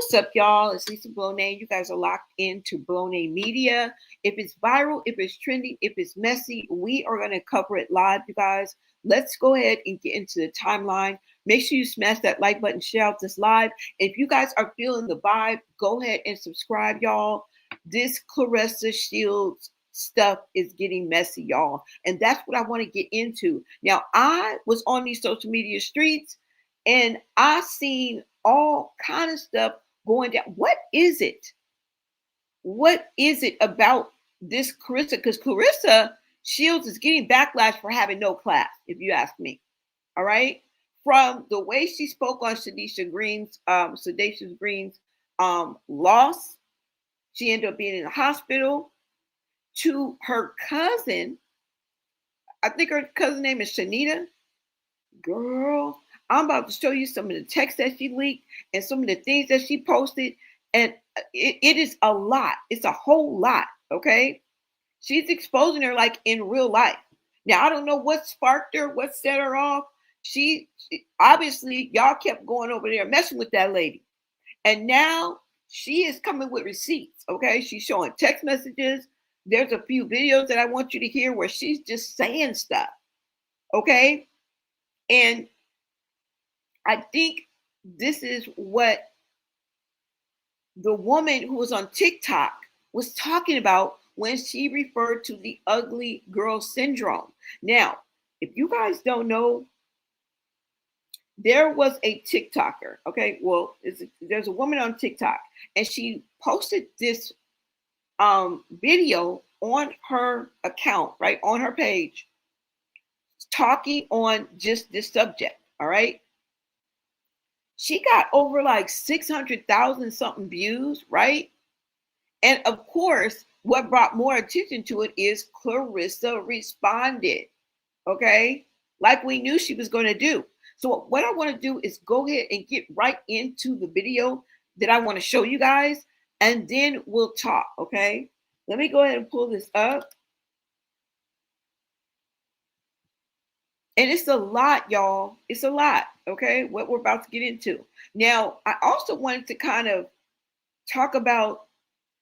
What's up, y'all? It's Lisa Blonay. You guys are locked into Blonay Media. If it's viral, if it's trending, if it's messy, we are going to cover it live, you guys. Let's go ahead and get into the timeline. Make sure you smash that like button, share out this live. If you guys are feeling the vibe, go ahead and subscribe, y'all. This Claressa Shields stuff is getting messy, y'all. And that's what I want to get into. Now, I was on these social media streets and I seen all kind of stuff going down. What is it? What is it about this Clarissa? Because Claressa Shields is getting backlash for having no class, if you ask me. All right. From the way she spoke on Sedacia Green's loss, she ended up being in the hospital, to her cousin. I think her cousin name is Shanita. Girl, I'm about to show you some of the text that she leaked and some of the things that she posted. And it is a lot. It's a whole lot. Okay. She's exposing her like in real life. Now, I don't know what sparked her, what set her off. She obviously, y'all kept going over there messing with that lady. And now she is coming with receipts. Okay. She's showing text messages. There's a few videos that I want you to hear where she's just saying stuff. Okay. And I think this is what the woman who was on TikTok was talking about when she referred to the ugly girl syndrome. Now, if you guys don't know, there was a TikToker. Okay, well, there's a woman on TikTok, and she posted this video on her account, right, on her page, talking on just this subject. All right. She got over like 600,000 something views, right? And of course, what brought more attention to it is Clarissa responded, okay? Like we knew she was going to do. So what I want to do is go ahead and get right into the video that I want to show you guys, and then we'll talk, okay? Let me go ahead and pull this up. And it's a lot, y'all. It's a lot, okay, what we're about to get into. Now, I also wanted to kind of talk about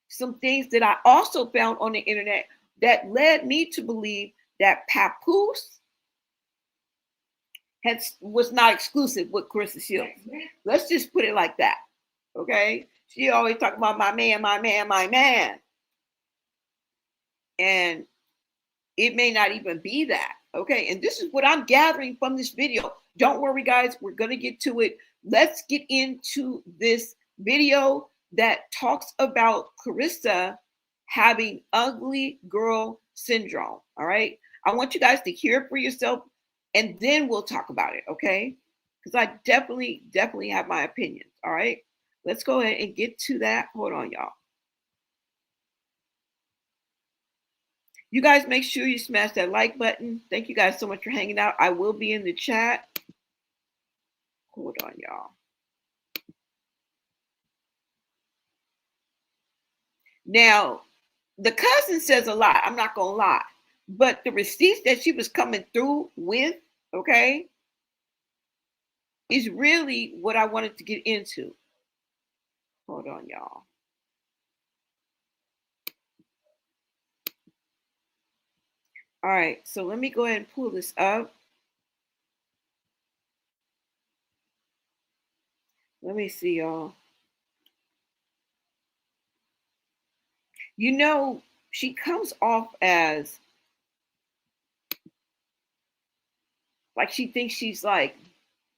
some things that I also found on the internet that led me to believe that Papoose was not exclusive with Claressa Shields. Let's just put it like that, okay? She always talk about my man, my man, my man. And it may not even be that. Okay, and this is what I'm gathering from this video. Don't worry, guys. We're going to get to it. Let's get into this video that talks about Clarissa having ugly girl syndrome. All right. I want you guys to hear it for yourself, and then we'll talk about it. Okay. Because I definitely have my opinions. All right. Let's go ahead and get to that. Hold on, y'all. You guys make sure you smash that like button. Thank you guys so much for hanging out. I will be in the chat. Hold on, y'all. Now, the cousin says a lot. I'm not going to lie. But the receipts that she was coming through with, okay, is really what I wanted to get into. Hold on, y'all. All right, so let me go ahead and pull this up. Let me see, y'all. You know, she comes off as like she thinks she's like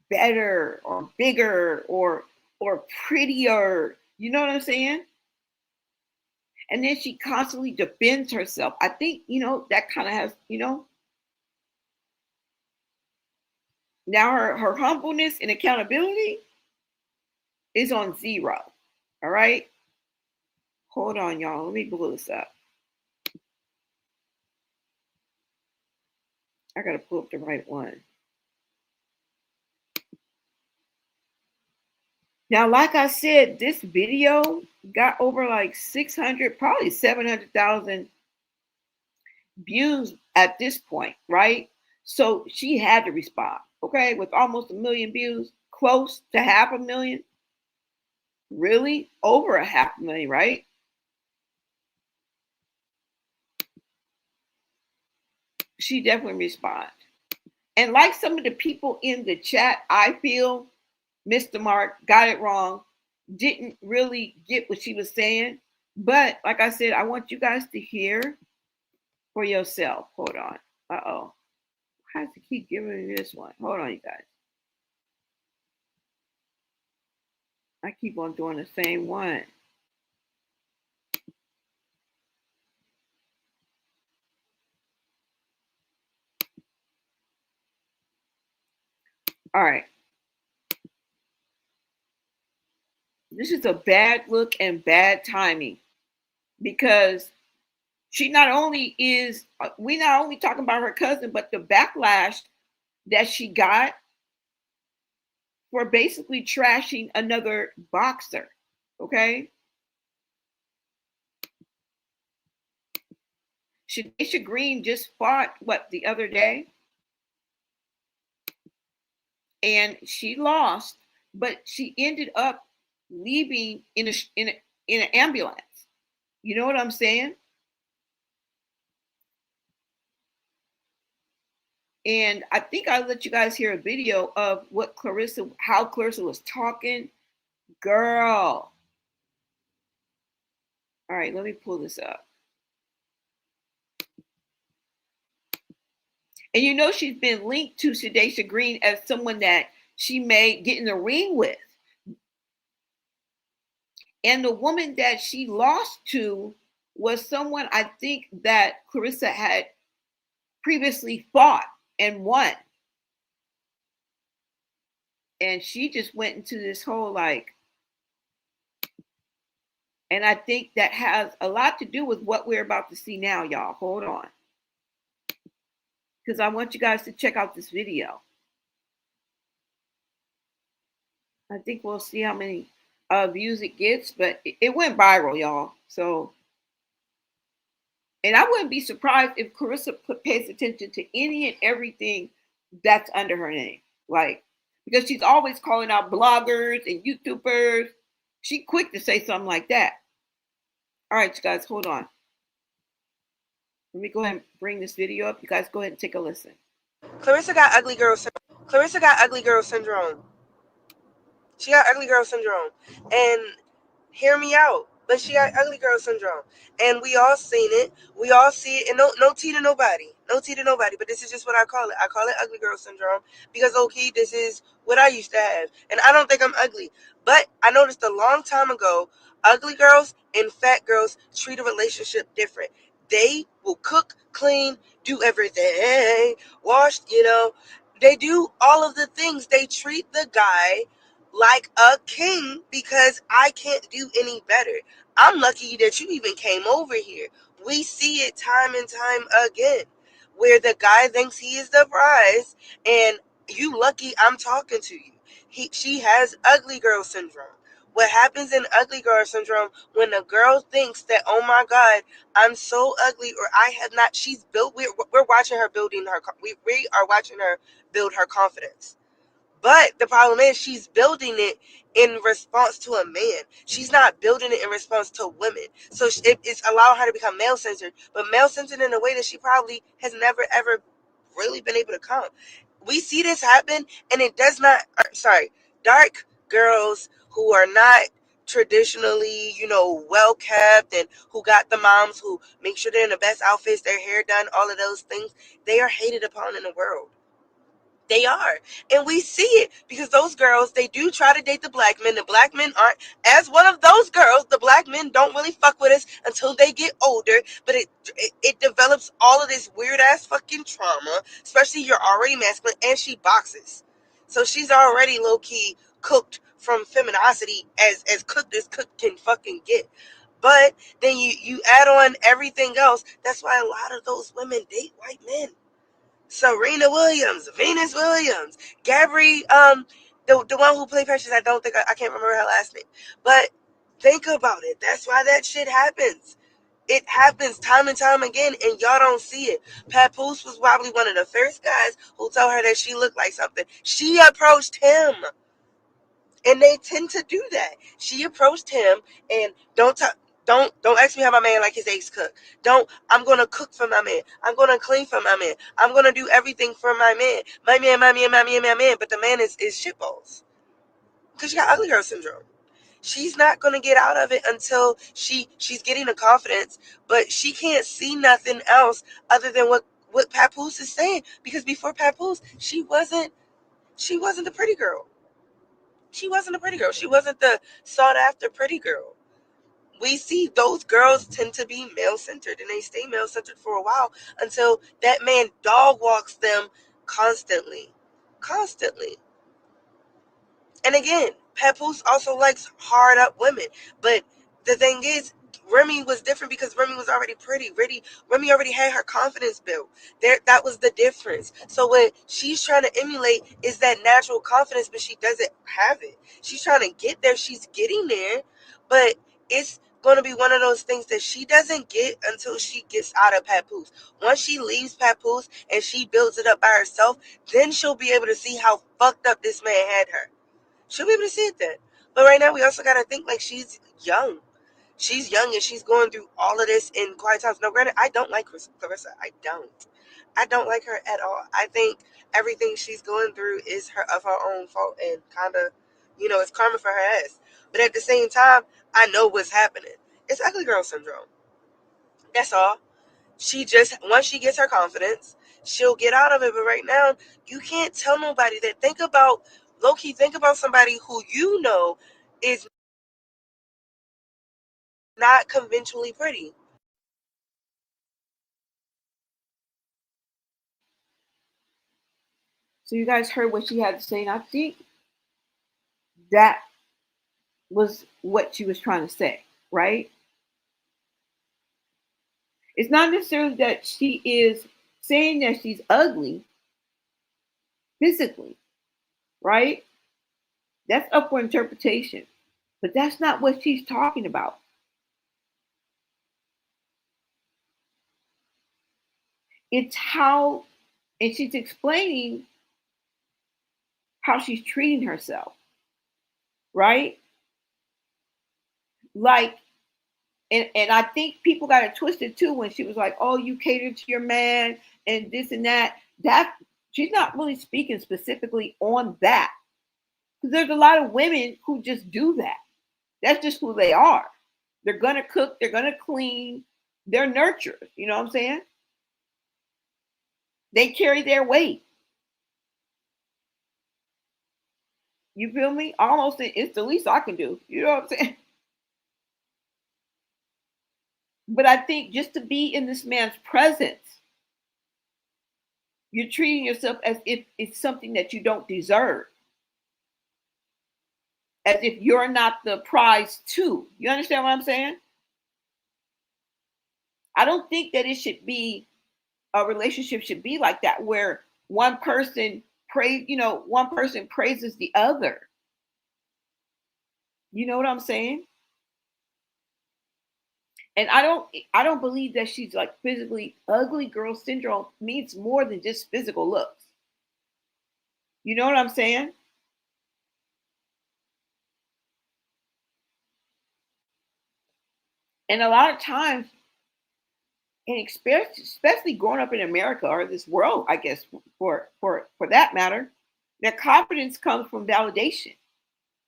better or bigger or prettier. You know what I'm saying? And then she constantly defends herself. I think, you know, that kind of has, you know, now her humbleness and accountability is on zero. All right. Hold on, y'all. Let me pull this up. I got to pull up the right one. Now, like I said, this video got over like 600, probably 700,000 views at this point, right? So she had to respond, okay? With almost 1 million views, close to 500,000. Really? Over a $500,000, right? She definitely responded. And like some of the people in the chat, I feel Mr. Mark got it wrong, didn't really get what she was saying. But like I said, I want you guys to hear for yourself. Hold on. Uh-oh. I have to keep giving me this one. Hold on, you guys. I keep on doing the same one. All right. This is a bad look and bad timing because she not only is, we not only talking about her cousin, but the backlash that she got for basically trashing another boxer. Okay. Shadisha Green just fought what the other day, and she lost, but she ended up leaving in an ambulance. You know what I'm saying? And I think I'll let you guys hear a video of what how Clarissa was talking. Girl. All right, let me pull this up. And you know she's been linked to Shadisha Green as someone that she may get in the ring with. And the woman that she lost to was someone I think that Clarissa had previously fought and won. And she just went into this whole like, and I think that has a lot to do with what we're about to see now, y'all. Hold on. Because I want you guys to check out this video. I think we'll see how many views it gets, but it went viral, y'all. So, and I wouldn't be surprised if Clarissa pays attention to any and everything that's under her name. Like, because she's always calling out bloggers and YouTubers. She quick to say something like that. All right, you guys, hold on. Let me go ahead and bring this video up. You guys go ahead and take a listen. Clarissa got ugly girl syndrome. Clarissa got ugly girl syndrome. She got ugly girl syndrome. And hear me out. But she got ugly girl syndrome. And we all seen it. We all see it. And no tea to nobody. No tea to nobody. But this is just what I call it. I call it ugly girl syndrome. Because, okay, this is what I used to have. And I don't think I'm ugly. But I noticed a long time ago, ugly girls and fat girls treat a relationship different. They will cook, clean, do everything, wash, They do all of the things. They treat the guy like a king because I can't do any better. I'm lucky that you even came over here. We see it time and time again where the guy thinks he is the prize and you lucky I'm talking to you. She has ugly girl syndrome. What happens in ugly girl syndrome when a girl thinks that, oh my God, I'm so ugly or I have not, she's built, we're watching her building her, we are watching her build her confidence. But the problem is she's building it in response to a man. She's not building it in response to women. So it's allowing her to become male-centered, but male-centered in a way that she probably has never, ever really been able to come. We see this happen, and it does not, dark girls who are not traditionally, well kept and who got the moms who make sure they're in the best outfits, their hair done, all of those things, they are hated upon in the world. They are. And we see it because those girls, they do try to date the black men. The black men aren't. As one of those girls, the black men don't really fuck with us until they get older. But it develops all of this weird ass fucking trauma, especially you're already masculine and she boxes. So she's already low key cooked from femininity as cooked as cook can fucking get. But then you add on everything else. That's why a lot of those women date white men. Serena Williams, Venus Williams, Gabby, the one who played Precious, I can't remember her last name. But think about it. That's why that shit happens. It happens time and time again, and y'all don't see it. Papoose was probably one of the first guys who told her that she looked like something. She approached him. And they tend to do that. She approached him and don't ask me how my man like his eggs cooked. I'm gonna cook for my man. I'm gonna clean for my man. I'm gonna do everything for my man. My man, my man, my man, my man. But the man is shitballs. Because she got ugly girl syndrome. She's not gonna get out of it until she's getting the confidence, but she can't see nothing else other than what Papoose is saying. Because before Papoose, she wasn't the pretty girl. She wasn't a pretty girl. She wasn't the sought after pretty girl. We see those girls tend to be male centered and they stay male centered for a while until that man dog walks them constantly. Constantly. And again, Papoose also likes hard up women. But the thing is, Remy was different because Remy was already pretty. Remy already had her confidence built. That was the difference. So what she's trying to emulate is that natural confidence, but she doesn't have it. She's trying to get there. She's getting there, but it's going to be one of those things that she doesn't get until she gets out of Papoose. Once she leaves Papoose and she builds it up by herself, then she'll be able to see how fucked up this man had her. She'll be able to see it then. But right now, we also got to think like she's young. She's young and she's going through all of this in quiet times. Now, granted, I don't like Clarissa. I don't. I don't like her at all. I think everything she's going through is of her own fault and kind of, it's karma for her ass. But at the same time, I know what's happening. It's ugly girl syndrome. That's all. Once she gets her confidence, she'll get out of it. But right now, you can't tell nobody that. Think about somebody who is not conventionally pretty. So you guys heard what she had to say, and I think that was what she was trying to say, right? It's not necessarily that she is saying that she's ugly physically, right? That's up for interpretation. But that's not what she's talking about. It's how, and she's explaining how she's treating herself, right? Like, and I think people got it twisted too when she was like, "Oh, you cater to your man and this and that." That she's not really speaking specifically on that because there's a lot of women who just do that. That's just who they are. They're gonna cook. They're gonna clean. They're nurturers. You know what I'm saying? They carry their weight. You feel me? Almost it's the least I can do. You know what I'm saying? But I think just to be in this man's presence, you're treating yourself as if it's something that you don't deserve, as if you're not the prize too. You understand what I'm saying? I don't think that it should be a relationship should be like that where one person praises the other. You know what I'm saying? And I don't believe that she's like physically ugly girl syndrome means more than just physical looks. You know what I'm saying? And a lot of times, and especially growing up in America or this world, I guess for that matter, their confidence comes from validation.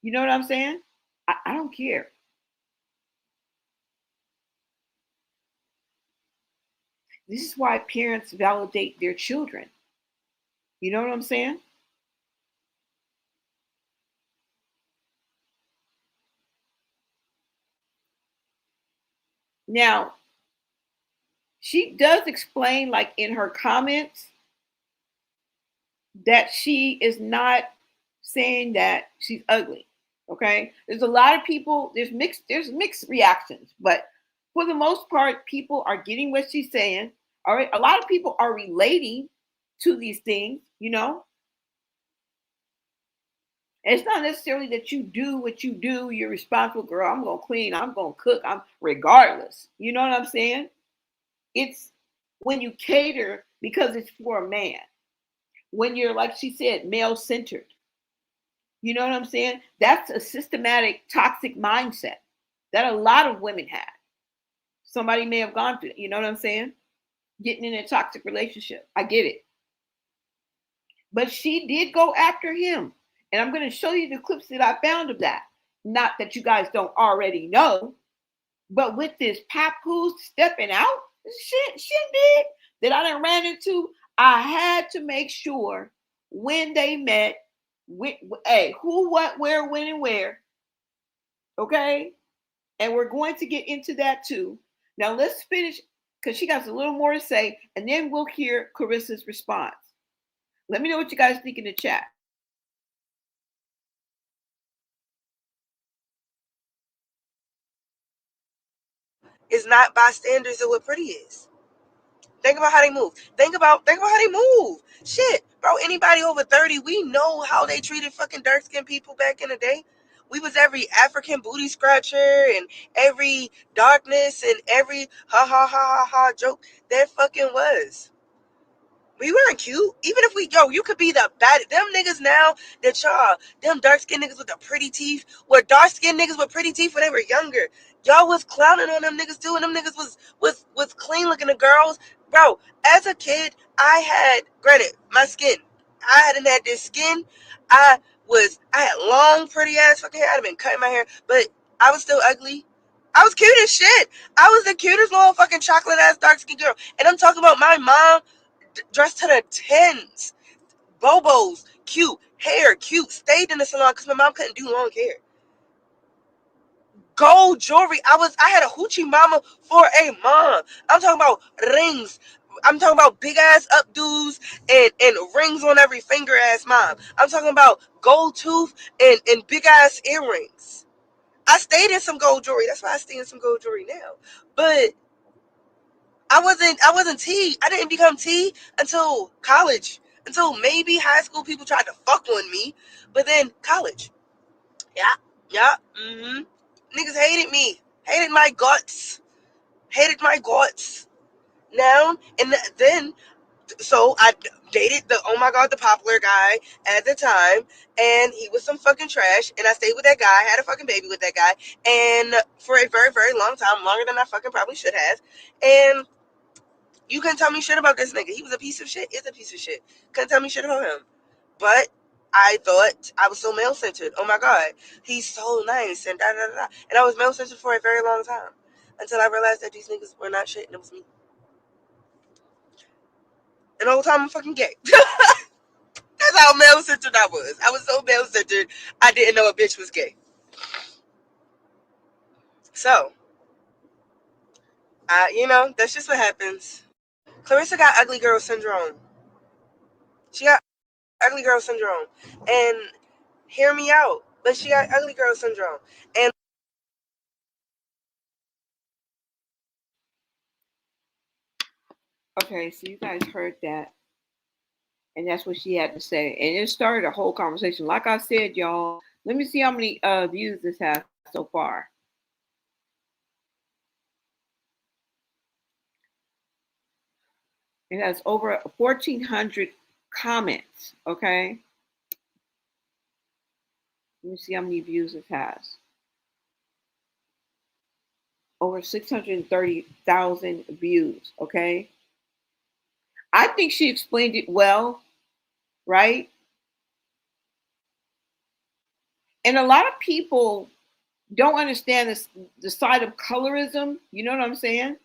You know what I'm saying? I don't care. This is why parents validate their children. You know what I'm saying? Now, she does explain, like in her comments, that she is not saying that she's ugly. Okay, there's a lot of people. There's mixed reactions, but for the most part, people are getting what she's saying. All right, a lot of people are relating to these things. It's not necessarily that you do what you do. You're responsible, girl. I'm gonna clean. I'm gonna cook. I'm regardless. You know what I'm saying? It's when you cater because it's for a man. When you're, like she said, male centered. You know what I'm saying? That's a systematic toxic mindset that a lot of women have. Somebody may have gone through it. You know what I'm saying? Getting in a toxic relationship. I get it. But she did go after him. And I'm going to show you the clips that I found of that. Not that you guys don't already know, but with this Papoose stepping out, shit did that I done ran into, I had to make sure when they met, hey, who, what, where, when, and where. Okay? And we're going to get into that too. Now let's finish because she got a little more to say, and then we'll hear Claressa's response. Let me know what you guys think in the chat. Is not by standards of what pretty is. Think about how they move. Think about how they move. Shit, bro. Anybody over 30, we know how they treated fucking dark skinned people back in the day. We was every African booty scratcher and every darkness and every ha ha ha ha ha joke there fucking was. We weren't cute. Even if you could be the bad. Them niggas now that them dark skinned niggas with the pretty teeth, were dark skinned niggas with pretty teeth when they were younger. Y'all was clowning on them niggas too, and them niggas was clean looking to girls. Bro, as a kid, granted, my skin. I hadn't had this skin. I had long, pretty ass fucking hair. I'd have been cutting my hair, but I was still ugly. I was cute as shit. I was the cutest little fucking chocolate ass dark skinned girl. And I'm talking about my mom dressed to the tens, bobos, cute, hair, cute, stayed in the salon because my mom couldn't do long hair. Gold jewelry. I had a hoochie mama for a mom. I'm talking about rings. I'm talking about big ass updos and rings on every finger ass mom. I'm talking about gold tooth and big ass earrings. I stayed in some gold jewelry. That's why I stay in some gold jewelry now. But I wasn't T. I didn't become T until college. Until maybe high school people tried to fuck on me. But then college. Yeah. Yeah. Mm-hmm. Niggas hated me. Hated my guts. Hated my guts. Now and then so I dated the oh my god the popular guy at the time, and he was some fucking trash, and I stayed with that guy, had a fucking baby with that guy, and for a very very long time, longer than I fucking probably should have, and you couldn't tell me shit about this nigga. He was a piece of shit. Is a piece of shit. Couldn't tell me shit about him. But I thought I was so male centered. Oh my god, he's so nice and da da da. And I was male centered for a very long time until I realized that these niggas were not shit and it was me. And the whole time I'm fucking gay. That's how male centered I was. I was so male centered I didn't know a bitch was gay. So, that's just what happens. Clarissa got ugly girl syndrome. She got ugly girl syndrome. And hear me out. But she got ugly girl syndrome. And Okay, so you guys heard that. And that's what she had to say. And it started a whole conversation. Like I said, y'all, let me see how many views this has so far. It has over 1,400 comments. Okay. Let me see how many views it has. Over 630,000 views. Okay. I think she explained it well, right? And a lot of people don't understand this, the side of colorism. You know what I'm saying?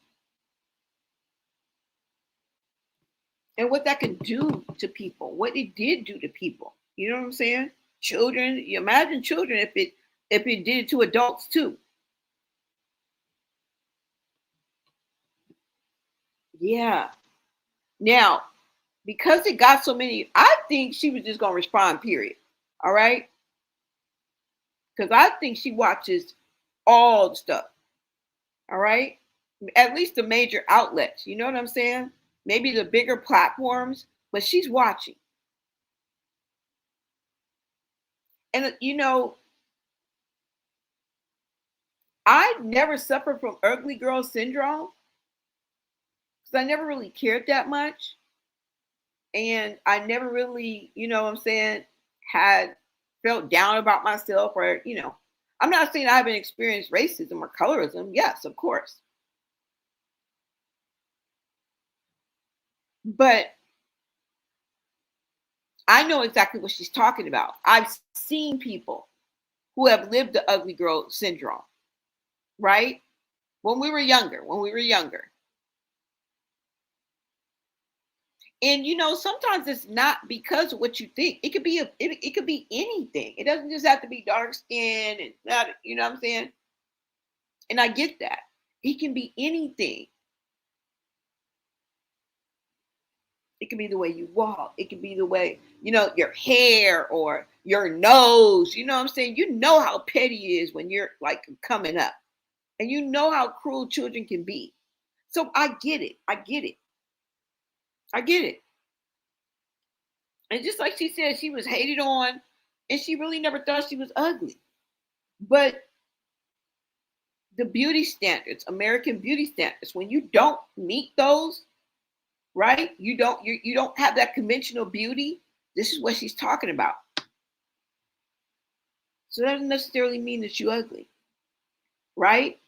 And what that can do to people, what it did do to people. You know what I'm saying? Children, you imagine children if it did it to adults too. Yeah. Now, because it got so many, I think she was just gonna respond, period. All right. Because I think she watches all the stuff. All right. At least the major outlets. You know what I'm saying? Maybe the bigger platforms, but she's watching. And I never suffered from ugly girl syndrome because I never really cared that much. And I never really, you know what I'm saying, had felt down about myself, or I'm not saying I haven't experienced racism or colorism. Yes, of course. But I know exactly what she's talking about. I've seen people who have lived the ugly girl syndrome, right? When we were younger. And sometimes it's not because of what you think. It could be it could be anything. It doesn't just have to be dark skin and not, what I'm saying? And I get that. It can be anything. It can be the way you walk. It can be the way, your hair or your nose. You know what I'm saying? You know how petty it is when you're like coming up. And you know how cruel children can be. So I get it. I get it. I get it. And just like she said, she was hated on and she really never thought she was ugly. But the beauty standards, American beauty standards, when you don't meet those, right? You don't have that conventional beauty. This is what she's talking about. So that doesn't necessarily mean that you're ugly, right?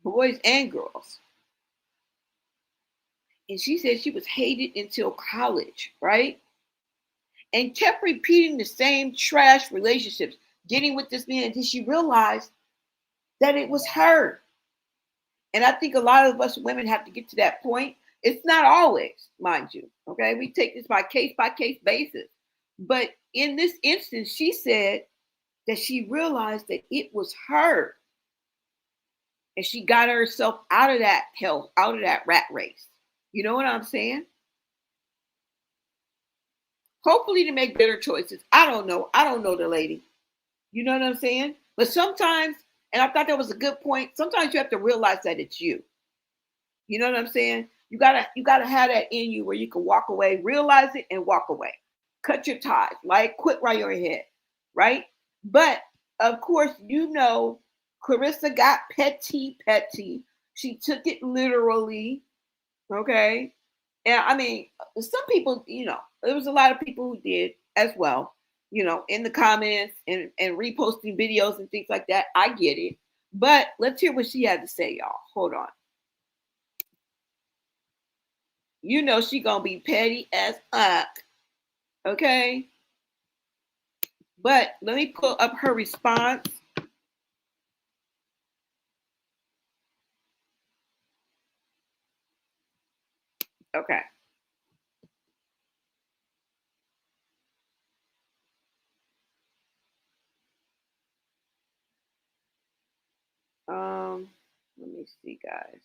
Boys and girls. And she said she was hated until college, right? And kept repeating the same trash relationships, getting with this man until she realized that it was her. And I think a lot of us women have to get to that point. It's not always, mind you. Okay. We take this by case basis. But in this instance, she said that she realized that it was her. And she got herself out of that hell, out of that rat race. You know what I'm saying? Hopefully to make better choices. I don't know. I don't know the lady. You know what I'm saying? But sometimes, and I thought that was a good point, sometimes you have to realize that it's you. You know what I'm saying? You gotta have that in you where you can walk away, realize it, and walk away. Cut your ties, like quit while you're ahead, right? But of course, Clarissa got petty. She took it literally, okay? And I mean, some people, there was a lot of people who did as well, in the comments and reposting videos and things like that. I get it. But let's hear what she had to say, y'all. Hold on. She gonna be petty as fuck. Okay. But let me pull up her response. Okay. Let me see, guys.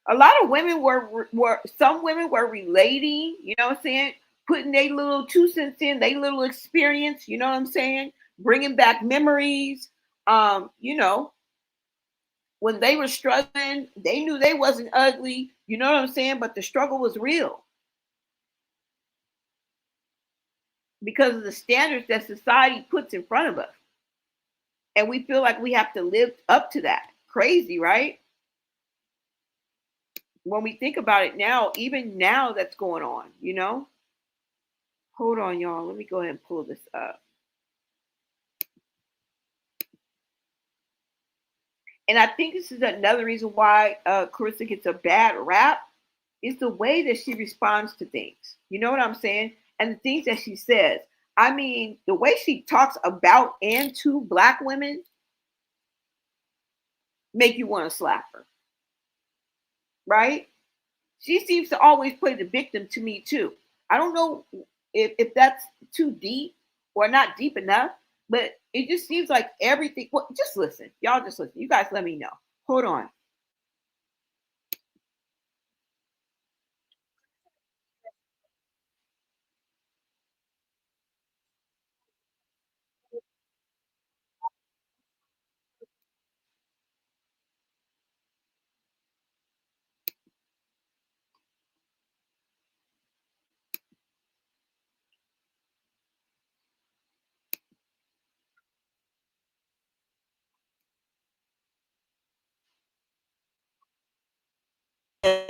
A lot of women were some women were relating, you know what I'm saying? Putting their little 2 cents in, their little experience, you know what I'm saying? Bringing back memories. When they were struggling, they knew they wasn't ugly, you know what I'm saying? But the struggle was real because of the standards that society puts in front of us. And we feel like we have to live up to that. Crazy, right? When we think about it now, even now that's going on. Hold on, y'all. Let me go ahead and pull this up. And I think this is another reason why Clarissa gets a bad rap is the way that she responds to things. You know what I'm saying? And the things that she says. I mean, the way she talks about and to black women make you want to slap her, right? She seems to always play the victim to me too. I don't know if that's too deep or not deep enough, but it just seems like everything. Well, just listen, y'all. Just listen. You guys, let me know. Hold on.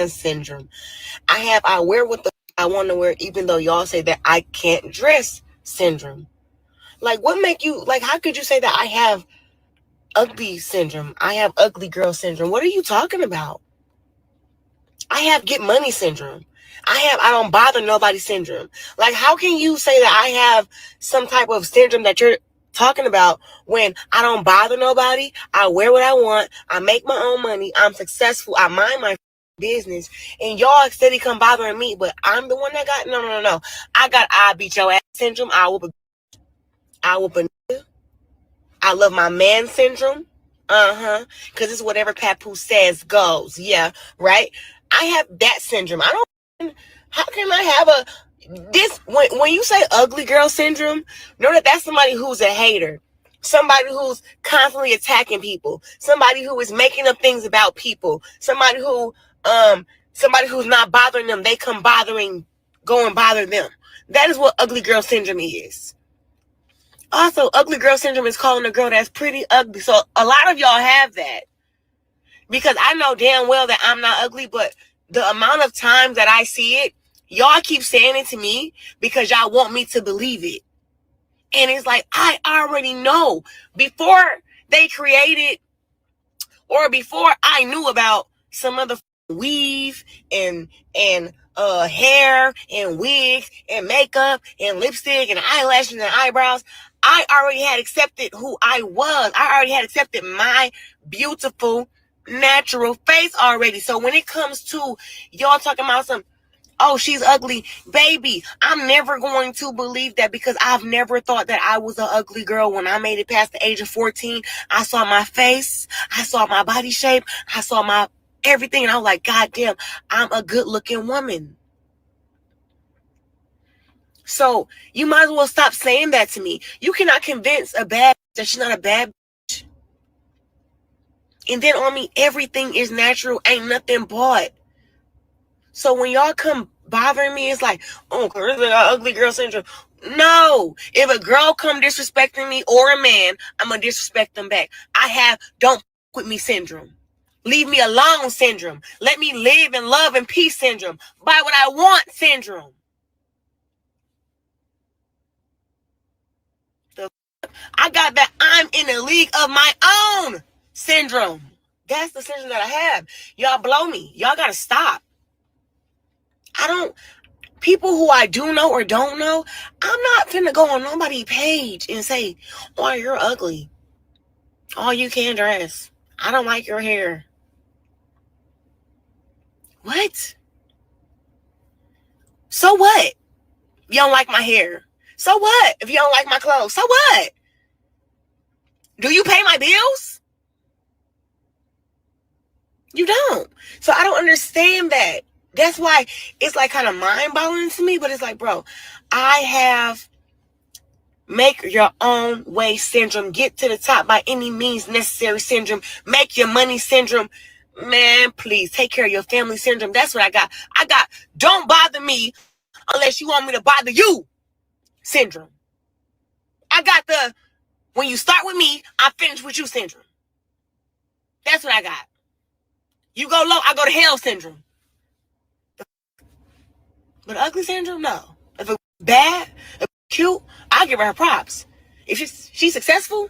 syndrome. I wear what the I want to wear, even though y'all say that I can't dress syndrome. Like, what make you, like, how could you say that I have ugly syndrome? I have ugly girl syndrome. What are you talking about? I have get money syndrome. I don't bother nobody syndrome. Like, how can you say that I have some type of syndrome that you're talking about when I don't bother nobody? I wear what I want. I make my own money. I'm successful. I mind my business. And y'all steady come bothering me, but I'm the one that got, no. I beat your ass syndrome. I whoop a I love my man syndrome. Because it's whatever Papoose says goes. Yeah, right? I have that syndrome. How can I have when you say ugly girl syndrome, know that that's somebody who's a hater. Somebody who's constantly attacking people. Somebody who is making up things about people. Somebody who's not bothering them. They come go and bother them. That is what ugly girl syndrome is. Also, ugly girl syndrome is calling a girl that's pretty ugly. So a lot of y'all have that. Because I know damn well that I'm not ugly, but the amount of times that I see it, y'all keep saying it to me because y'all want me to believe it. And it's like, I already know. Before they created, or before I knew about some other weave and hair and wigs and makeup and lipstick and eyelashes and eyebrows, I already had accepted who I was. I already had accepted my beautiful natural face already. So when it comes to y'all talking about some, oh, she's ugly, baby, I'm never going to believe that, because I've never thought that I was an ugly girl. When I made it past the age of 14, I saw my face, I saw my body shape, I saw my everything, and I was like, God damn, I'm a good looking woman. So you might as well stop saying that to me. You cannot convince a bad bitch that she's not a bad bitch. And then on me, everything is natural, ain't nothing bought. So when y'all come bothering me, it's like, oh, Clarissa got ugly girl syndrome. No. If a girl come disrespecting me or a man, I'm going to disrespect them back. I have don't with me syndrome. Leave me alone syndrome. Let me live in love and peace syndrome. Buy what I want syndrome. I got that I'm in a league of my own syndrome. That's the syndrome that I have. Y'all blow me. Y'all got to stop. People who I do know or don't know, I'm not finna go on nobody's page and say, oh, you're ugly. Oh, you can't dress. I don't like your hair. What? So what? You don't like my hair. So what? If you don't like my clothes, so what? Do you pay my bills? You don't. So I don't understand that. That's why it's like kind of mind-boggling to me, but it's like, bro, I have make your own way syndrome. Get to the top by any means necessary syndrome. Make your money syndrome. Man, please take care of your family syndrome. That's what I got. I got don't bother me unless you want me to bother you syndrome. I got the when you start with me, I finish with you syndrome. That's what I got. You go low, I go to hell syndrome. But ugly syndrome, no. If it's bad, if it's cute, I'll give her props. If she's successful,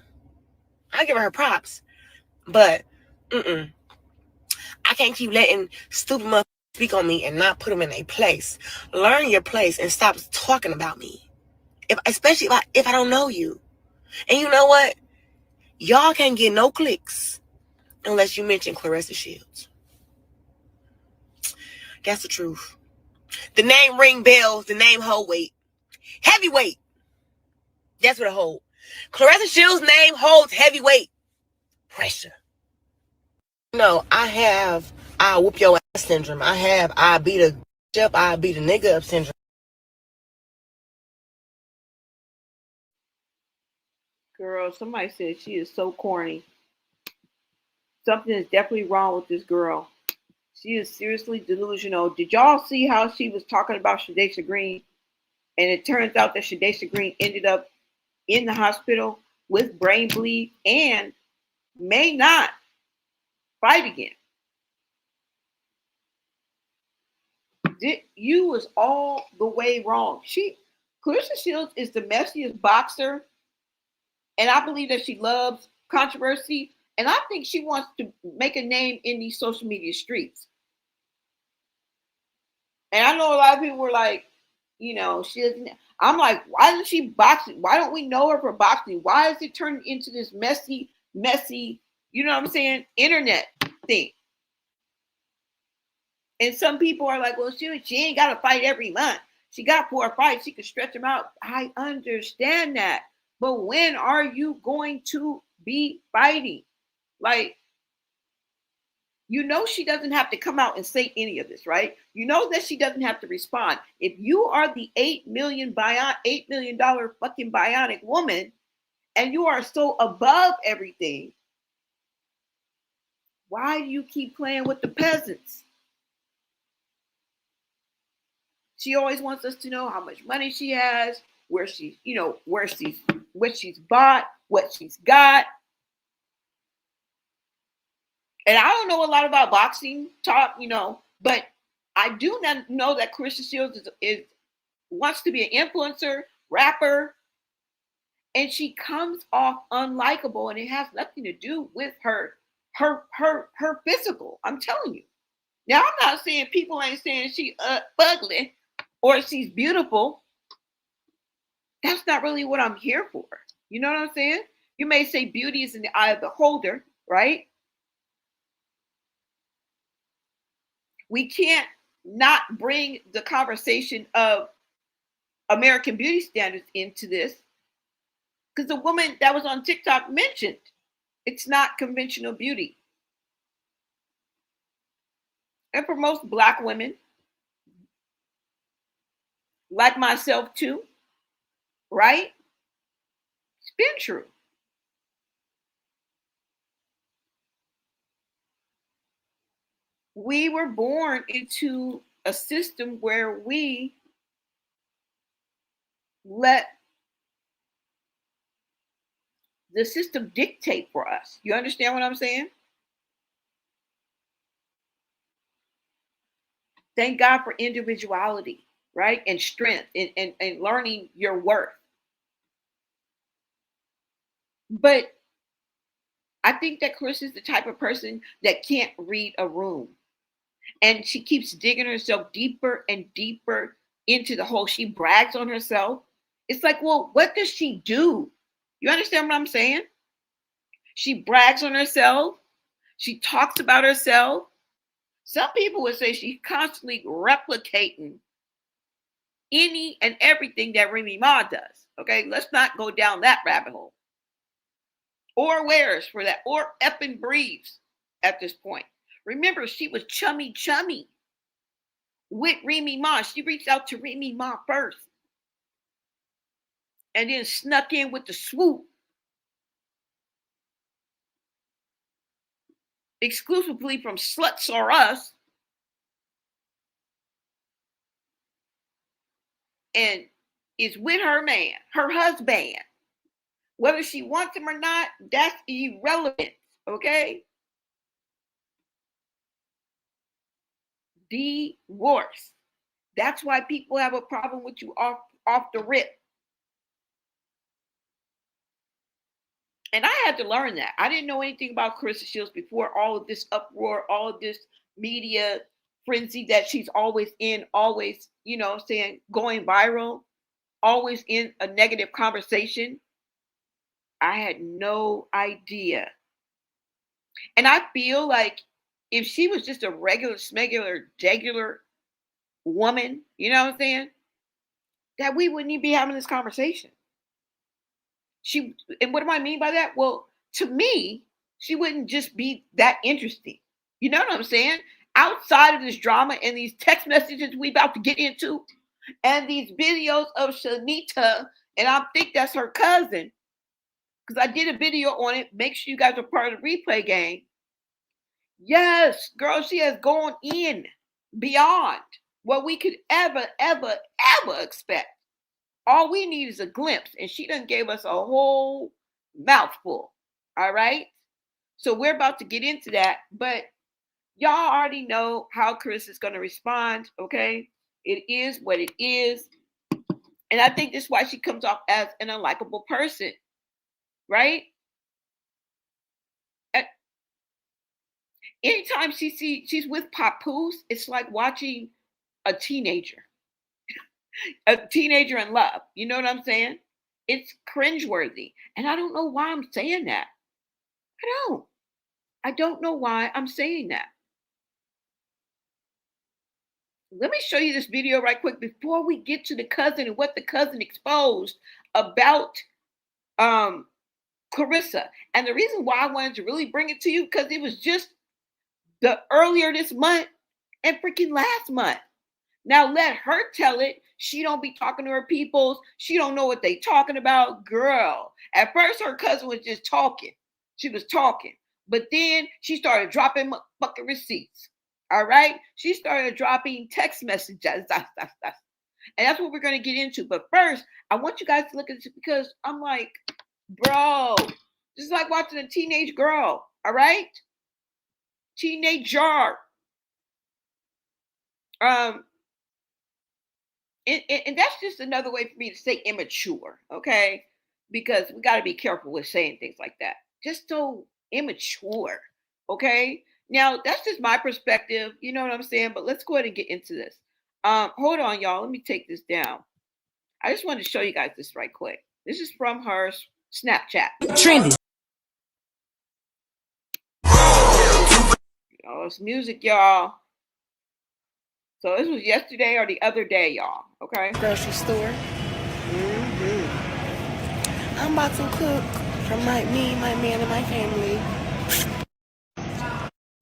I'll give her props. But, I can't keep letting stupid motherfuckers speak on me and not put them in a place. Learn your place and stop talking about me. Especially if I don't know you. And you know what? Y'all can't get no clicks unless you mention Claressa'S. That's the truth. The name ring bells, the name hold weight. Heavyweight. That's what it holds. Claressa'S name holds heavyweight pressure. No, I whoop your ass syndrome. I beat a up, I beat a nigga up syndrome. Girl, somebody said she is so corny. Something is definitely wrong with this girl. She is seriously delusional. Did y'all see how she was talking about Shadesha Green? And it turns out that Shadesha Green ended up in the hospital with brain bleed and may not fight again. You was all the way wrong. Clarissa Shields is the messiest boxer, and I believe that she loves controversy, and I think she wants to make a name in these social media streets. And I know a lot of people were like, she doesn't. I'm like, why doesn't she box? Why don't we know her for boxing? Why is it turned into this messy, you know what I'm saying, internet thing? And some people are like, well, she ain't got to fight every month. She got 4 fights. She can stretch them out. I understand that. But when are you going to be fighting? Like, she doesn't have to come out and say any of this, right? You know that she doesn't have to respond. If you are the $8 million fucking bionic woman, and you are so above everything, why do you keep playing with the peasants? She always wants us to know how much money she has, what she's bought, what she's got. And I don't know a lot about boxing talk, but I do not know that Clarissa Shields wants to be an influencer, rapper, and she comes off unlikable, and it has nothing to do with her physical. I'm telling you. Now, I'm not saying people ain't saying she ugly or she's beautiful. That's not really what I'm here for. You know what I'm saying? You may say beauty is in the eye of the beholder, right? We can't not bring the conversation of American beauty standards into this, because the woman that was on TikTok mentioned it's not conventional beauty. And for most Black women, like myself too, right? It's been true. We were born into a system where we let the system dictate for us. You understand what I'm saying? Thank God for individuality, right? And strength and learning your worth. But I think that Chris is the type of person that can't read a room. And she keeps digging herself deeper and deeper into the hole. She brags on herself. It's like, well, what does she do? You understand what I'm saying? She brags on herself. She talks about herself. Some people would say she's constantly replicating any and everything that Remy Ma does. Okay, let's not go down that rabbit hole. Or wears for that, or effing breathes at this point. Remember, she was chummy with Remy Ma. She reached out to Remy Ma first, and then snuck in with the swoop exclusively from Sluts or Us, and is with her man, her husband. Whether she wants him or not, that's irrelevant, okay? Divorce. That's why people have a problem with you off the rip. And I had to learn that. I didn't know anything about Clarissa Shields before all of this uproar, all of this media frenzy that she's always in, always, saying going viral, always in a negative conversation. I had no idea. And I feel like if she was just a regular, smegular, degular woman, you know what I'm saying, that we wouldn't even be having this conversation. And what do I mean by that? Well, to me, she wouldn't just be that interesting. You know what I'm saying? Outside of this drama and these text messages we about to get into, and these videos of Shanita, and I think that's her cousin, because I did a video on it. Make sure you guys are part of the replay game. Yes, girl, she has gone in beyond what we could ever expect. All we need is a glimpse, and she done gave us a whole mouthful. All right. So we're about to get into that, but Y'all already know how Carissa's going to respond, okay? It is what it is. And I think that's why she comes off as an unlikable person, right? Anytime she's with Papoose, it's like watching a teenager in love. You know what I'm saying? It's cringeworthy. And I don't know why I'm saying that. I don't know why I'm saying that. Let me show you this video right quick before we get to the cousin and what the cousin exposed about Clarissa. And the reason why I wanted to really bring it to you, because it was just the earlier this month and freaking last month. Now let her tell it. She don't be talking to her peoples. She don't know what they talking about. Girl, at first her cousin was just talking. She was talking. But then she started dropping fucking receipts. All right? She started dropping text messages. And that's what we're going to get into. But first, I want you guys to look at this because I'm like, bro, this is like watching a teenage girl. All right? Teenager. And that's just another way for me to say immature, okay? Because we got to be careful with saying things like that. Just so immature, okay? Now, that's just my perspective, you know what I'm saying? But let's go ahead and get into this. Hold on, y'all. Let me take this down. I just wanted to show you guys this right quick. This is from her Snapchat. Trendy. Oh, it's music, y'all. So this was yesterday or the other day, y'all. Okay. Grocery store. I'm about to cook for me, my man, and my family.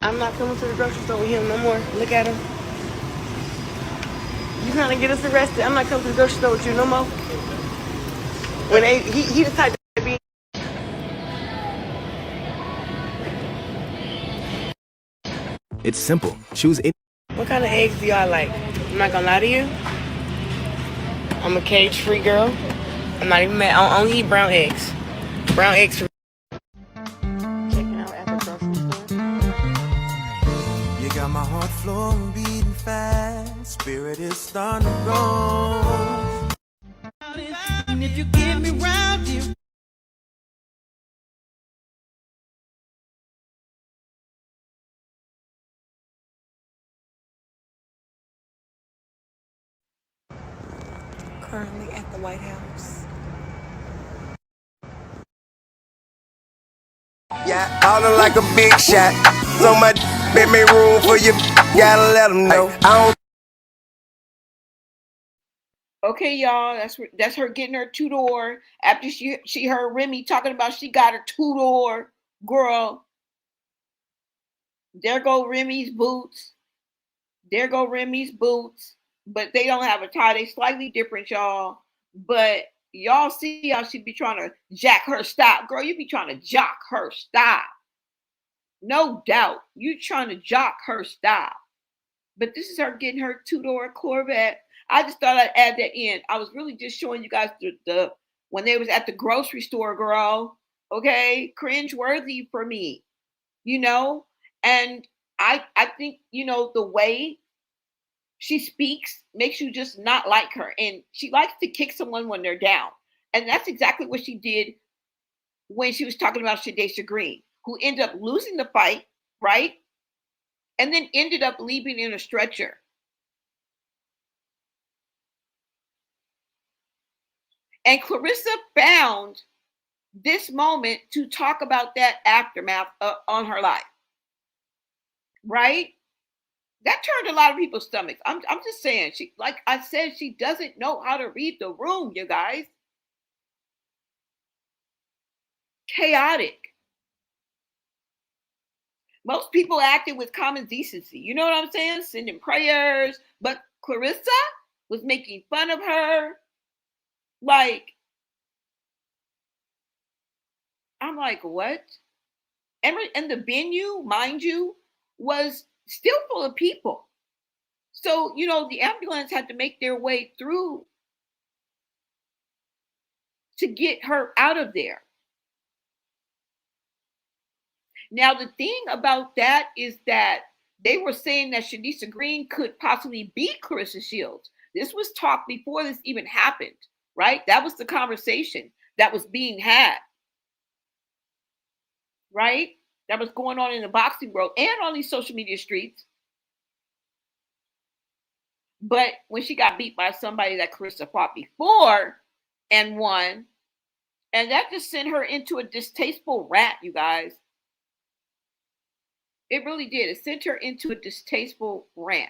I'm not coming to the grocery store with him no more. Look at him. You trying to get us arrested? I'm not coming to the grocery store with you no more. When he the type to be. It's simple. Choose it. What kind of eggs do y'all like? I'm not gonna lie to you. I'm a cage-free girl. I'm not even mad. I only eat brown eggs. Brown eggs for checking out at the grocery store. You got my heart flowing, beating fast. Spirit is starting to roll. And if you give me round, you. Currently at the White House. Yeah, ballin' like a big shot. So much make me room for you. Gotta let them know. I don't. Okay, y'all, that's her getting her two-door after she heard Remy talking about she got her two-door. Girl, there go Remy's boots. There go Remy's boots. But they don't have a tie. They slightly different, y'all. But y'all see how she be trying to jack her stop. Girl, you be trying to jock her stop. No doubt. You trying to jock her stop. But this is her getting her two-door Corvette. I just thought I'd add that in. I was really just showing you guys the when they was at the grocery store, girl. Okay, cringe worthy for me, you know. And I think the way she speaks makes you just not like her, and she likes to kick someone when they're down, and that's exactly what she did when she was talking about Shadesha Green, who ended up losing the fight, right, and then ended up leaving in a stretcher. And Clarissa found this moment to talk about that aftermath on her life, right? That turned a lot of people's stomachs. I'm just saying, she, like I said, she doesn't know how to read the room, you guys. Chaotic. Most people acted with common decency. You know what I'm saying? Sending prayers. But Clarissa was making fun of her. Like, I'm like, what? And the venue, mind you, was still full of people. So, the ambulance had to make their way through to get her out of there. Now, the thing about that is that they were saying that Shadisa Green could possibly beat Claressa Shields. This was talked before this even happened, right? That was the conversation that was being had, right? That was going on in the boxing world and on these social media streets. But when she got beat by somebody that Claressa fought before and won, and that just sent her into a distasteful rant, you guys. It really did. It sent her into a distasteful rant.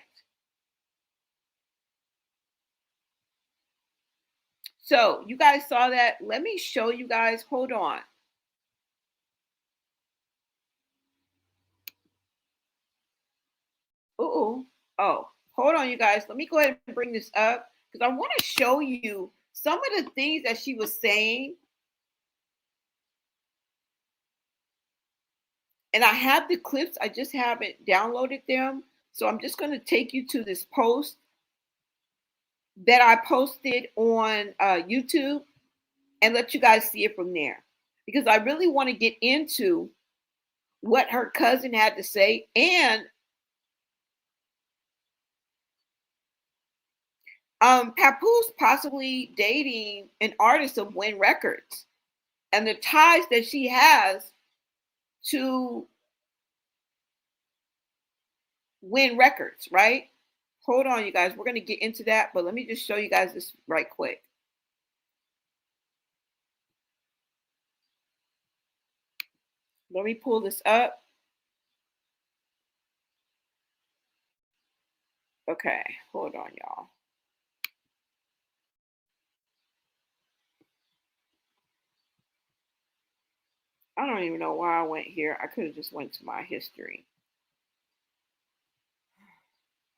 So you guys saw that. Let me show you guys. Hold on. Oh, hold on, you guys. Let me go ahead and bring this up because I want to show you some of the things that she was saying. And I have the clips. I just haven't downloaded them. So I'm just going to take you to this post that I posted on YouTube and let you guys see it from there. Because I really want to get into what her cousin had to say and Papoose possibly dating an artist of Win Records and the ties that she has to Win Records, right? Hold on, you guys. We're going to get into that, but let me just show you guys this right quick. Let me pull this up. Okay, hold on, y'all. I don't even know why I went here. I could have just went to my history.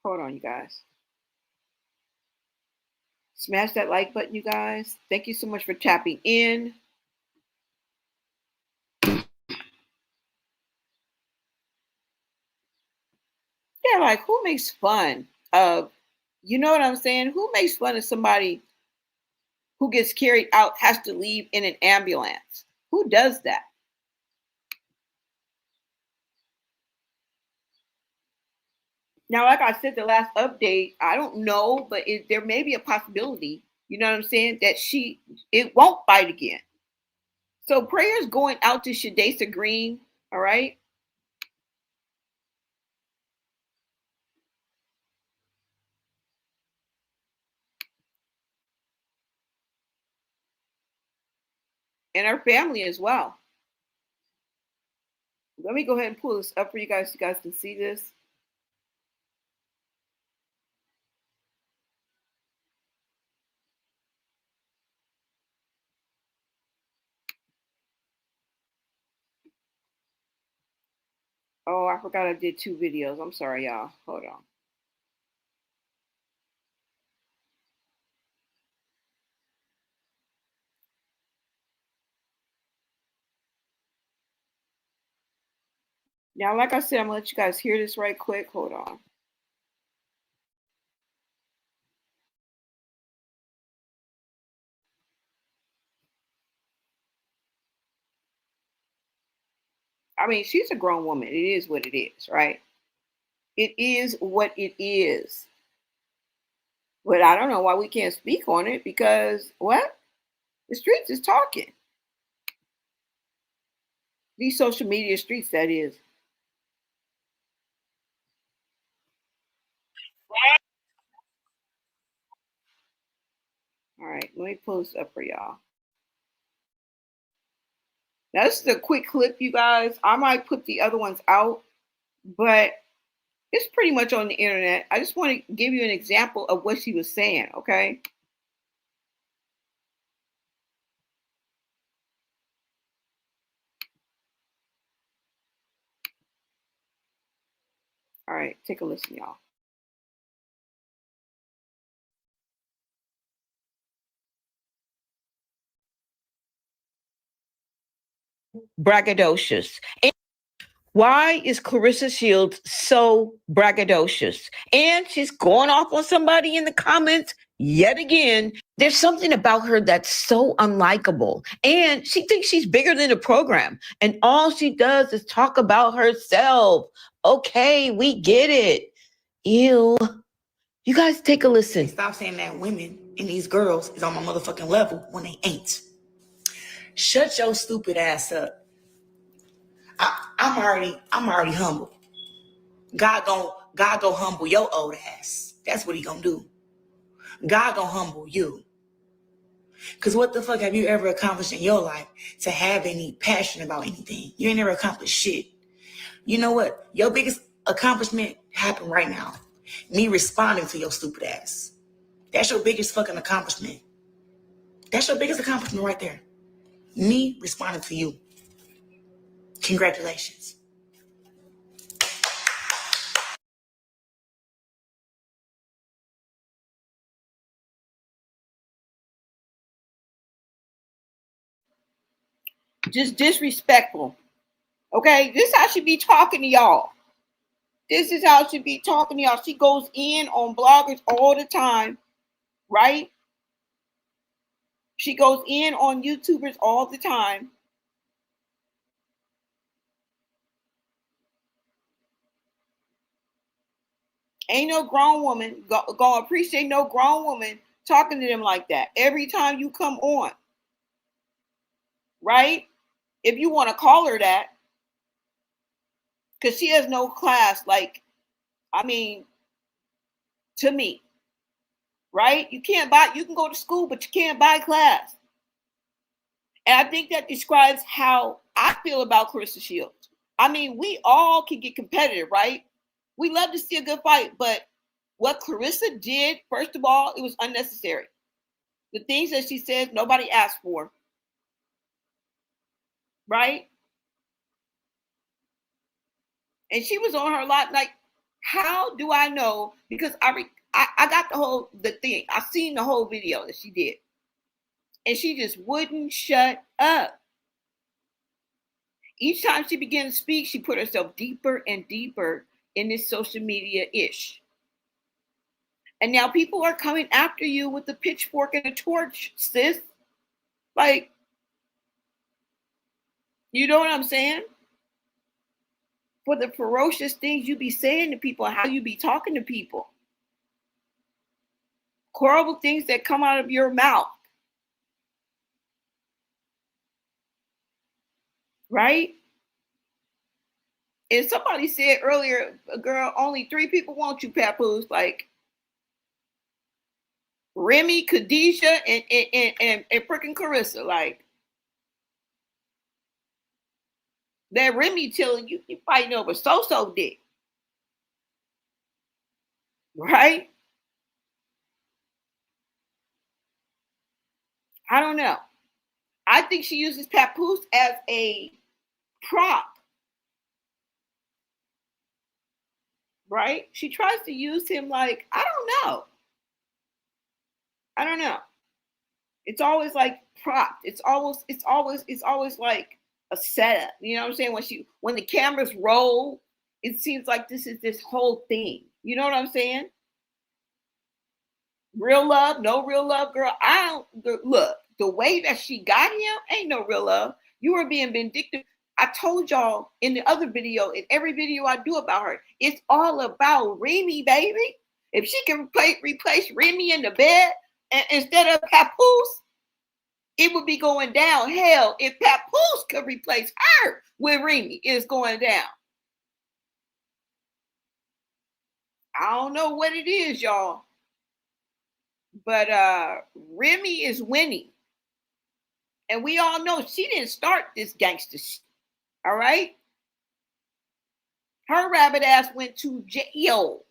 Hold on, you guys. Smash that like button, you guys. Thank you so much for tapping in. Yeah, like who makes fun of, you know what I'm saying? Who makes fun of somebody who gets carried out, has to leave in an ambulance? Who does that? Now, like I said, the last update, I don't know, but there may be a possibility, you know what I'm saying, that it won't fight again. So prayers going out to Shadisa Green, all right? And her family as well. Let me go ahead and pull this up for you guys so you guys can see this. Oh, I forgot I did 2 videos. I'm sorry, y'all. Hold on. Now, like I said, I'm going to let you guys hear this right quick. Hold on. I mean, she's a grown woman. It is what it is, right? It is what it is. But I don't know why we can't speak on it because what? The streets is talking. These social media streets, that is. All right, let me pull this up for y'all. Now, this is a quick clip, you guys. I might put the other ones out, but it's pretty much on the internet. I just want to give you an example of what she was saying, okay? All right, take a listen, y'all. Braggadocious. Why is Claressa Shields so braggadocious? And she's going off on somebody in the comments Yet again, there's something about her that's so unlikable. And she thinks she's bigger than the program. And all she does is talk about herself. Okay, we get it. Ew. You guys take a listen. Stop saying that women and these girls is on my motherfucking level when they ain't. Shut your stupid ass up. I'm already humble. God gon' humble your old ass. That's what he gonna do. God gonna humble you. Cause what the fuck have you ever accomplished in your life to have any passion about anything? You ain't never accomplished shit. You know what? Your biggest accomplishment happened right now. Me responding to your stupid ass. That's your biggest fucking accomplishment. That's your biggest accomplishment right there. Me responding to you. Congratulations. Just disrespectful. Okay, this is how she be talking to y'all. This is how she be talking to y'all. She goes in on bloggers all the time, right? She goes in on YouTubers all the time. Ain't no grown woman gonna appreciate no grown woman talking to them like that every time you come on, right? If you want to call her that, because she has no class. Like, I mean, to me, right? You can go to school, but you can't buy class. And I think that describes how I feel about Claressa Shields. I mean, we all can get competitive, right? We love to see a good fight, but what Claressa did, first of all, it was unnecessary. The things that she said, nobody asked for, right? And she was on her lot. Like, how do I know? Because I got the thing. I seen the whole video that she did, and she just wouldn't shut up. Each time she began to speak, she put herself deeper and deeper in this social media ish. And now people are coming after you with the pitchfork and a torch, sis. Like, you know what I'm saying? For the ferocious things you be saying to people, how you be talking to people. Horrible things that come out of your mouth. Right? And somebody said earlier, girl, only 3 people want you, Papoose. Like, Remy, Khadijah, and freaking Clarissa. Like, that Remy telling you fighting over so dick. Right? I don't know. I think she uses Papoose as a prop. Right? She tries to use him like, I don't know. It's always like propped. It's always like a setup. You know what I'm saying? When the cameras roll, it seems like this is this whole thing. You know what I'm saying? Real love, no real love, girl. Look, the way that she got him ain't no real love. You were being vindictive. I told y'all in the other video, in every video I do about her, it's all about Remy, baby. If she can replace Remy in the bed instead of Papoose, it would be going down. Hell, if Papoose could replace her with Remy, it's going down. I don't know what it is, y'all. But Remy is winning. And we all know she didn't start this gangster shit. All right? Her rabbit ass went to jail.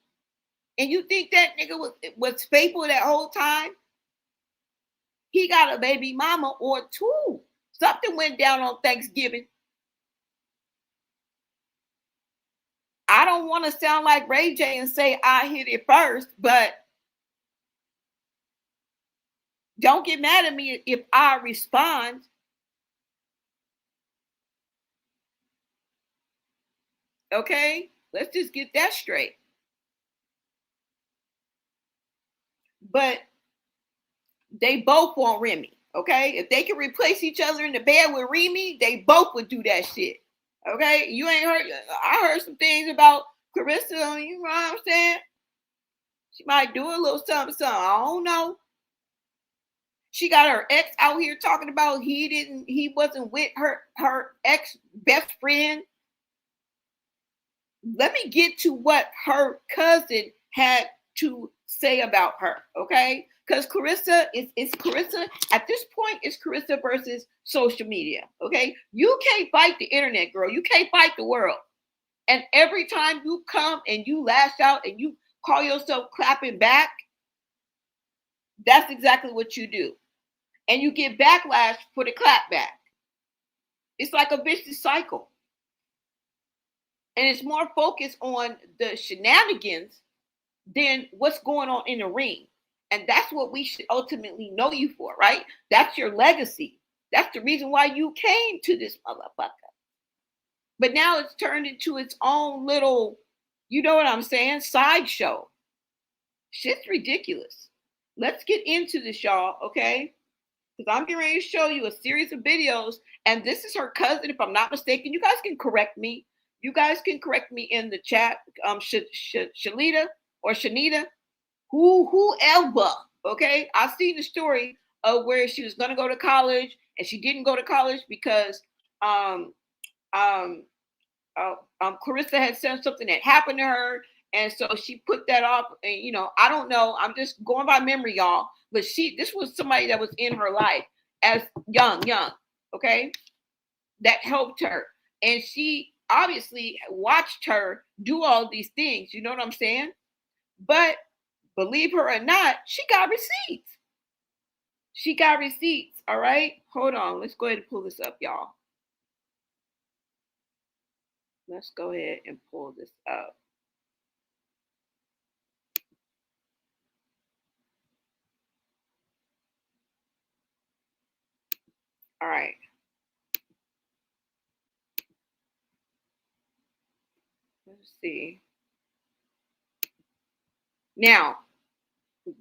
And you think that nigga was faithful that whole time? He got a baby mama or 2. Something went down on Thanksgiving. I don't want to sound like Ray J and say I hit it first, but don't get mad at me if I respond. Okay? Let's just get that straight. But they both want Remy. Okay, if they can replace each other in the bed with Remy, they both would do that shit. Okay, you ain't heard. I heard some things about Clarissa. You know what I'm saying? She might do a little something. I don't know. She got her ex out here talking about he wasn't with her ex best friend. Let me get to what her cousin had to say about her, okay? Because Clarissa is Clarissa at this point is Clarissa versus social media, okay? You can't fight the internet, girl. You can't fight the world. And every time you come and you lash out and you call yourself clapping back, that's exactly what you do. And you get backlash for the clap back. It's like a vicious cycle. And it's more focused on the shenanigans than what's going on in the ring. And that's what we should ultimately know you for, right? That's your legacy. That's the reason why you came to this motherfucker. But now it's turned into its own little, you know what I'm saying, sideshow. Shit's ridiculous. Let's get into this, y'all, okay? Because I'm getting ready to show you a series of videos. And this is her cousin, if I'm not mistaken. You guys can correct me. You guys can correct me in the chat. Shalita or Shanita, whoever, okay? I've seen the story of where she was going to go to college and she didn't go to college because Clarissa had said something that happened to her. And so she put that off. And, you know, I don't know. I'm just going by memory, y'all. But this was somebody that was in her life as young, okay? That helped her. And she obviously watched her do all these things. You know what I'm saying? But believe her or not, she got receipts. She got receipts, all right? Hold on. Let's go ahead and pull this up, y'all. Let's go ahead and pull this up. All right. Let's see. Now,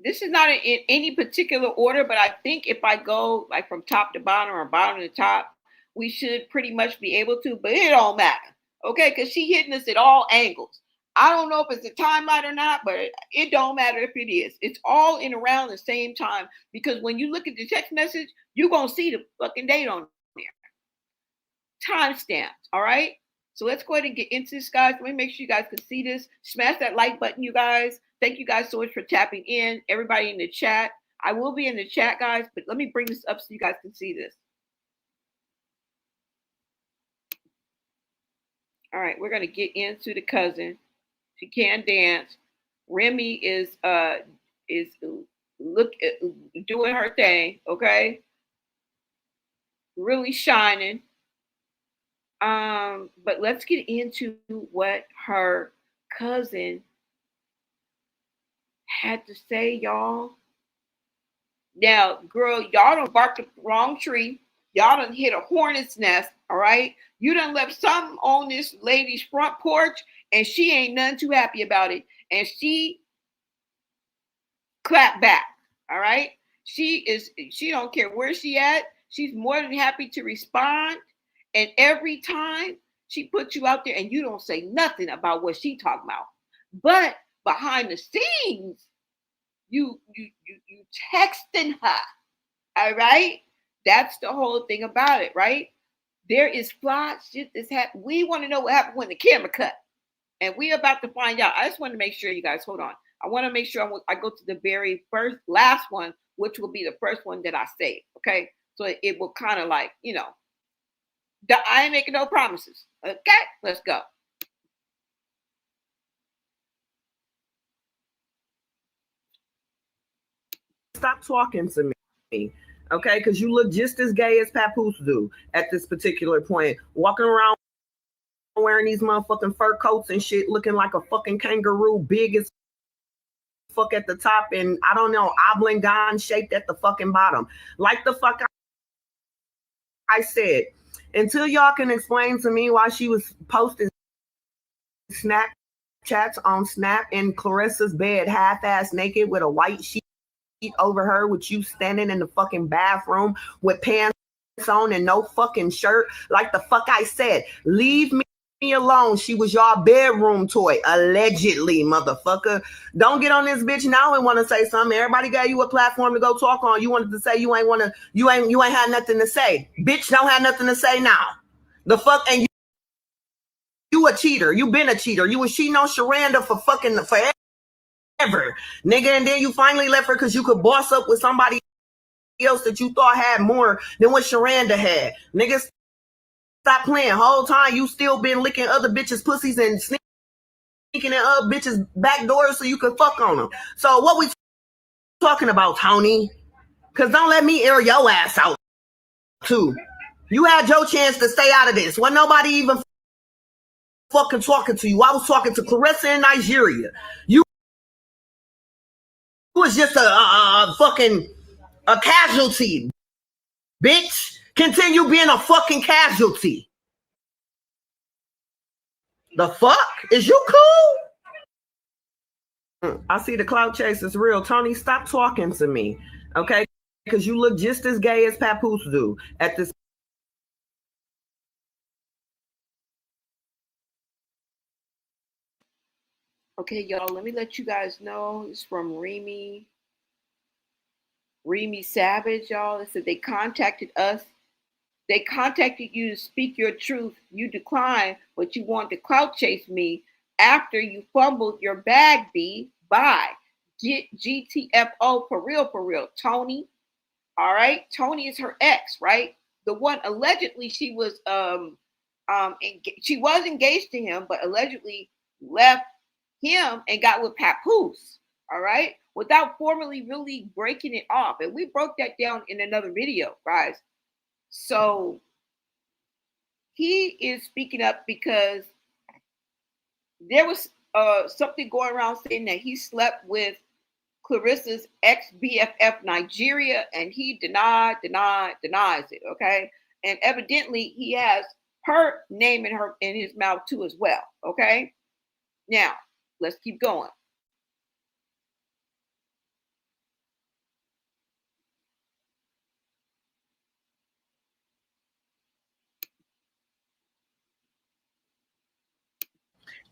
this is not in any particular order, but I think if I go like from top to bottom or bottom to top, we should pretty much be able to, but it don't matter. Okay, because she hitting us at all angles. I don't know if it's a timeline or not, but it don't matter if it is. It's all in around the same time because when you look at the text message, you're going to see the fucking date on there. Timestamps, all right? So let's go ahead and get into this, guys. Let me make sure you guys can see this. Smash that like button, you guys. Thank you guys so much for tapping in. Everybody in the chat. I will be in the chat, guys, but let me bring this up so you guys can see this. All right, we're going to get into the cousin. She can dance. Remy is doing her thing, okay? Really shining. But let's get into what her cousin had to say, y'all. Now, girl, y'all done barked the wrong tree. Y'all done hit a hornet's nest, all right? You done left something on this lady's front porch, and she ain't none too happy about it. And she clapped back, all right? She don't care where she at. She's more than happy to respond. And every time she puts you out there and you don't say nothing about what she talking about. But behind the scenes, you texting her, all right? That's the whole thing about it, right? There is flawed shit that's happened. We want to know what happened when the camera cut. And we're about to find out. I just want to make sure, you guys, hold on. I want to make sure I go to the very last one, which will be the first one that I saved, okay? So it will kind of like, you know, I ain't making no promises. Okay, let's go. Stop talking to me, okay? Because you look just as gay as Papoose do at this particular point. Walking around wearing these motherfucking fur coats and shit, looking like a fucking kangaroo, big as fuck at the top, and I don't know, oblongan shaped at the fucking bottom. Like the fuck I said. Until y'all can explain to me why she was posting Snapchats on Snap in Claressa's bed, half-ass naked with a white sheet over her with you standing in the fucking bathroom with pants on and no fucking shirt. Like the fuck I said, leave me alone. She was your bedroom toy, allegedly, motherfucker. Don't get on this bitch now and want to say something. Everybody gave you a platform to go talk on. You wanted to say you ain't had nothing to say. Bitch don't have nothing to say now. The fuck, and you a cheater. You been a cheater. You was cheating on Sharanda for fucking forever, nigga, and then you finally left her because you could boss up with somebody else that you thought had more than what Sharanda had. Nigga, stop playing. Whole time you still been licking other bitches' pussies and sneaking in other bitches' back doors so you could fuck on them. So what we talking about, Tony? Because don't let me air your ass out, too. You had your chance to stay out of this. Wasn't nobody even fucking talking to you. I was talking to Clarissa in Nigeria. You was just a fucking a casualty, bitch. Continue being a fucking casualty. The fuck? Is you cool? I see the clout chase is real. Tony, stop talking to me, okay? Because you look just as gay as Papoose do at this. Okay, y'all, let me let you guys know. It's from Remy Savage, y'all. It said they contacted us. They contacted you to speak your truth. You declined, but you want to clout chase me after you fumbled your bag, B. Bye. Get GTFO for real, Tony. All right. Tony is her ex, right? The one allegedly she was she was engaged to him, but allegedly left him and got with Papoose. All right. Without formally really breaking it off. And we broke that down in another video, guys. So he is speaking up because there was something going around saying that he slept with Claressa's ex-BFF Nigeria, and he denies it, okay? And evidently he has her name in his mouth too as well, okay? Now, let's keep going.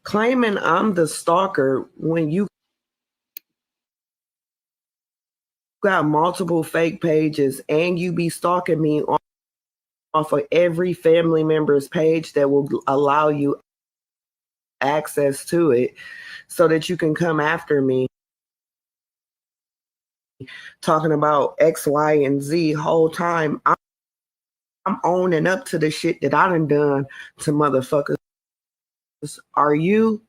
Claiming I'm the stalker when you got multiple fake pages and you be stalking me off of every family member's page that will allow you access to it so that you can come after me talking about X, Y, and Z whole time. I'm owning up to the shit that I done to motherfuckers. Are you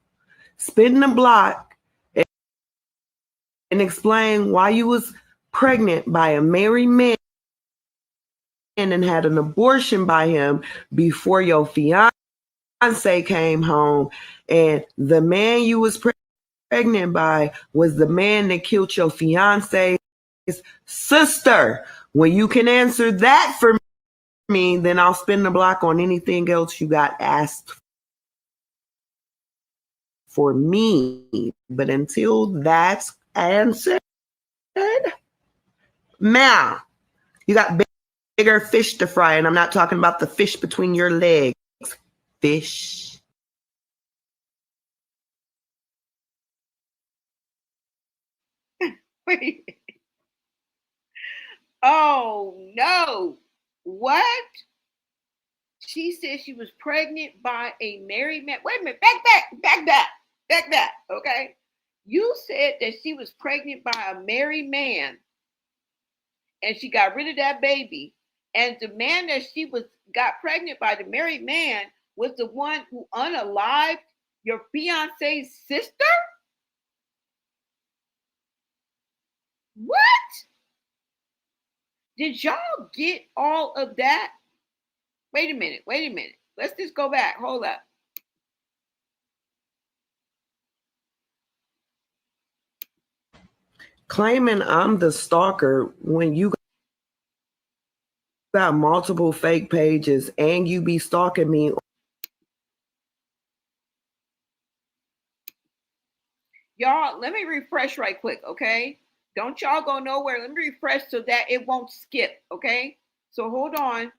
spinning the block and explain why you was pregnant by a married man and had an abortion by him before your fiance came home, and the man you was pregnant by was the man that killed your fiance's sister? When you can answer that for me, then I'll spin the block on anything else you got asked for me. But until that's answered, now you got bigger fish to fry, and I'm not talking about the fish between your legs. Fish. Oh no. What? She said she was pregnant by a married man. Wait a minute. Back. Okay. You said that she was pregnant by a married man and she got rid of that baby. And the man that she got pregnant by, the married man, was the one who unalived your fiance's sister? What? Did y'all get all of that? Wait a minute. Let's just go back. Hold up. Claiming I'm the stalker when you got multiple fake pages and you be stalking me. Y'all, let me refresh right quick, okay? Don't y'all go nowhere. Let me refresh so that it won't skip. Okay. So hold on.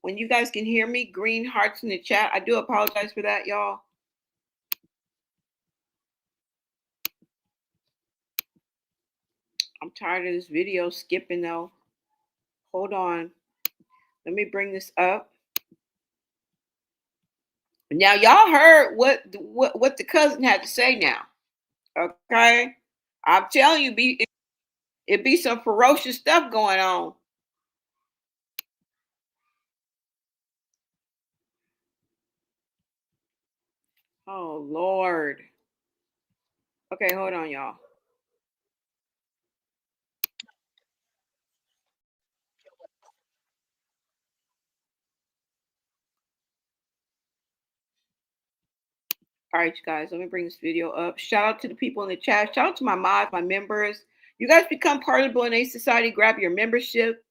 When you guys can hear me, green hearts in the chat. I do apologize for that, y'all. I'm tired of this video skipping though. Hold on. Let me bring this up. Now y'all heard what the cousin had to say now. Okay? I'm telling you, it be some ferocious stuff going on. Oh Lord. Okay, hold on, y'all. All right, you guys, let me bring this video up. Shout out to the people in the chat. Shout out to my mods, my members. You guys become part of the Bolognese Society. Grab your membership.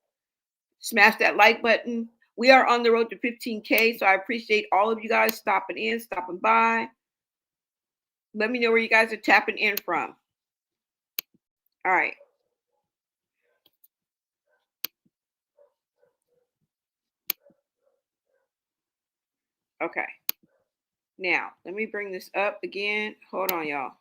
Smash that like button. We are on the road to 15K, so I appreciate all of you guys stopping in, stopping by. Let me know where you guys are tapping in from. All right. Okay. Now, let me bring this up again. Hold on, y'all.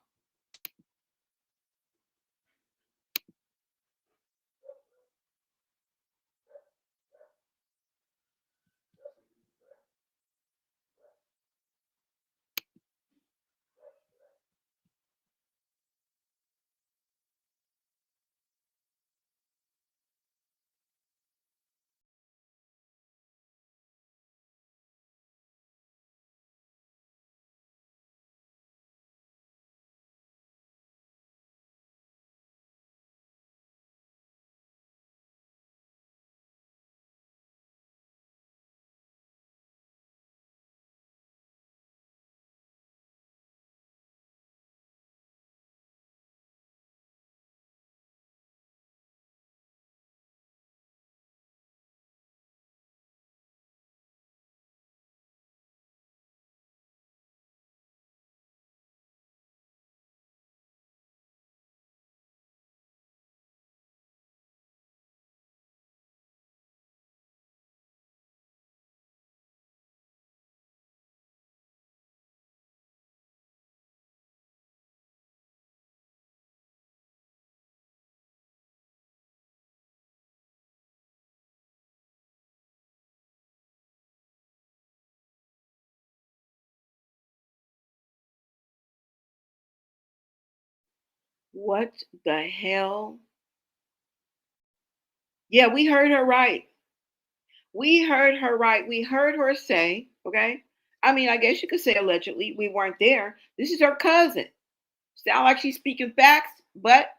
What the hell? Yeah, we heard her right. We heard her right. We heard her say, okay? I mean, I guess you could say allegedly. We weren't there. This is her cousin. Sound like she's speaking facts, but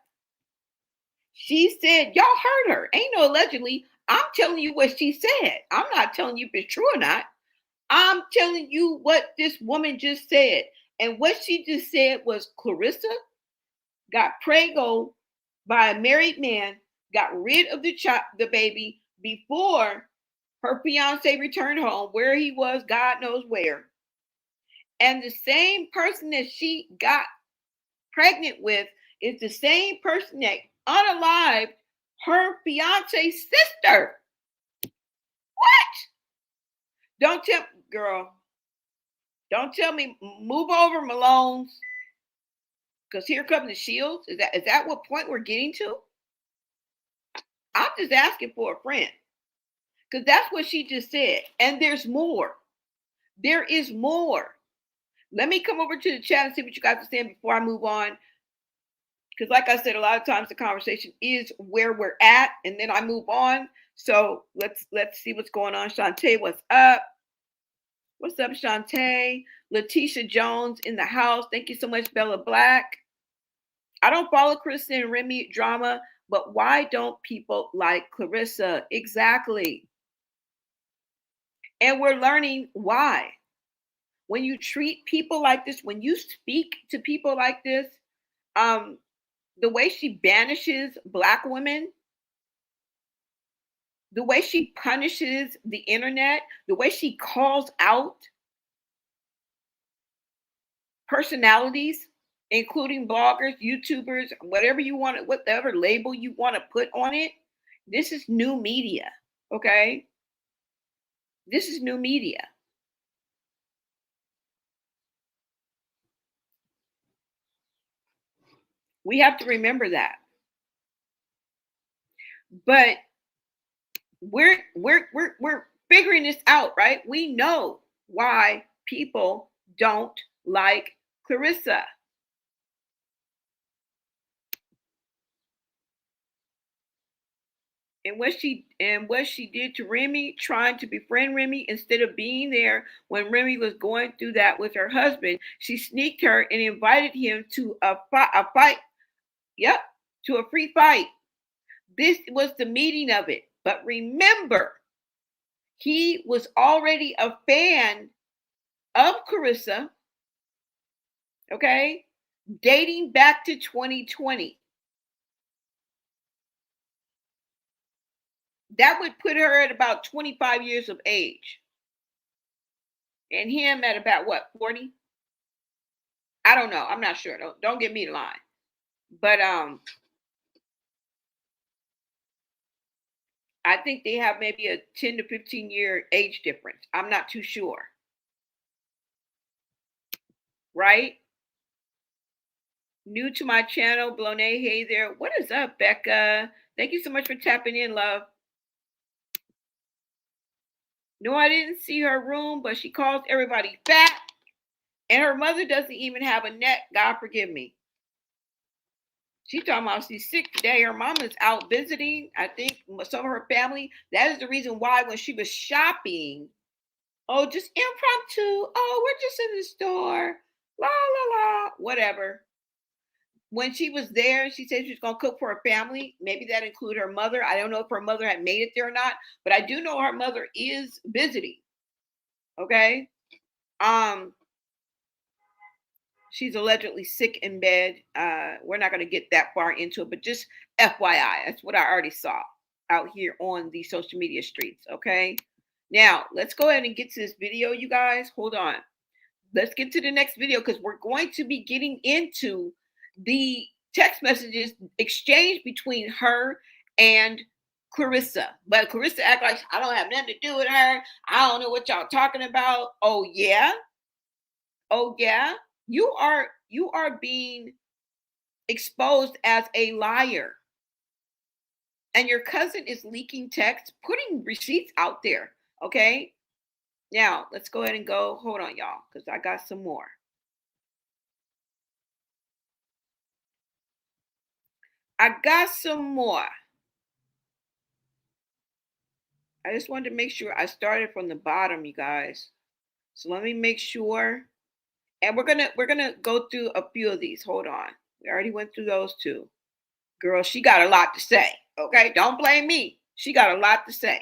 she said, y'all heard her. Ain't no allegedly. I'm telling you what she said. I'm not telling you if it's true or not. I'm telling you what this woman just said. And what she just said was Clarissa got prego by a married man, got rid of the baby before her fiance returned home, where he was, God knows where. And the same person that she got pregnant with is the same person that unalived her fiance's sister. What? Don't tell, girl. Don't tell me. Move over, Malones. Because here come the shields. Is that what point we're getting to? I'm just asking for a friend. Because that's what she just said. And there's more. There is more. Let me come over to the chat and see what you guys are saying before I move on. Because like I said, a lot of times the conversation is where we're at, and then I move on. So let's see what's going on. Shantae, what's up? What's up, Shantae? Letitia Jones in the house. Thank you so much, Bella Black. I don't follow Kristen and Remy drama, but why don't people like Clarissa? Exactly. And we're learning why. When you treat people like this, when you speak to people like this, the way she banishes Black women, the way she punishes the internet, the way she calls out personalities, including bloggers, YouTubers, whatever you want, whatever label you want to put on it, this is new media, okay? This is new media. We have to remember that. But we're figuring this out, right? We know why people don't like Clarissa. And what she did to Remy, trying to befriend Remy instead of being there when Remy was going through that with her husband, she sneaked her and invited him to a fight. Yep, to a free fight. This was the meeting of it. But remember, he was already a fan of Clarissa, okay, dating back to 2020. That would put her at about 25 years of age. And him at about what, 40? I don't know. I'm not sure. Don't get me in line. But I think they have maybe a 10 to 15 year age difference. I'm not too sure. Right? New to my channel, Blone. Hey there. What is up, Becca? Thank you so much for tapping in, love. No, I didn't see her room, but she calls everybody fat. And her mother doesn't even have a net. God forgive me. She's talking about she's sick today. Her mom is out visiting. I think some of her family. That is the reason why when she was shopping, oh, just impromptu. Oh, we're just in the store. La, la, la. Whatever. When she was there, she said she was going to cook for her family. Maybe that included her mother. I don't know if her mother had made it there or not, but I do know her mother is visiting. Okay. She's allegedly sick in bed. We're not going to get that far into it, but just FYI, that's what I already saw out here on the social media streets. Okay. Now let's go ahead and get to this video, you guys. Hold on. Let's get to the next video because we're going to be getting into the text messages exchanged between her and Clarissa. But Clarissa act like I don't have nothing to do with her. I don't know what y'all talking about. Oh yeah. Oh yeah. You are being exposed as a liar. And your cousin is leaking texts, putting receipts out there. Okay. Now let's go ahead and go. Hold on, y'all, because I got some more. I got some more. I just wanted to make sure I started from the bottom, you guys. So let me make sure. And we're gonna go through a few of these. Hold on. We already went through those two. Girl, she got a lot to say. Okay, don't blame me. She got a lot to say.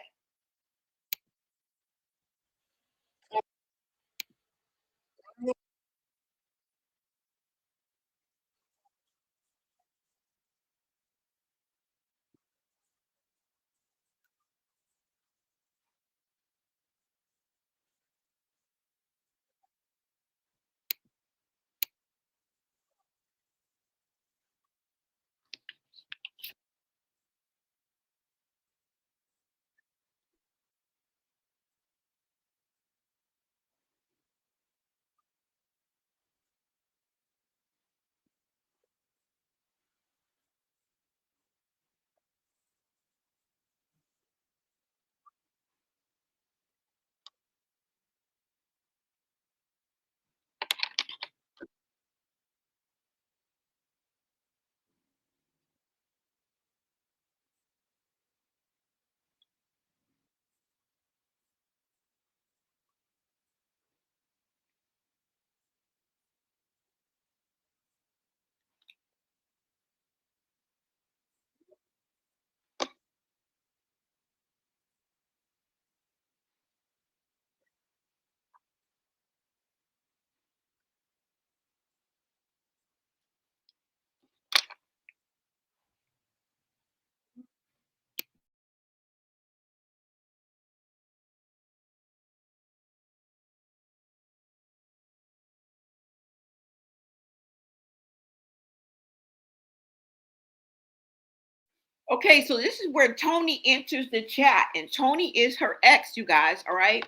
Okay, so this is where Tony enters the chat, and Tony is her ex, you guys. All right,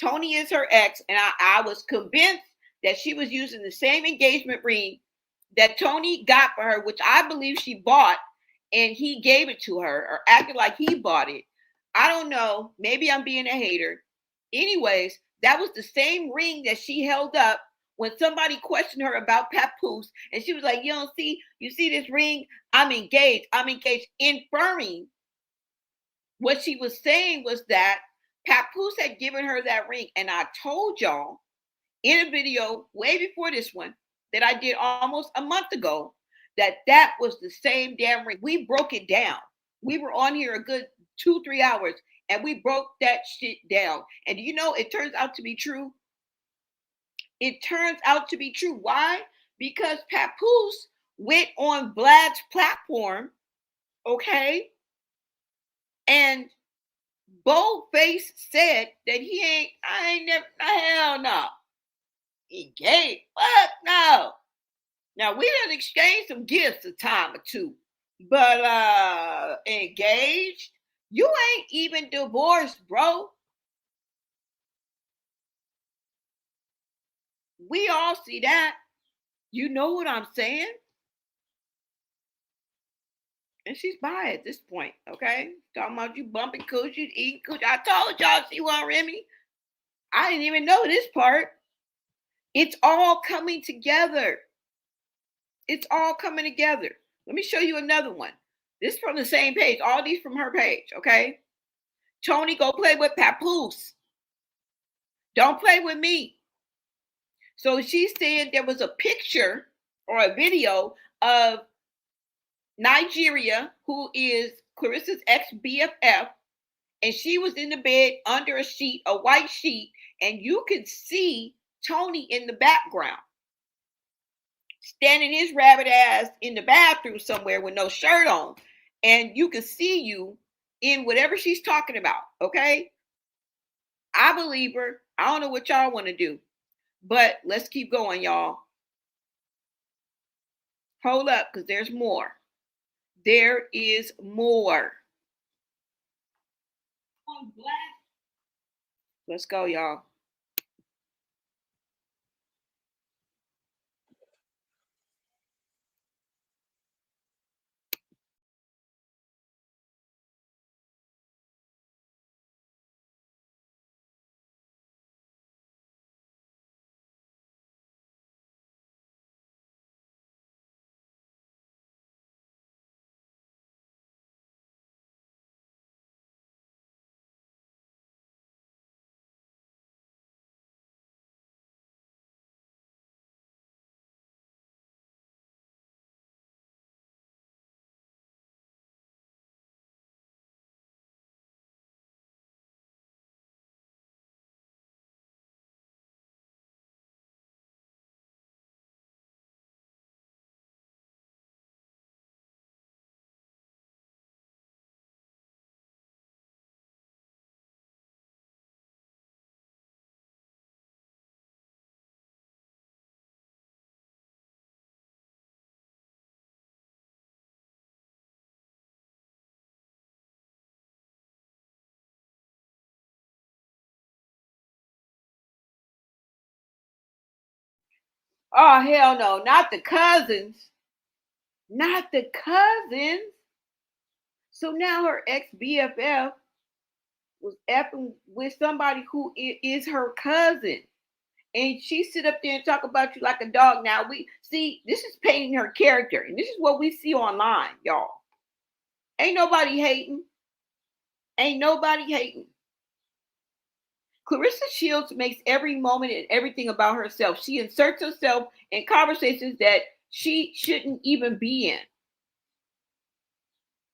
Tony is her ex, and I was convinced that she was using the same engagement ring that Tony got for her, which I believe she bought, and he gave it to her or acted like he bought it. I don't know. Maybe I'm being a hater. Anyways, that was the same ring that she held up when somebody questioned her about Papoose, and she was like, "You don't see, you see this ring? I'm engaged. I'm engaged," inferring what she was saying was that Papoose had given her that ring. And I told y'all in a video way before this one that I did almost a month ago that that was the same damn ring. We broke it down. We were on here a good 2-3 hours and we broke that shit down. And you know, it turns out to be true. It turns out to be true. Why? Because Papoose went on Vlad's platform, okay, and Boldface said that I ain't never, hell no. He gay, fuck no. Now we done exchanged some gifts a time or two, but engaged? You ain't even divorced, bro. We all see that. You know what I'm saying? And she's bi at this point, okay? Talking about you bumping coochie, eating coochie. I told y'all she wasn't Remy. I didn't even know this part. It's all coming together. It's all coming together. Let me show you another one. This is from the same page. All these from her page, okay? Tony, go play with Papoose. Don't play with me. So she said there was a picture or a video of Nigeria, who is Claressa's ex-BFF, and she was in the bed under a sheet, a white sheet, and you could see Tony in the background, standing his rabbit ass in the bathroom somewhere with no shirt on. And you can see you in whatever she's talking about, okay? I believe her. I don't know what y'all want to do, but let's keep going, y'all. Hold up, because there's more. There is more. Let's go, y'all. Oh, hell no, not the cousins. Not the cousins. So now her ex-BFF was effing with somebody who is her cousin. And she sit up there and talk about you like a dog. Now we see this is painting her character, and this is what we see online, y'all. Ain't nobody hating. Ain't nobody hating. Clarissa Shields makes every moment and everything about herself. She inserts herself in conversations that she shouldn't even be in.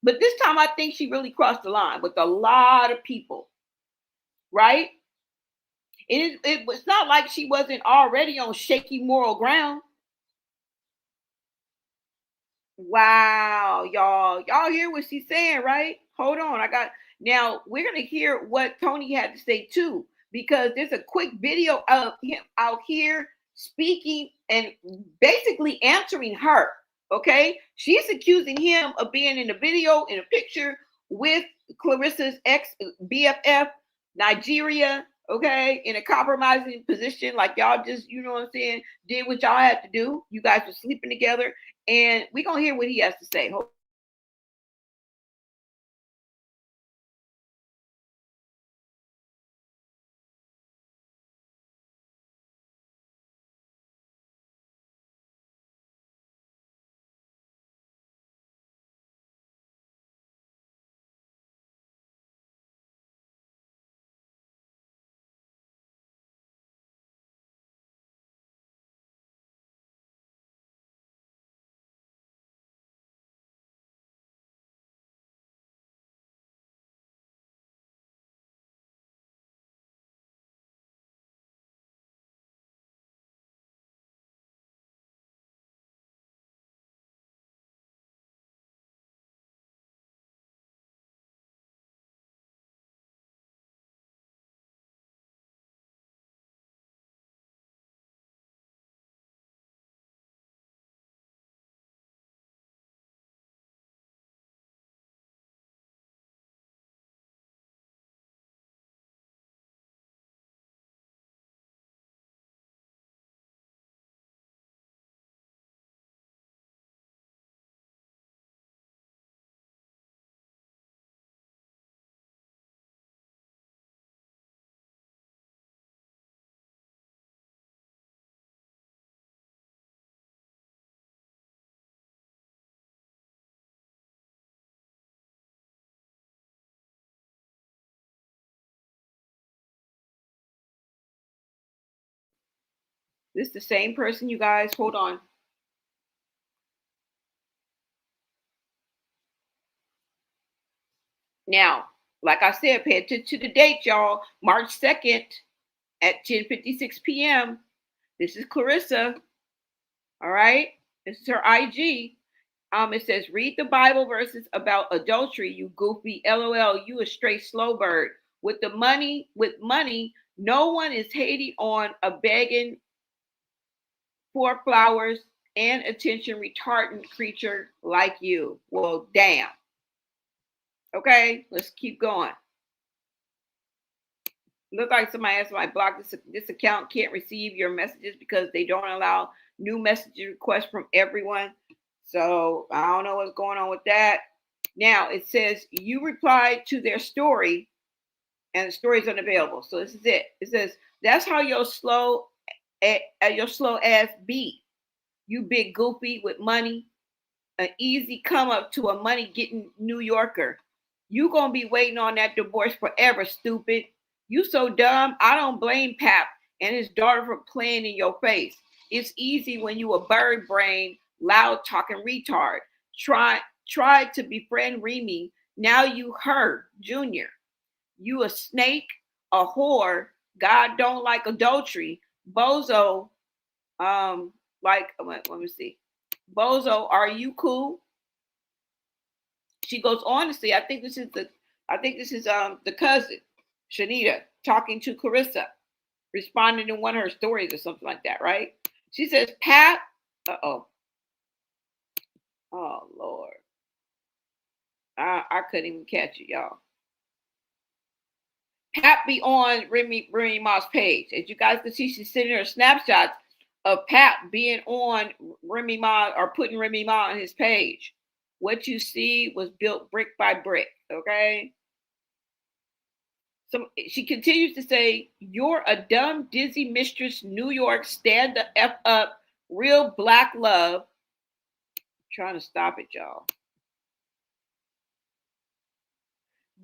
But this time I think she really crossed the line with a lot of people, right? It was not like she wasn't already on shaky moral ground. Wow, y'all hear what she's saying, right? Hold on, now we're gonna hear what Tony had to say too, because there's a quick video of him out here speaking and basically answering her. Okay, she's accusing him of being in a video, in a picture with Clarissa's ex BFF, Nigeria. Okay, in a compromising position, like y'all just, you know what I'm saying, did what y'all had to do. You guys were sleeping together, and we're gonna hear what he has to say. This is the same person, you guys. Hold on. Now, like I said, pay attention to the date, y'all. March 2nd at 10:56 p.m. This is Clarissa. All right. This is her IG. It says, read the Bible verses about adultery, you goofy LOL, you a straight slow bird. With money, no one is hating on a begging for flowers and attention retardant creature like you. Well, damn. Okay, let's keep going. Look like somebody else might block this account, can't receive your messages because they don't allow new message requests from everyone. So I don't know what's going on with that. Now it says you replied to their story and the story is unavailable. So this is it. It says that's how your slow ass be. You big goofy with money, an easy come up to a money getting New Yorker. You gonna be waiting on that divorce forever, stupid. You so dumb. I don't blame Pap and his daughter for playing in your face. It's easy when you a bird brain, loud talking retard. Try to befriend Remy. Now you her, Junior. You a snake, a whore. God don't like adultery. Bozo, let me see. Bozo, are you cool? She goes on to say, I think this is the cousin, Shanita, talking to Clarissa, responding to one of her stories or something like that, right? She says, Pat, oh Lord. I couldn't even catch it, y'all. Pat be on Remy Ma's page. As you guys can see, she's sending her snapshots of Pap being on Remy Ma or putting Remy Ma on his page. What you see was built brick by brick, okay? So she continues to say, "You're a dumb, dizzy mistress, New York, stand the F up, real black love." I'm trying to stop it, y'all.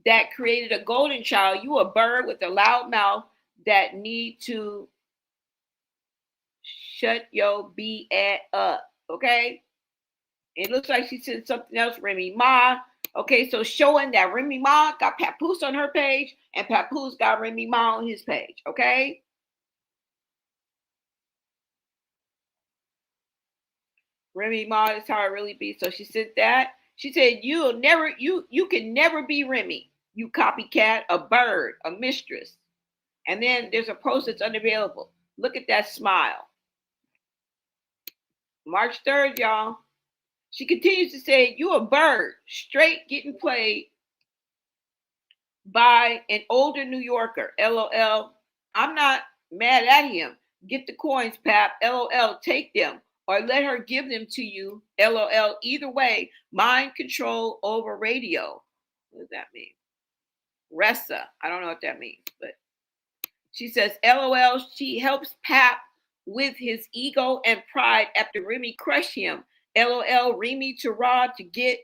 That created a golden child. You a bird with a loud mouth that need to shut your B up, okay? It looks like she said something else, Remy Ma. Okay, so showing that Remy Ma got Papoose on her page and Papoose got Remy Ma on his page, okay? Remy Ma is how it really be. So she said that. She said, you can never be Remy, you copycat, a bird, a mistress. And then there's a post that's unavailable. Look at that smile. March 3rd, y'all. She continues to say, you a bird, straight getting played by an older New Yorker. LOL. I'm not mad at him. Get the coins, Pap. LOL. Take them. Or let her give them to you. LOL. Either way, mind control over radio. What does that mean? Ressa. I don't know what that means, but she says, LOL. She helps Pap with his ego and pride after Remy crushed him. LOL. Remy to Rod to get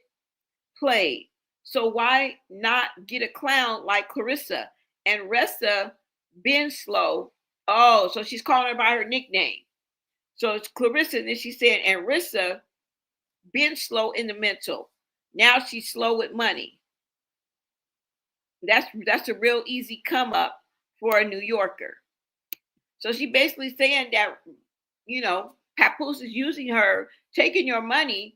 played. So why not get a clown like Clarissa and Ressa been slow? Oh, so she's calling her by her nickname. So it's Clarissa, and then she's saying, and Rissa been slow in the mental. Now she's slow with money. That's a real easy come up for a New Yorker. So she basically saying that, Papoose is using her, taking your money,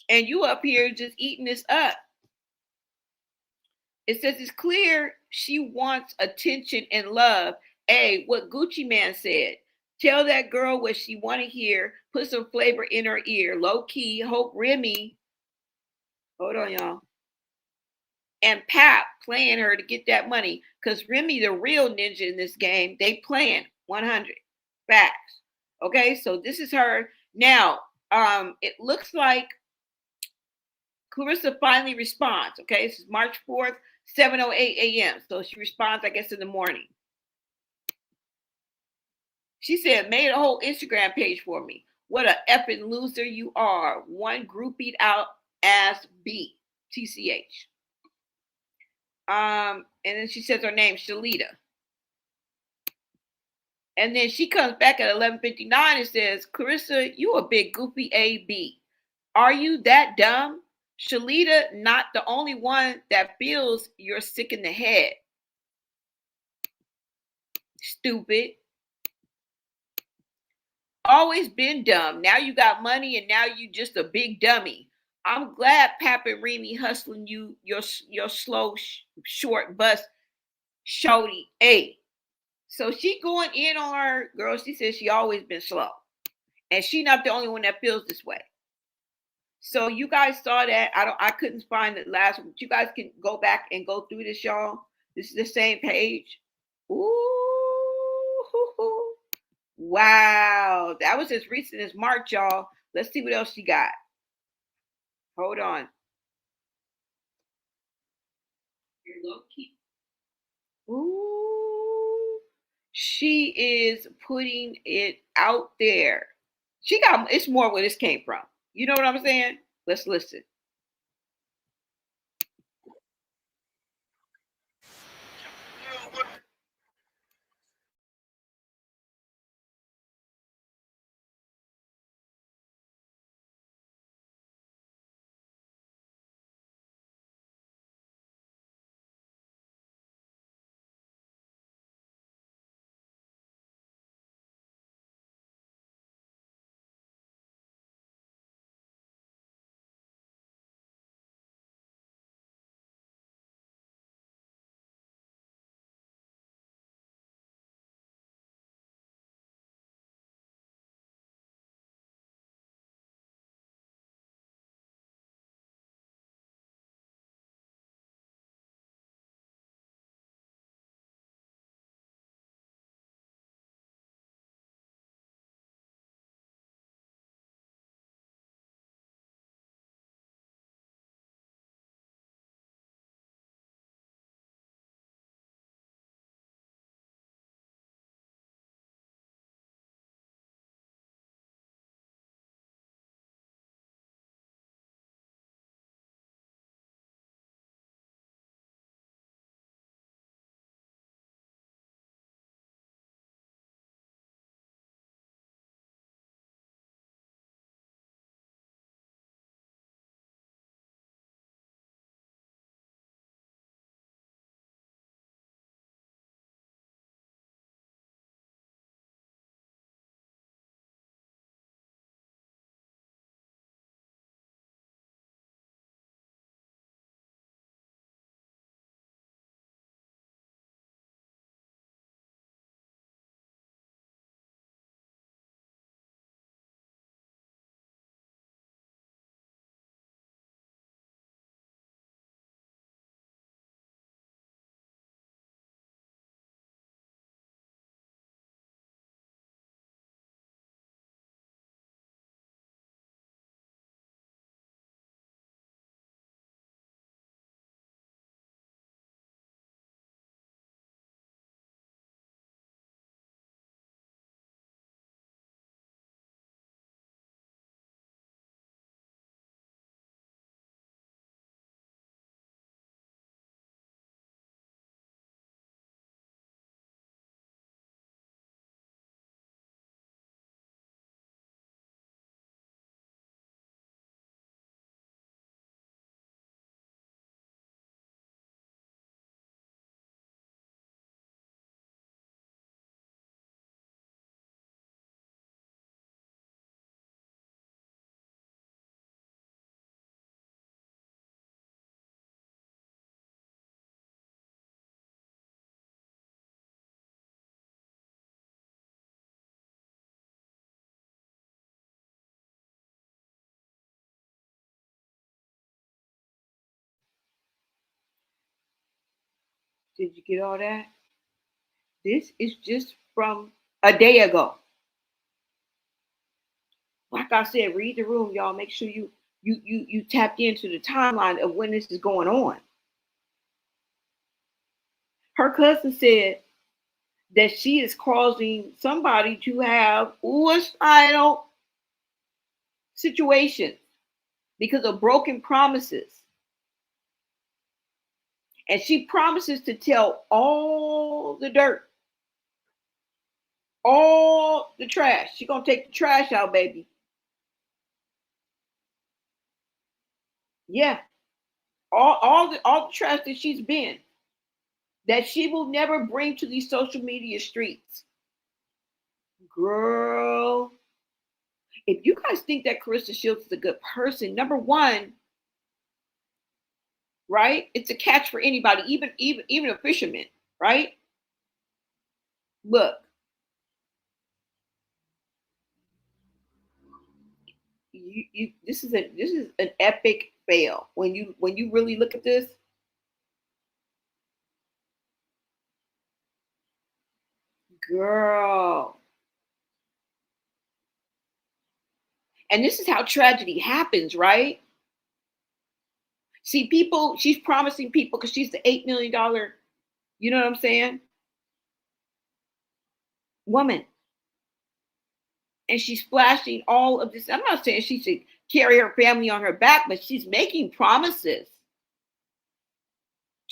and you up here just eating this up. It says it's clear she wants attention and love. Hey, what Gucci Man said. Tell that girl what she want to hear. Put some flavor in her ear. Low key. Hope Remy. Hold on, y'all. And Pap playing her to get that money. Because Remy, the real ninja in this game, they playing 100. Facts. Okay, so this is her. Now, it looks like Clarissa finally responds. Okay, this is March 4th. 7:08 a.m. So she responds, I guess, in the morning. She said, made a whole Instagram page for me. What a effing loser you are. One groupied out ass B. TCH. And then she says her name, Shalita. And then she comes back at 11:59 and says, Clarissa, you a big goofy AB. Are you that dumb? Shalita, not the only one that feels you're sick in the head. Stupid. Always been dumb. Now you got money and now you just a big dummy. I'm glad Pap and Remy hustling you, your slow, short bus, shorty. Hey. So she going in on her, girl. She says she always been slow. And she not the only one that feels this way. So you guys saw that. I couldn't find the last one. You guys can go back and go through this, y'all. This is the same page. Ooh. Wow. That was as recent as March, y'all. Let's see what else she got. Hold on. Ooh. She is putting it out there. It's more where this came from. You know what I'm saying? Let's listen. Did you get all that? This is just from a day ago. Like I said, read the room, y'all. Make sure you tapped into the timeline of when this is going on. Her cousin said that she is causing somebody to have suicidal situations because of broken promises. And she promises to tell all the dirt, all the trash. She's going to take the trash out, baby. Yeah. All the trash that she's been, that she will never bring to these social media streets. Girl, if you guys think that Claressa Shields is a good person, number one, right? It's a catch for anybody, even a fisherman, right? Look, this is an epic fail. When you really look at this, girl. And this is how tragedy happens, right? See, people, she's promising people because she's the $8 million, you know what I'm saying? Woman. And she's flashing all of this. I'm not saying she should carry her family on her back, but she's making promises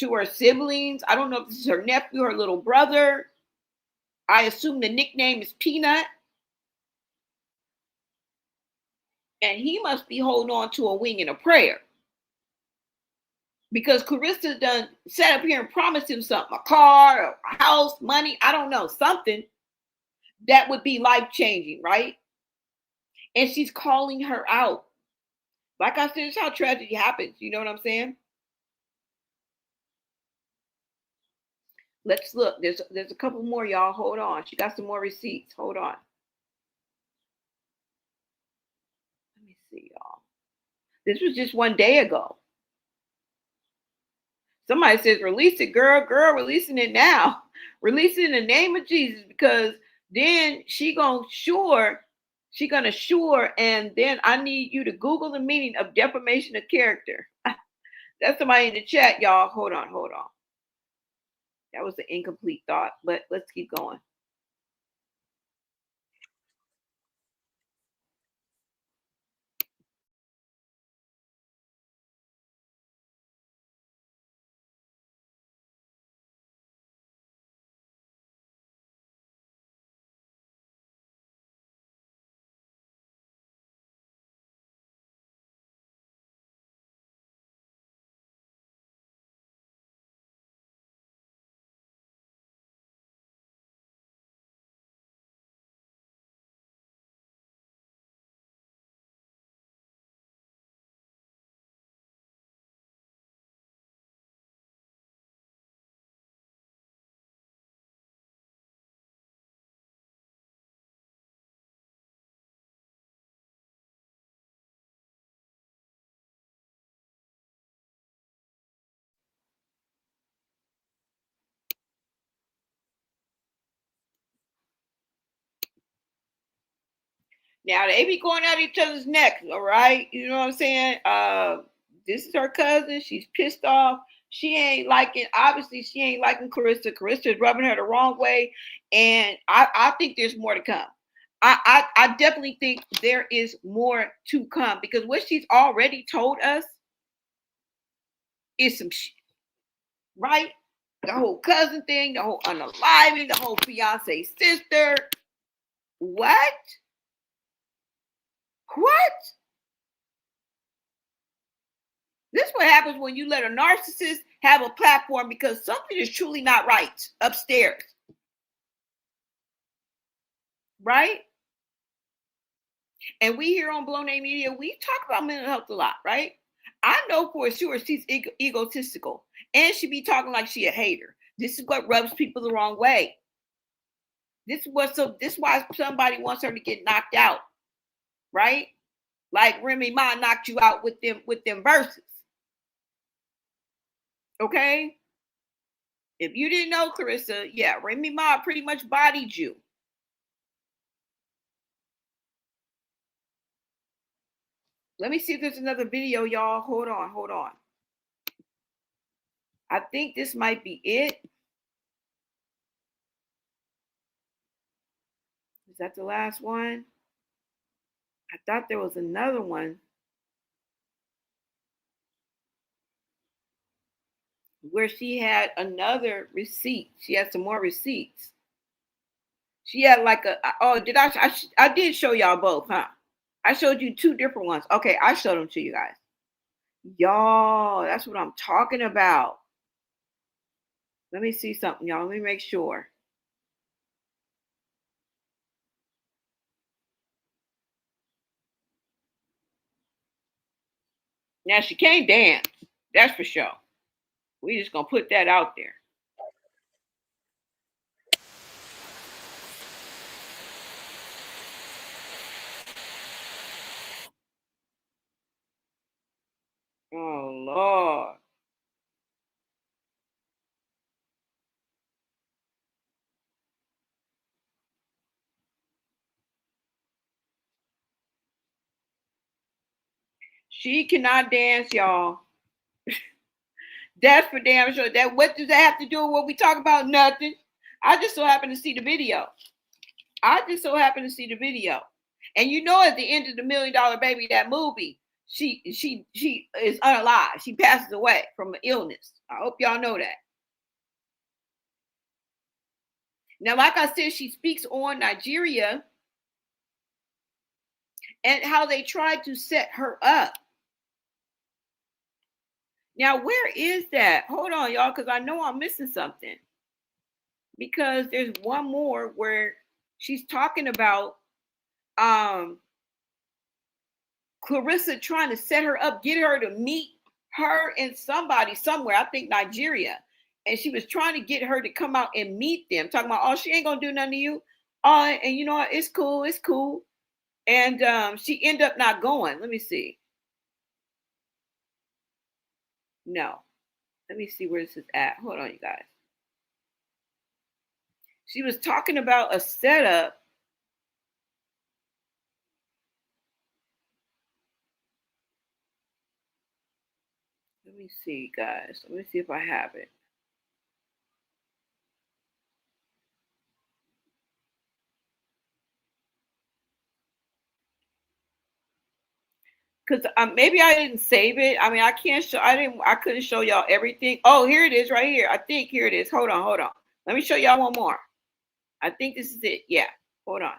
to her siblings. I don't know if this is her nephew, her little brother. I assume the nickname is Peanut. And he must be holding on to a wing and a prayer. Because Claressa done sat up here and promised him something, a car, a house, money, I don't know, something that would be life-changing, right? And she's calling her out. Like I said, it's how tragedy happens. You know what I'm saying? Let's look. There's a couple more, y'all. Hold on. She got some more receipts. Hold on. Let me see, y'all. This was just one day ago. Somebody says, release it, girl. Girl, releasing it now. Release it in the name of Jesus, because then she gonna sure, and then I need you to Google the meaning of defamation of character. That's somebody in the chat, y'all. Hold on. That was an incomplete thought, but let's keep going. Now they be going at each other's necks, all right? You know what I'm saying? This is her cousin. She's pissed off. She ain't liking Claressa. Claressa is rubbing her the wrong way. And I think there's more to come. I definitely think there is more to come, because what she's already told us is some shit, right? The whole cousin thing, the whole unaliving, the whole fiance sister. What? This is what happens when you let a narcissist have a platform, because something is truly not right upstairs. Right? And we here on Blown A Media, we talk about mental health a lot, right? I know for sure she's egotistical, and she be talking like she a hater. This is what rubs people the wrong way. This is why somebody wants her to get knocked out, right? Like Remy Ma knocked you out with them verses. Okay? If you didn't know, Clarissa, yeah, Remy Ma pretty much bodied you. Let me see if there's another video, y'all. Hold on. I think this might be it. Is that the last one? I thought there was another one where she had another receipt. She had some more receipts. She had like I did show y'all both, huh? I showed you two different ones. Okay, I showed them to you guys. Y'all, that's what I'm talking about. Let me see something, y'all. Let me make sure. Now, she can't dance. That's for sure. We just going to put that out there. Oh, Lord. She cannot dance, y'all. That's for damn sure. That what does that have to do with what we talk about? Nothing. I just so happen to see the video. And you know, at the end of the $1 Million Baby, that movie, she is unalive. She passes away from an illness. I hope y'all know that. Now, like I said, she speaks on Nigeria and how they tried to set her up. Now, where is that? Hold on, y'all, because I know I'm missing something. Because there's one more where she's talking about Clarissa trying to set her up, get her to meet her and somebody somewhere, I think Nigeria. And she was trying to get her to come out and meet them, talking about, oh, she ain't gonna do nothing to you. And you know what? It's cool. And she ended up not going. Let me see. No. Let me see where this is at. Hold on, you guys. She was talking about a setup. Let me see, guys. Let me see if I have it. Because maybe I didn't save it. I mean, I couldn't show y'all everything. Oh, here it is right here. I think here it is. Hold on. Let me show y'all one more. I think this is it. Yeah. Hold on.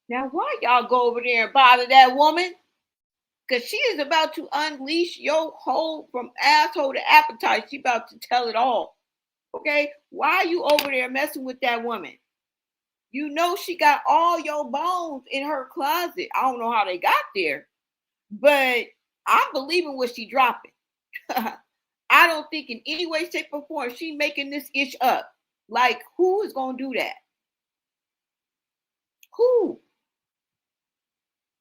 Now, why y'all go over there and bother that woman? Because she is about to unleash your whole from asshole to appetite. She about to tell it all. Okay? Why are you over there messing with that woman? You know she got all your bones in her closet. I don't know how they got there, but I'm believing what she dropping. I don't think in any way, shape, or form she making this ish up. Like, who is gonna do that? Who?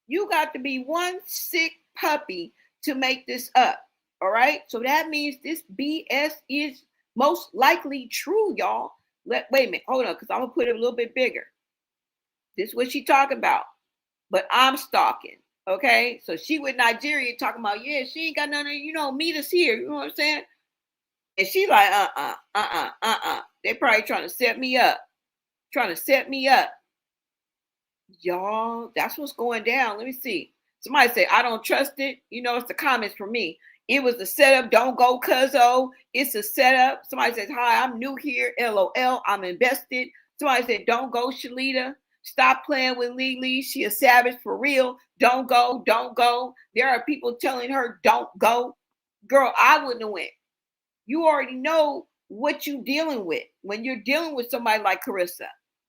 You got to be one sick puppy to make this up. All right. So that means this BS is most likely true, y'all. wait a minute, hold on, because I'm gonna put it a little bit bigger. This is what she talking about. But I'm stalking. Okay. So she with Nigeria talking about, yeah, she ain't got nothing, meet us here. You know what I'm saying? And she like, They probably trying to set me up. Y'all, that's what's going down. Let me see. Somebody say, I don't trust it. It's the comments for me. It was the setup. Don't go, cuzzo. It's a setup. Somebody says, hi, I'm new here. LOL. I'm invested. Somebody said, don't go, Shalita. Stop playing with Lily. She a savage for real. Don't go. Don't go. There are people telling her, don't go. Girl, I wouldn't have went. You already know what you're dealing with when you're dealing with somebody like Clarissa.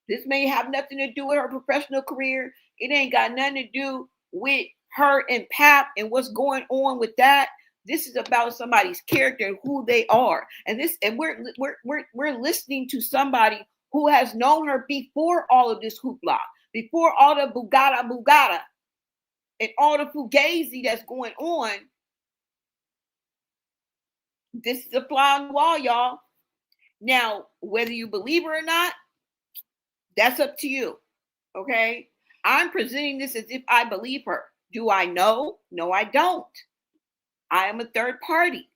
This may have nothing to do with her professional career. It ain't got nothing to do with her and Pap and what's going on with that. This is about somebody's character and who they are. And we're listening to somebody who has known her before all of this hoopla, before all the bugata, and all the fugazi that's going on. This is a fly on the wall, y'all. Now, whether you believe her or not, that's up to you. Okay? I'm presenting this as if I believe her. Do I know? No, I don't. I am a third party.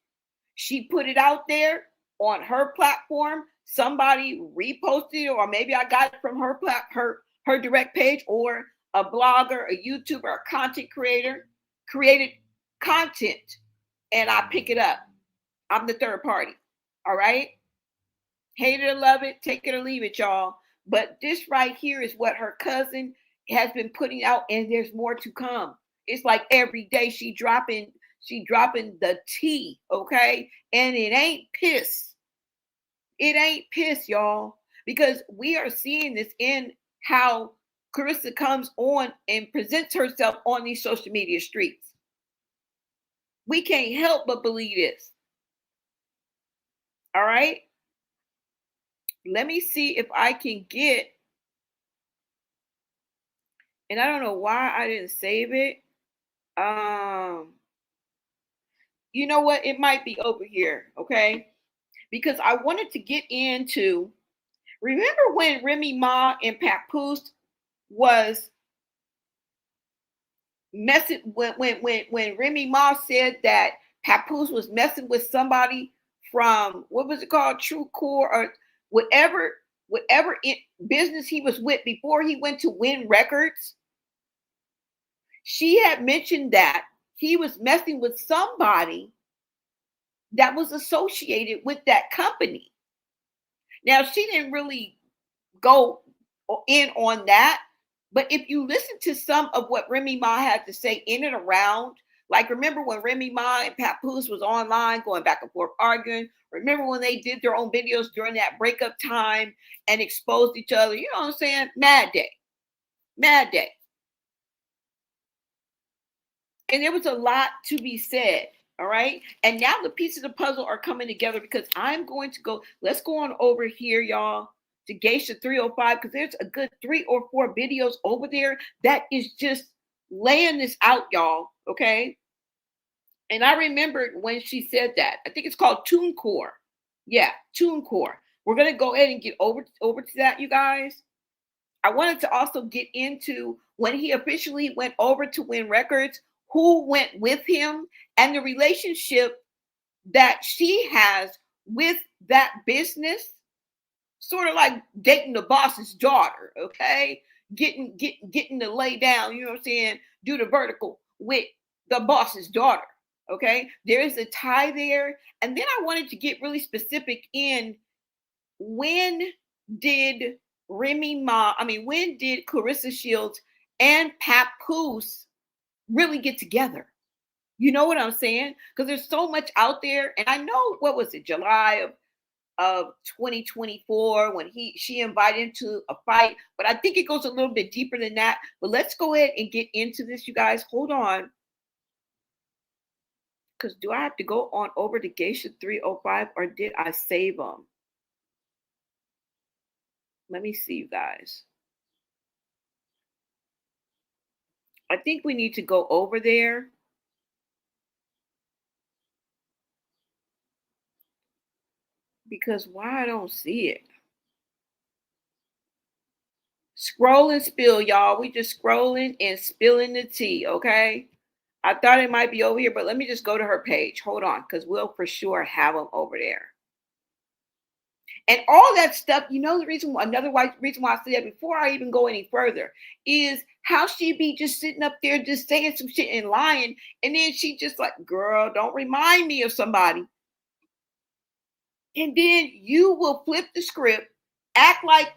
She put it out there on her platform. Somebody reposted it, or maybe I got it from her direct page, or a blogger, a YouTuber, a content creator created content, and I pick it up. I'm the third party. All right? Hate it or love it, take it or leave it, y'all. But this right here is what her cousin has been putting out, and there's more to come. It's like every day she dropping the tea, okay? And it ain't piss. It ain't piss, y'all, because we are seeing this in how Clarissa comes on and presents herself on these social media streets. We can't help but believe this. All right? Let me see if I can get, and I don't know why I didn't save it. You know what? It might be over here, okay? Because I wanted to get into, remember when Remy Ma and Papoose was messing, when Remy Ma said that Papoose was messing with somebody from, what was it called, True Core, or whatever business he was with before he went to Win Records. She had mentioned that he was messing with somebody that was associated with that company. Now, she didn't really go in on that, but if you listen to some of what Remy Ma had to say in and around, like remember when Remy Ma and Papoose was online going back and forth arguing? Remember when they did their own videos during that breakup time and exposed each other? You know what I'm saying? Mad day. And there was a lot to be said. All right. And now the pieces of the puzzle are coming together, because I'm going to go. Let's go on over here, y'all, to Geisha 305, because there's a good 3 or 4 videos over there that is just laying this out, y'all. Okay. And I remembered when she said that. I think it's called TuneCore. Yeah, TuneCore. We're going to go ahead and get over to that, you guys. I wanted to also get into when he officially went over to Win Records, who went with him, and the relationship that she has with that business, sort of like dating the boss's daughter, okay? Getting to lay down, you know what I'm saying, do the vertical with the boss's daughter, okay? There is a tie there. And then I wanted to get really specific in when did when did Claressa Shields and Papoose really get together? You know what I'm saying? Because there's so much out there. And I know, what was it, July of 2024 when she invited him to a fight. But I think it goes a little bit deeper than that. But let's go ahead and get into this, you guys. Hold on. Because do I have to go on over to Geisha 305, or did I save them? Let me see, you guys. I think we need to go over there. Because why I don't see it? Scroll and spill, y'all. We just scrolling and spilling the tea, okay? I thought it might be over here, but let me just go to her page. Hold on, because we'll for sure have them over there. And all that stuff, you know, the reason, reason why I said that before I even go any further is how she be just sitting up there just saying some shit and lying. And then she just like, girl, don't remind me of somebody. And then you will flip the script, act like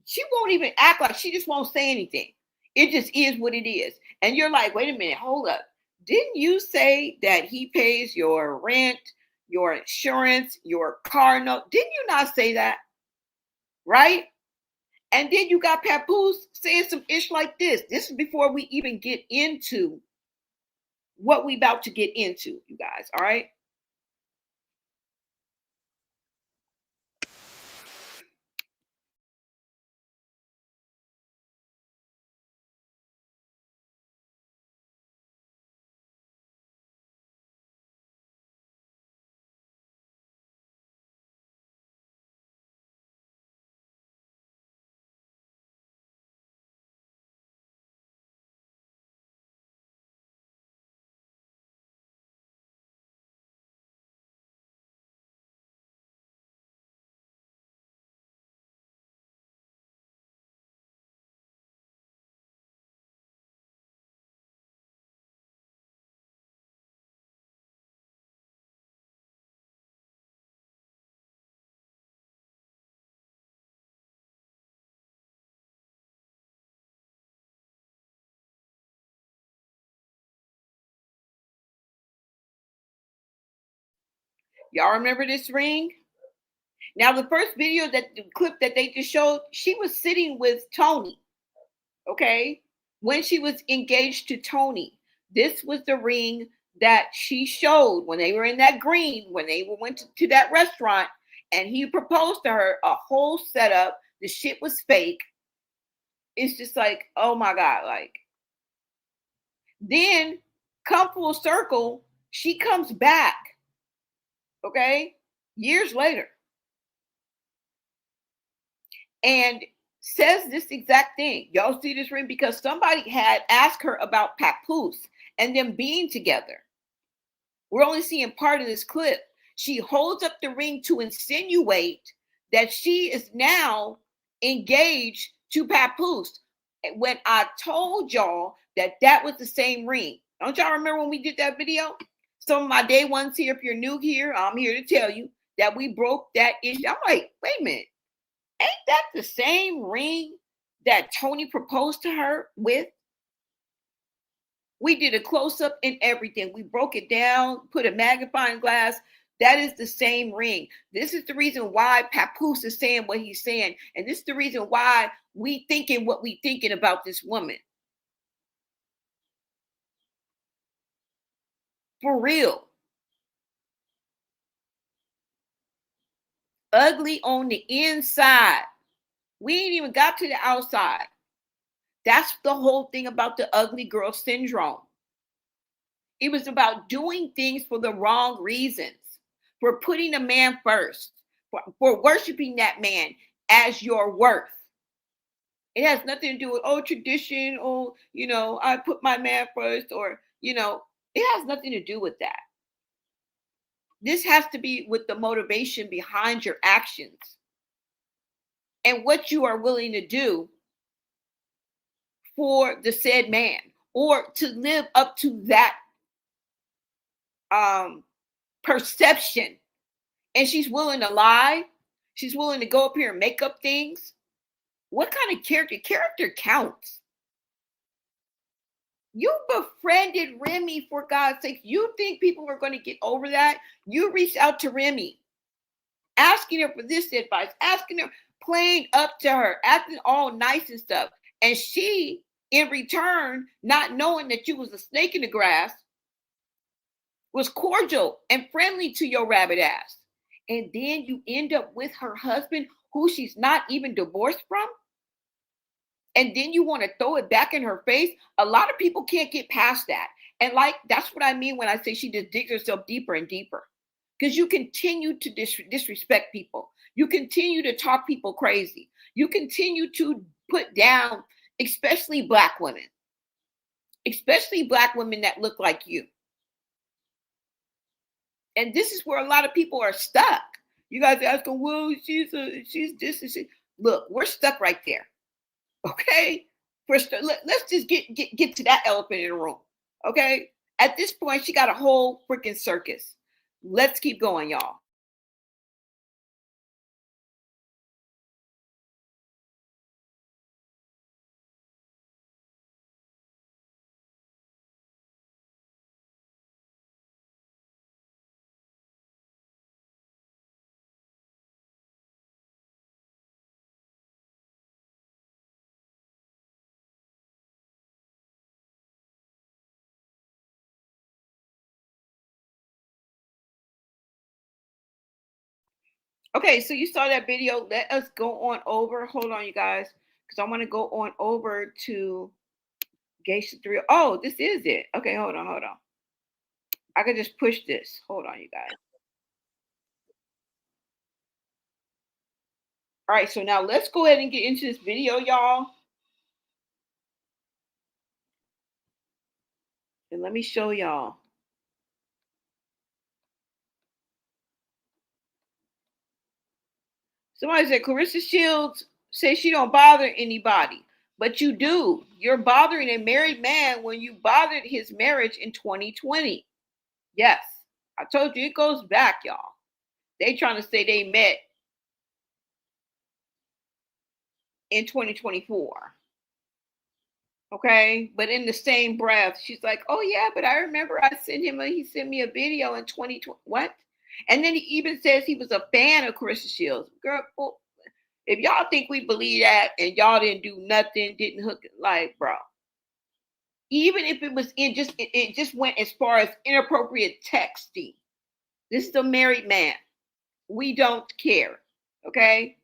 she won't even act like she just won't say anything. It just is what it is. And you're like, wait a minute, hold up. Didn't you say that he pays your rent, your insurance, your car note? Didn't you not say that? Right? And then you got Papoose saying some ish like this. This is before we even get into what we about to get into, you guys. All right. Y'all remember this ring? Now, the first video, that the clip that they just showed, she was sitting with Tony, okay? When she was engaged to Tony. This was the ring that she showed when they were in that green, when they went to that restaurant, and he proposed to her, a whole setup. The shit was fake. It's just like, oh my God, like. Then, come full circle, she comes back, okay? Years later. And says this exact thing. Y'all see this ring? Because somebody had asked her about Papoose and them being together. We're only seeing part of this clip. She holds up the ring to insinuate that she is now engaged to Papoose. When I told y'all that that was the same ring. Don't y'all remember when we did that video? Some of my day ones here, if you're new here, I'm here to tell you that we broke that issue. I'm like, wait a minute. Ain't that the same ring that Tony proposed to her with? We did a close-up and everything. We broke it down, put a magnifying glass. That is the same ring. This is the reason why Papoose is saying what he's saying. And this is the reason why we thinking what we thinking about this woman. For real. Ugly on the inside. We ain't even got to the outside. That's the whole thing about the ugly girl syndrome. It was about doing things for the wrong reasons, for putting a man first, for worshiping that man as your worth. It has nothing to do with, oh, tradition, oh, you know, I put my man first, or, you know, it has nothing to do with that. This has to be with the motivation behind your actions and what you are willing to do for the said man, or to live up to that perception. And she's willing to lie. She's willing to go up here and make up things. What kind of character? Character counts. You befriended Remy, for God's sake. You think people are going to get over that? You reached out to Remy, asking her for this advice, asking her, playing up to her, acting all nice and stuff. And she, in return, not knowing that you was a snake in the grass, was cordial and friendly to your rabbit ass. And then you end up with her husband, who she's not even divorced from. And then you want to throw it back in her face. A lot of people can't get past that. And like, that's what I mean when I say she just digs herself deeper and deeper. Because you continue to disrespect people. You continue to talk people crazy. You continue to put down, especially Black women that look like you. And this is where a lot of people are stuck. You guys are asking, well, she's this and she. Look, we're stuck right there. Okay, let's just get to that elephant in the room. Okay, at this point, she got a whole freaking circus. Let's keep going, y'all. Okay, so you saw that video. Let us go on over. Hold on, you guys, because I want to go on over to Geisha 3. Oh, this is it. Okay, hold on. I could just push this. Hold on, you guys. All right, so now let's go ahead and get into this video, y'all. And let me show y'all. Somebody said Clarissa Shields says she don't bother anybody, but you do. You're bothering a married man when you bothered his marriage in 2020. Yes, I told you it goes back, y'all. They trying to say they met in 2024. Okay, but in the same breath, she's like, "Oh yeah, but I remember I sent him. He sent me a video in 2020. What?" And then he even says he was a fan of Clarissa Shields. Girl, well, if y'all think we believe that and y'all didn't do nothing, didn't hook it, like, bro. Even if it was it just went as far as inappropriate texting. This is a married man. We don't care. Okay?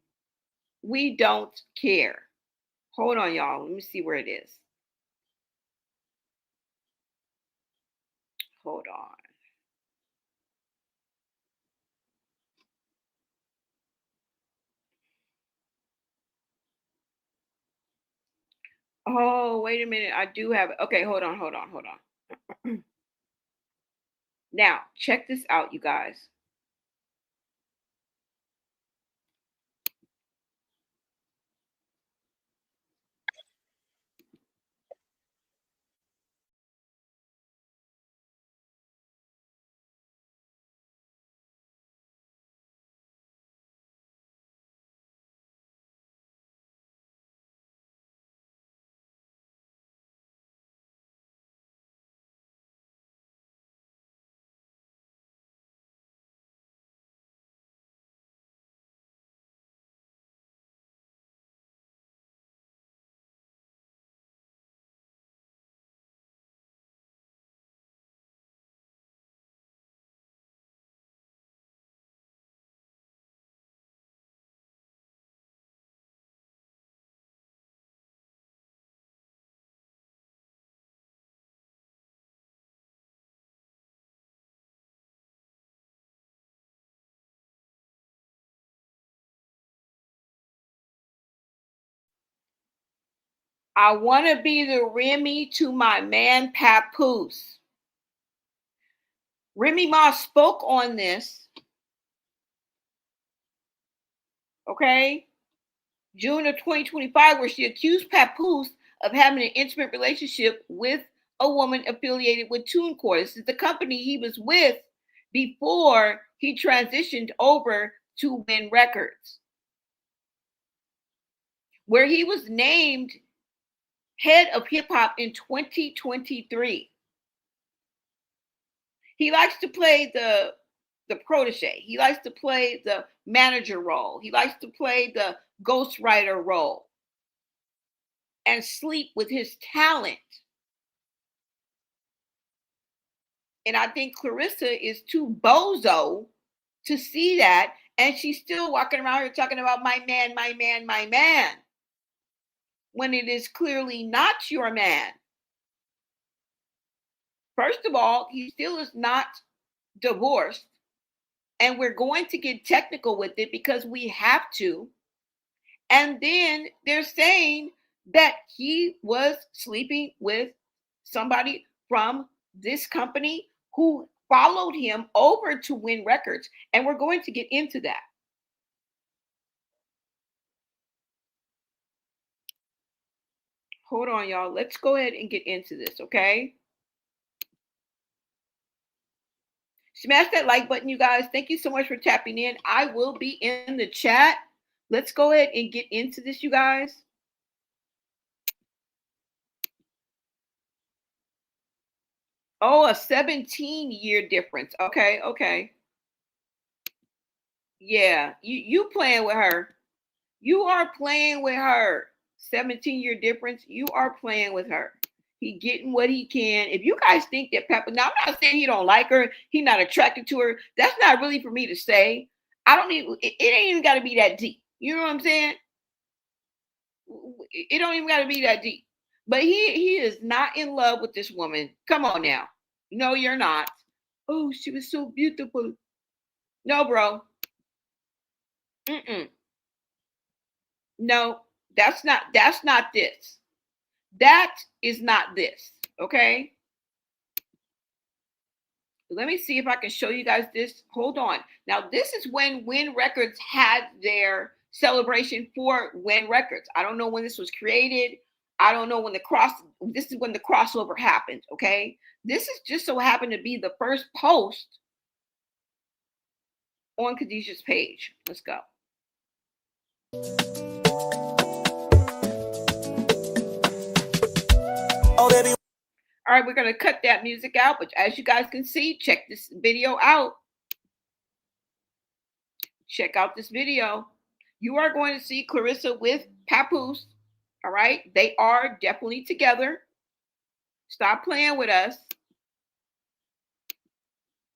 We don't care. Hold on, y'all. Let me see where it is. Hold on. Oh, wait a minute. I do have it. Okay, hold on. Now, check this out, you guys. I want to be the Remy to my man Papoose. Remy Ma spoke on this. Okay? June of 2025, where she accused Papoose of having an intimate relationship with a woman affiliated with TuneCore. This is the company he was with before he transitioned over to Win Records, where he was named head of hip hop in 2023. He likes to play the protege. He likes to play the manager role. He likes to play the ghostwriter role and sleep with his talent. And I think Clarissa is too bozo to see that. And she's still walking around here talking about my man, when it is clearly not your man. First of all, he still is not divorced. And we're going to get technical with it because we have to. And then they're saying that he was sleeping with somebody from this company who followed him over to Win Records. And we're going to get into that. Hold on, y'all. Let's go ahead and get into this, okay? Smash that like button, you guys. Thank you so much for tapping in. I will be in the chat. Let's go ahead and get into this, you guys. Oh, a 17-year difference. Okay, okay. Yeah, you playing with her. You are playing with her. 17-year difference. You are playing with her. He getting what he can. If you guys think that Pepper, now I'm not saying he don't like her, he not attracted to her. That's not really for me to say. I don't even. It ain't even got to be that deep. You know what I'm saying? It don't even got to be that deep. But he is not in love with this woman. Come on now. No, you're not. Oh, she was so beautiful. No, bro. Mm-mm. No, that's not this. That is not this. Okay. Let me see if I can show you guys this. Hold on. Now, this is when Win Records had their celebration for Win Records. I don't know when this was created. I don't know when this is when the crossover happened. Okay. This is just so happened to be the first post on Khadijah's page. Let's go. Oh, baby. All right, we're going to cut that music out, but as you guys can see, check this video out. Check out this video. You are going to see Clarissa with Papoose. All right, they are definitely together. Stop playing with us.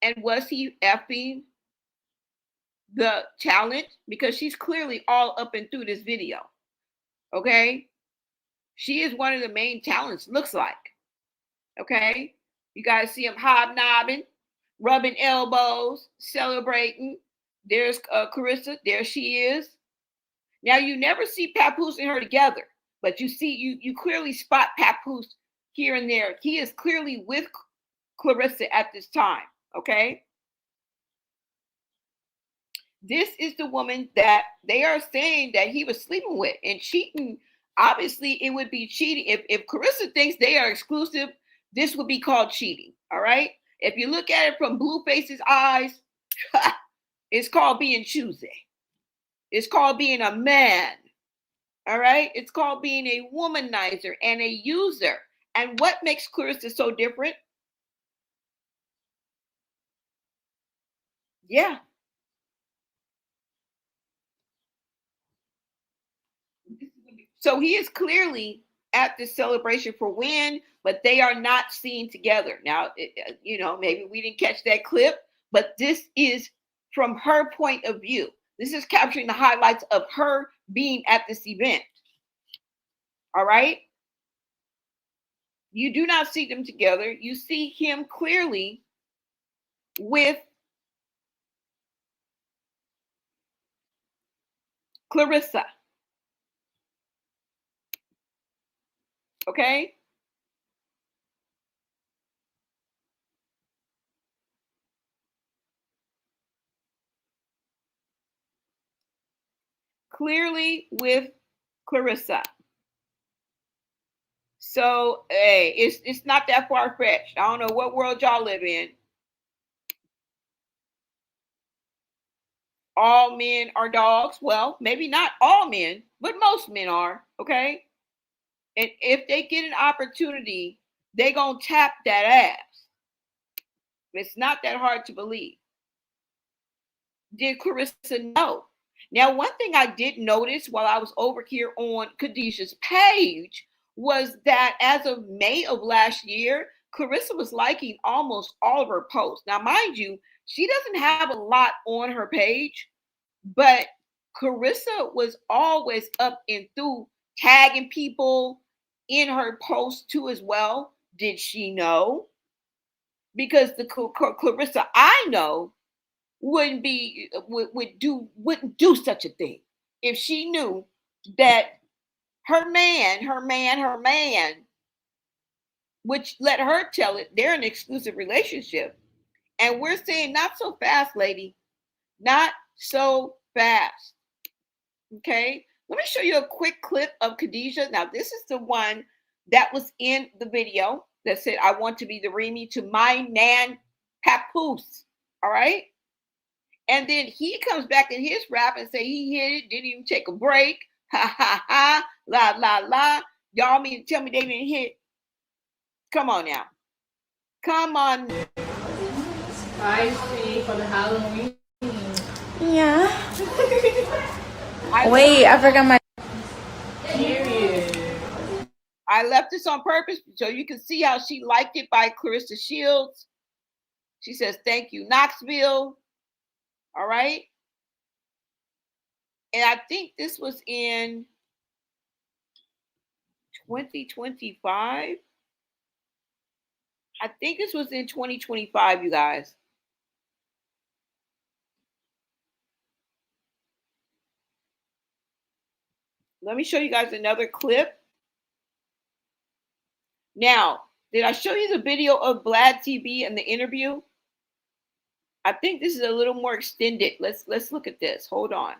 And was he effing the talent? Because she's clearly all up and through this video. Okay, she is one of the main talents, looks like. Okay, you guys see him hobnobbing, rubbing elbows, celebrating. There's Clarissa. There she is. Now you never see Papoose and her together, but you clearly spot Papoose here and there. He is clearly with Clarissa at this time. Okay. This is the woman that they are saying that he was sleeping with and cheating. Obviously, it would be cheating. If Clarissa thinks they are exclusive, this would be called cheating. All right. If you look at it from Blueface's eyes, it's called being choosy. It's called being a man. All right. It's called being a womanizer and a user. And what makes Clarissa so different? Yeah. So he is clearly at this celebration for Win, but they are not seen together. Now, maybe we didn't catch that clip, but this is from her point of view. This is capturing the highlights of her being at this event. All right. You do not see them together. You see him clearly with Clarissa. Okay. Clearly with Clarissa. So, hey, it's not that far-fetched. I don't know what world y'all live in. All men are dogs. Well, maybe not all men, but most men are. Okay. And if they get an opportunity, they gonna tap that ass. It's not that hard to believe. Did Clarissa know? Now, one thing I did notice while I was over here on Khadijah's page was that as of May of last year, Clarissa was liking almost all of her posts. Now, mind you, she doesn't have a lot on her page, but Clarissa was always up and through tagging people in her posts too as well. Did she know? Because the Clarissa I know wouldn't do such a thing if she knew that her man, which let her tell it, they're in an exclusive relationship. And we're saying, not so fast, lady. Not so fast. Okay? Let me show you a quick clip of Khadijah. Now, this is the one that was in the video that said, I want to be the Remy to my man, Papoose. All right? And then he comes back in his rap and say he hit it, didn't even take a break. Ha, ha, ha. La, la, la. Y'all mean to tell me they didn't hit? Come on now. Come on. Spicy for the Halloween. Yeah. Wait, I forgot my. I left this on purpose so you can see how she liked it by Clarissa Shields. She says, thank you, Knoxville. All right. And I think this was in 2025. I think this was in 2025, you guys. Let me show you guys another clip. Now, did I show you the video of Vlad TV and the interview? I think this is a little more extended. Let's look at this. Hold on.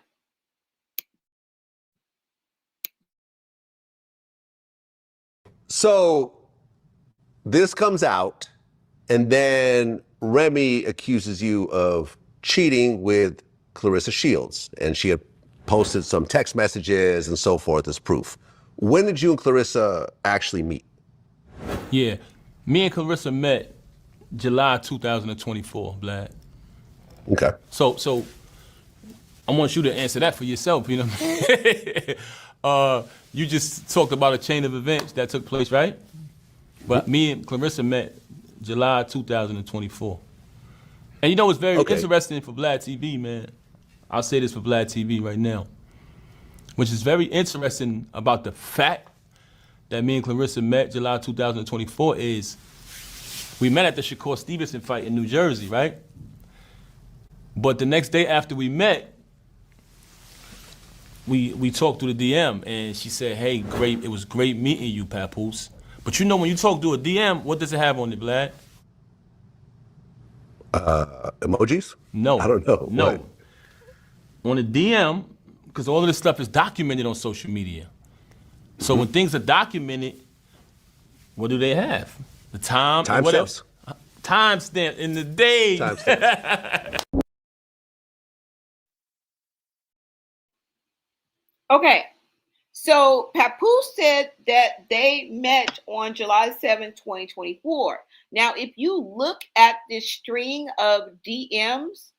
So this comes out, and then Remy accuses you of cheating with Clarissa Shields, and she had posted some text messages and so forth as proof. When did you and Clarissa actually meet? Yeah, me and Clarissa met July 2024, Vlad. Okay. So I want you to answer that for yourself, you know what I mean? You just talked about a chain of events that took place, right? But me and Clarissa met July 2024. And you know what's very interesting for Vlad TV, man? I'll say this for Vlad TV right now. Which is very interesting about the fact that me and Clarissa met July 2024 is we met at the Shakur Stevenson fight in New Jersey, right? But the next day after we met, we talked through the DM, and she said, hey, great, it was great meeting you, Papoose. But you know, when you talk through a DM, what does it have on it, Vlad? Emojis? No. I don't know. No. What? On a DM, because all of this stuff is documented on social media. So when things are documented, what do they have? The time. Timestamps. Timestamp in the day. Timestamps. Okay. So Papoose said that they met on July 7, 2024. Now, if you look at this string of DMs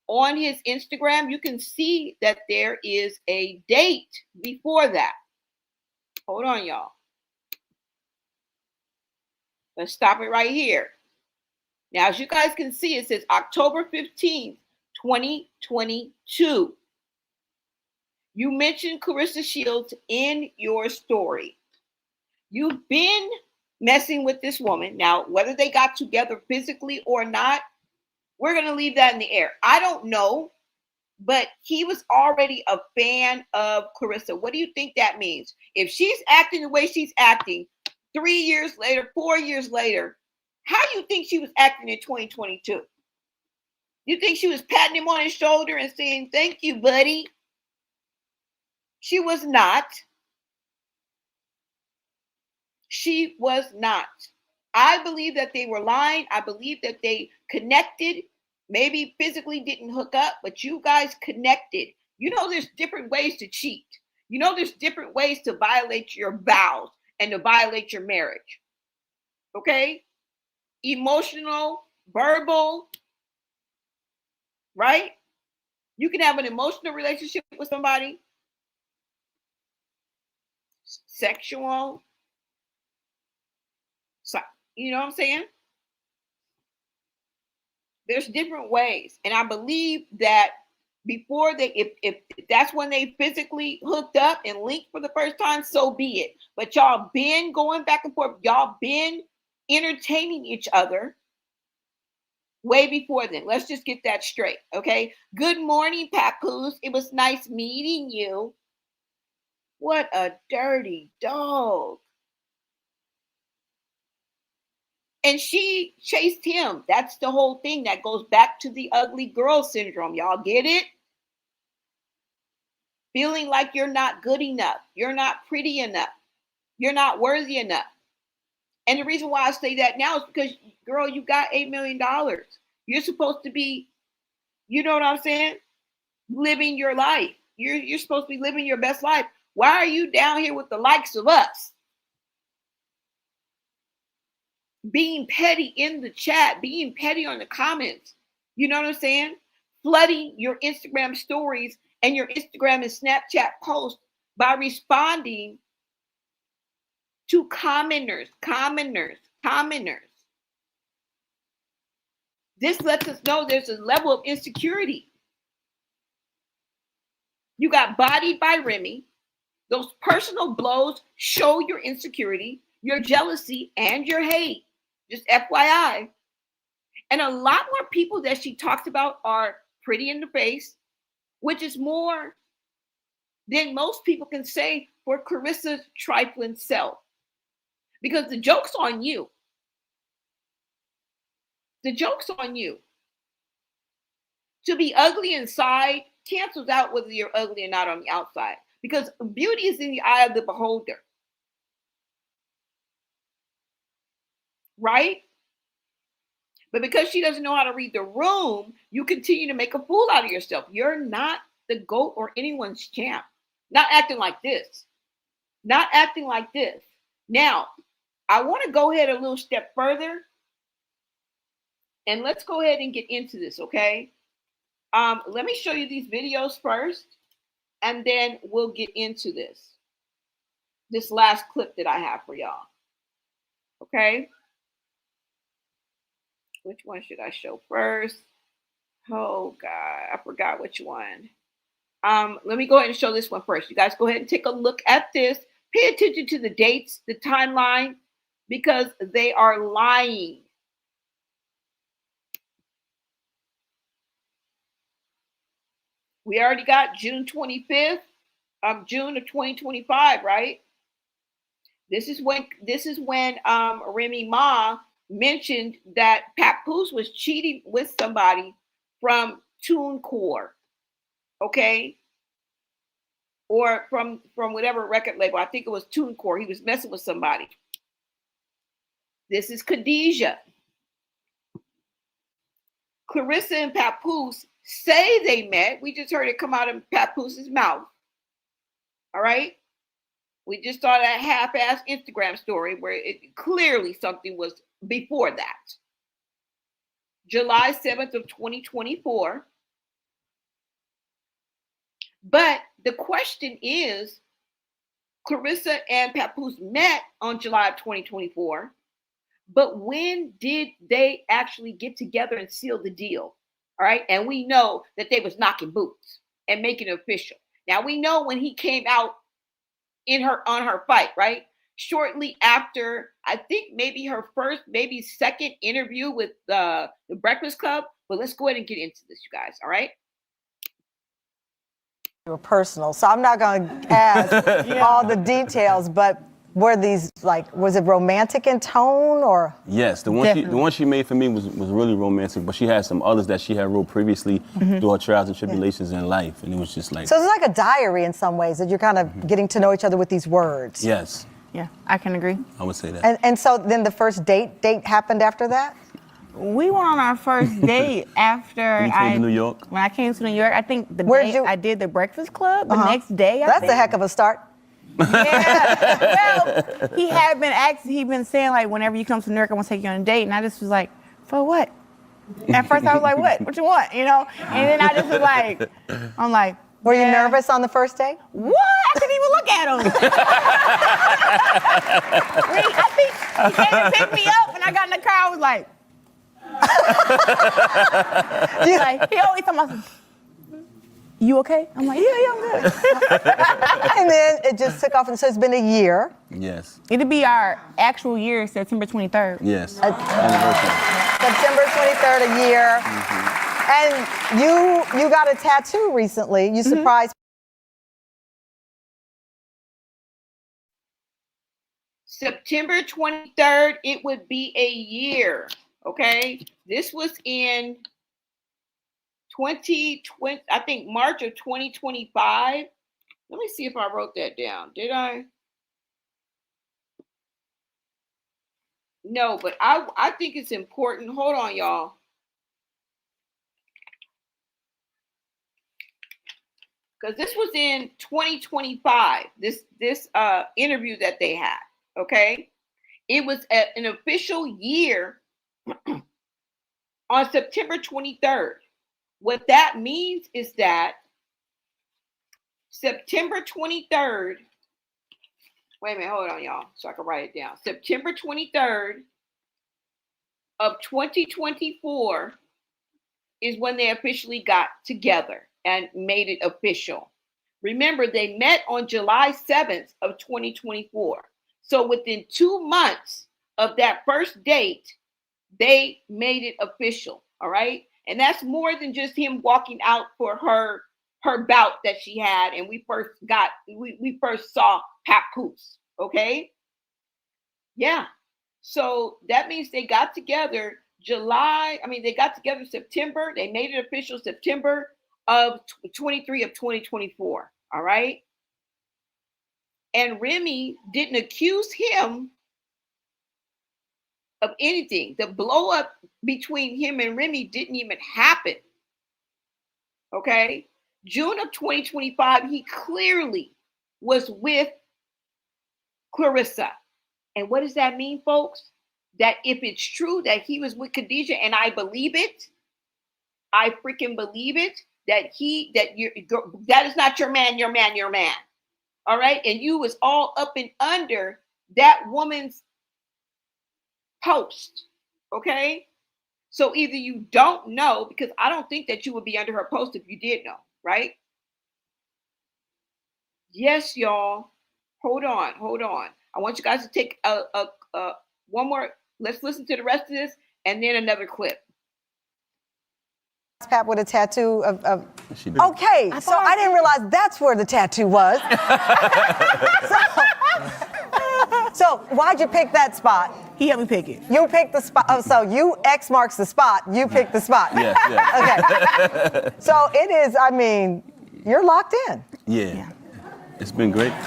on his Instagram, you can see that there is a date before that. Hold on, y'all. Let's stop it right here. Now, as you guys can see, it says October 15th, 2022. You mentioned Clarissa Shields in your story. You've been messing with this woman. Now, whether they got together physically or not, we're going to leave that in the air. I don't know, but he was already a fan of Clarissa. What do you think that means? If she's acting the way she's acting 3 years later, 4 years later, how do you think she was acting in 2022? You think she was patting him on his shoulder and saying, thank you, buddy? She was not. She was not. I believe that they were lying. I believe that they connected. Maybe physically didn't hook up, but you guys connected. You know, there's different ways to cheat. You know, there's different ways to violate your vows and to violate your marriage. Okay? Emotional, verbal, right? You can have an emotional relationship with somebody. Sexual. So, you know what I'm saying? There's different ways. And I believe that before they, if that's when they physically hooked up and linked for the first time, so be it. But y'all been going back and forth. Y'all been entertaining each other way before then. Let's just get that straight, okay? Good morning, Papoose. It was nice meeting you. What a dirty dog. And she chased him. That's the whole thing. That goes back to the ugly girl syndrome. Y'all get it? Feeling like you're not good enough. You're not pretty enough. You're not worthy enough. And the reason why I say that now is because, girl, you got $8 million. You're supposed to be, you know what I'm saying? Living your life. You're supposed to be living your best life. Why are you down here with the likes of us? Being petty in the chat, being petty on the comments. You know what I'm saying? Flooding your Instagram stories and your Instagram and Snapchat posts by responding to commenters. This lets us know there's a level of insecurity. You got bodied by Remy. Those personal blows show your insecurity, your jealousy, and your hate. Just FYI. And a lot more people that she talks about are pretty in the face, which is more than most people can say for Clarissa's trifling self. Because the joke's on you. The joke's on you. To be ugly inside cancels out whether you're ugly or not on the outside. Because beauty is in the eye of the beholder. Right? But because she doesn't know how to read the room, you continue to make a fool out of yourself. You're not the GOAT or anyone's champ. Not acting like this. Not acting like this. Now, I want to go ahead a little step further. And let's go ahead and get into this, okay? Let me show you these videos first. And then we'll get into this last clip that I have for y'all. Okay? Which one should I show first? Oh, God. I forgot which one. Let me go ahead and show this one first. You guys go ahead and take a look at this. Pay attention to the dates, the timeline, because they are lying. We already got June 25th, June of 2025, right? This is when Remy Ma mentioned that Papoose was cheating with somebody from TuneCore, okay? Or from whatever record label. I think it was TuneCore. He was messing with somebody. This is Khadijah. Clarissa and Papoose say they met. We just heard it come out of Papoose's mouth. All right? We just saw that half-ass Instagram story where it clearly something was before that. July 7th of 2024. But the question is, Clarissa and Papoose met on July of 2024, but when did they actually get together and seal the deal? All right. And we know that they was knocking boots and making it official. Now we know when he came out on her fight, right? Shortly after, I think maybe her first, maybe second interview with the Breakfast Club. But let's go ahead and get into this, you guys. All right. Personal, so I'm not going to ask all the details, but were these was it romantic in tone or? Yes, the one she made for me was really romantic, but she had some others that she had wrote previously through her trials and tribulations in life, and it was just like. So it's like a diary in some ways that you're kind of getting to know each other with these words. Yes. Yeah, I can agree. I would say that. And so then the first date happened after that? We went on our first date after when you came to New York? When I came to New York, I think I did the Breakfast Club. The next day, That's a heck of a start. Yeah. Well, he had been saying like, whenever you come to New York, I want to take you on a date, and I just was like, for what? At first, I was like, what? What you want? You know? And then I just was like, I'm like. Were you nervous on the first date? What? I couldn't even look at him. I think he came to pick me up, and I got in the car. I was like. Like, he always told me, you okay? I'm like, yeah, I'm good. And then it just took off, and so it's been a year. Yes. It'll be our actual year, September 23rd. Yes. September 23rd, a year. And you got a tattoo recently. You surprised September 23rd, it would be a year. Okay. This was in 2020, I think March of 2025. Let me see if I wrote that down. Did I? No, but I think it's important. Hold on, y'all. Because this was in 2025, this interview that they had. Okay. It was an official year on September 23rd. What that means is that September 23rd, wait a minute, hold on, y'all, so I can write it down. September 23rd of 2024 is when they officially got together and made it official. Remember, they met on July 7th of 2024. So within 2 months of that first date, they made it official. All right. And that's more than just him walking out for her bout that she had. And we first saw Papoose. Okay. Yeah. So that means they got together they got together September. They made it official September of 23 of 2024. All right. And Remy didn't accuse him of anything. The blow up between him and Remy didn't even happen. Okay. June of 2025, he clearly was with Clarissa. And what does that mean, folks? That if it's true that he was with Khadijah, and I believe it, I freaking believe it, that is not your man, your man, your man. All right. And you was all up and under that woman's post. Okay. So either you don't know, because I don't think that you would be under her post if you did know, right? Yes, y'all. Hold on. I want you guys to take one more. Let's listen to the rest of this and then another clip. Pat with a tattoo of okay, so I didn't realize that's where the tattoo was. So why'd you pick that spot? He helped me pick it. You picked the spot. Oh, so you X marks the spot. You picked the spot. Yeah. Okay. So it is. I mean, you're locked in. Yeah. It's been great. He's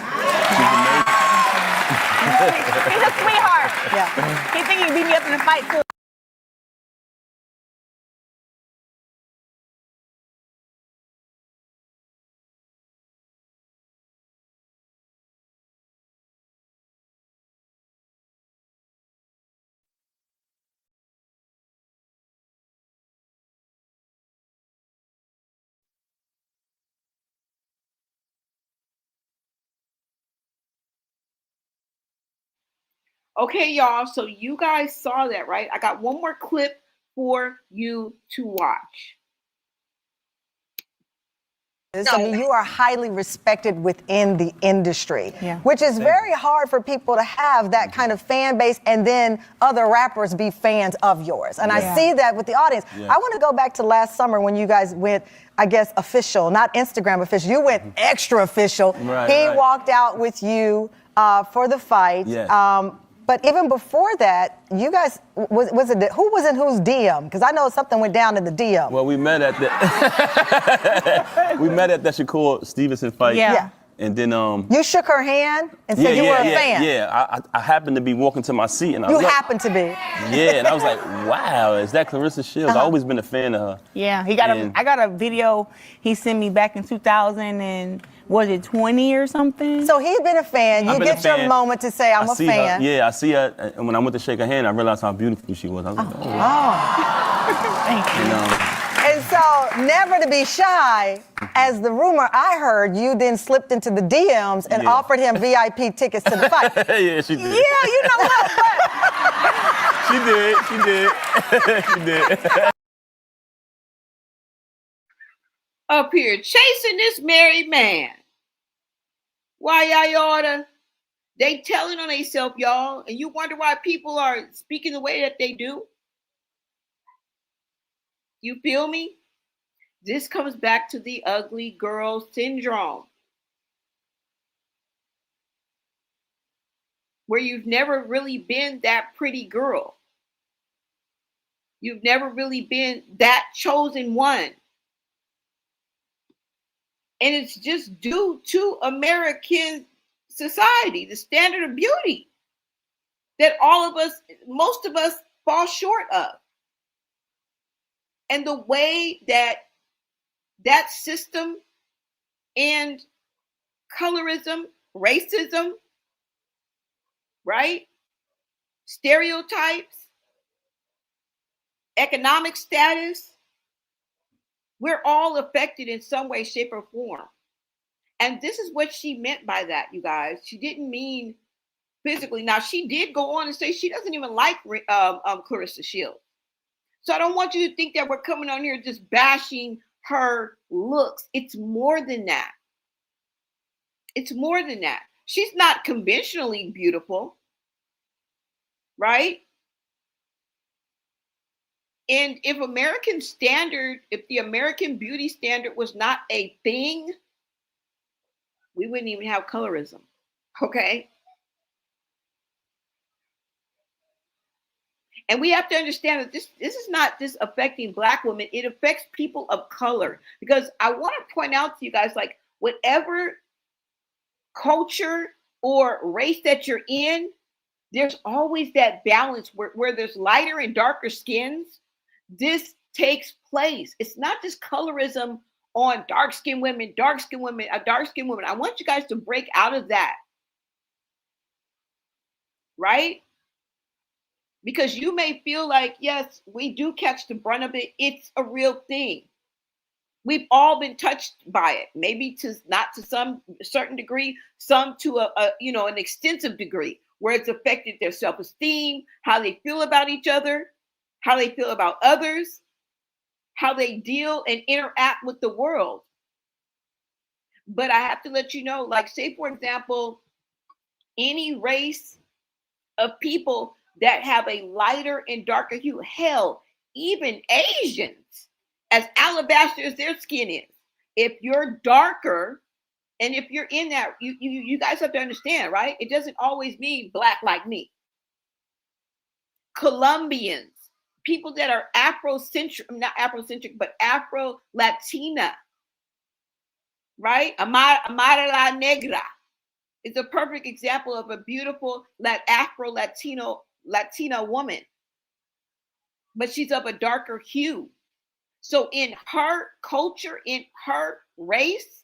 a sweetheart. Yeah. He think he can beat me up in a fight too. Okay, y'all. So you guys saw that, right? I got one more clip for you to watch. I mean, you are highly respected within the industry, which is very hard for people to have that kind of fan base and then other rappers be fans of yours. And I see that with the audience. I want to go back to last summer when you guys went, I guess, official, not Instagram official. You went extra official. He walked out with you for the fight. But even before that, you guys, who was in whose DM? Because I know something went down in the DM. Well, we met at the Shakur Stevenson fight. Yeah. And then you shook her hand and said you were a fan. Yeah, I happened to be walking to my seat and I you was like, happened to be. Yeah, and I was like, wow, is that Claressa Shields? I've always been a fan of her. Yeah, I got a video he sent me back in 2000 and was it 20 or something? So he'd been a fan. You get your moment to say, I'm a fan. I see her, and when I went to shake her hand, I realized how beautiful she was. I was like, Thank you. And so, never to be shy, as the rumor I heard, you then slipped into the DMs and offered him VIP tickets to the fight. Yeah, she did. Yeah, you know what? She did. Up here chasing this married man. Why y'all order? They telling on themselves, y'all, and you wonder why people are speaking the way that they do. You feel me? This comes back to the ugly girl syndrome. where you've never really been that pretty girl. You've never really been that chosen one. And it's just due to American society, the standard of beauty that all of us, most of us, fall short of. And the way that that system and colorism, racism, right? Stereotypes, economic status, we're all affected in some way, shape, or form. And this is what she meant by that, you guys. She didn't mean physically. Now, she did go on and say she doesn't even like Claressa Shields. So I don't want you to think that we're coming on here just bashing her looks. It's more than that. It's more than that. She's not conventionally beautiful, right? And if the American beauty standard was not a thing, we wouldn't even have colorism, okay? And we have to understand that this is not just affecting Black women, it affects people of color. Because I want to point out to you guys, like, whatever culture or race that you're in, there's always that balance where there's lighter and darker skins. This takes place. It's not just colorism on dark-skinned women. I want you guys to break out of that, right? Because you may feel like, yes, we do catch the brunt of it. It's a real thing. We've all been touched by it, maybe not to some certain degree, some to an extensive degree, where it's affected their self-esteem, how they feel about each other, how they feel about others, how they deal and interact with the world. But I have to let you know, like, say, for example, any race of people that have a lighter and darker hue, hell, even Asians, as alabaster as their skin is, if you're darker, and if you're in that, you guys have to understand, right? It doesn't always mean Black like me. Colombians, people that are not Afrocentric, but Afro-Latina, right? Amara la Negra is a perfect example of a beautiful Latina woman, but she's of a darker hue. So in her culture, in her race,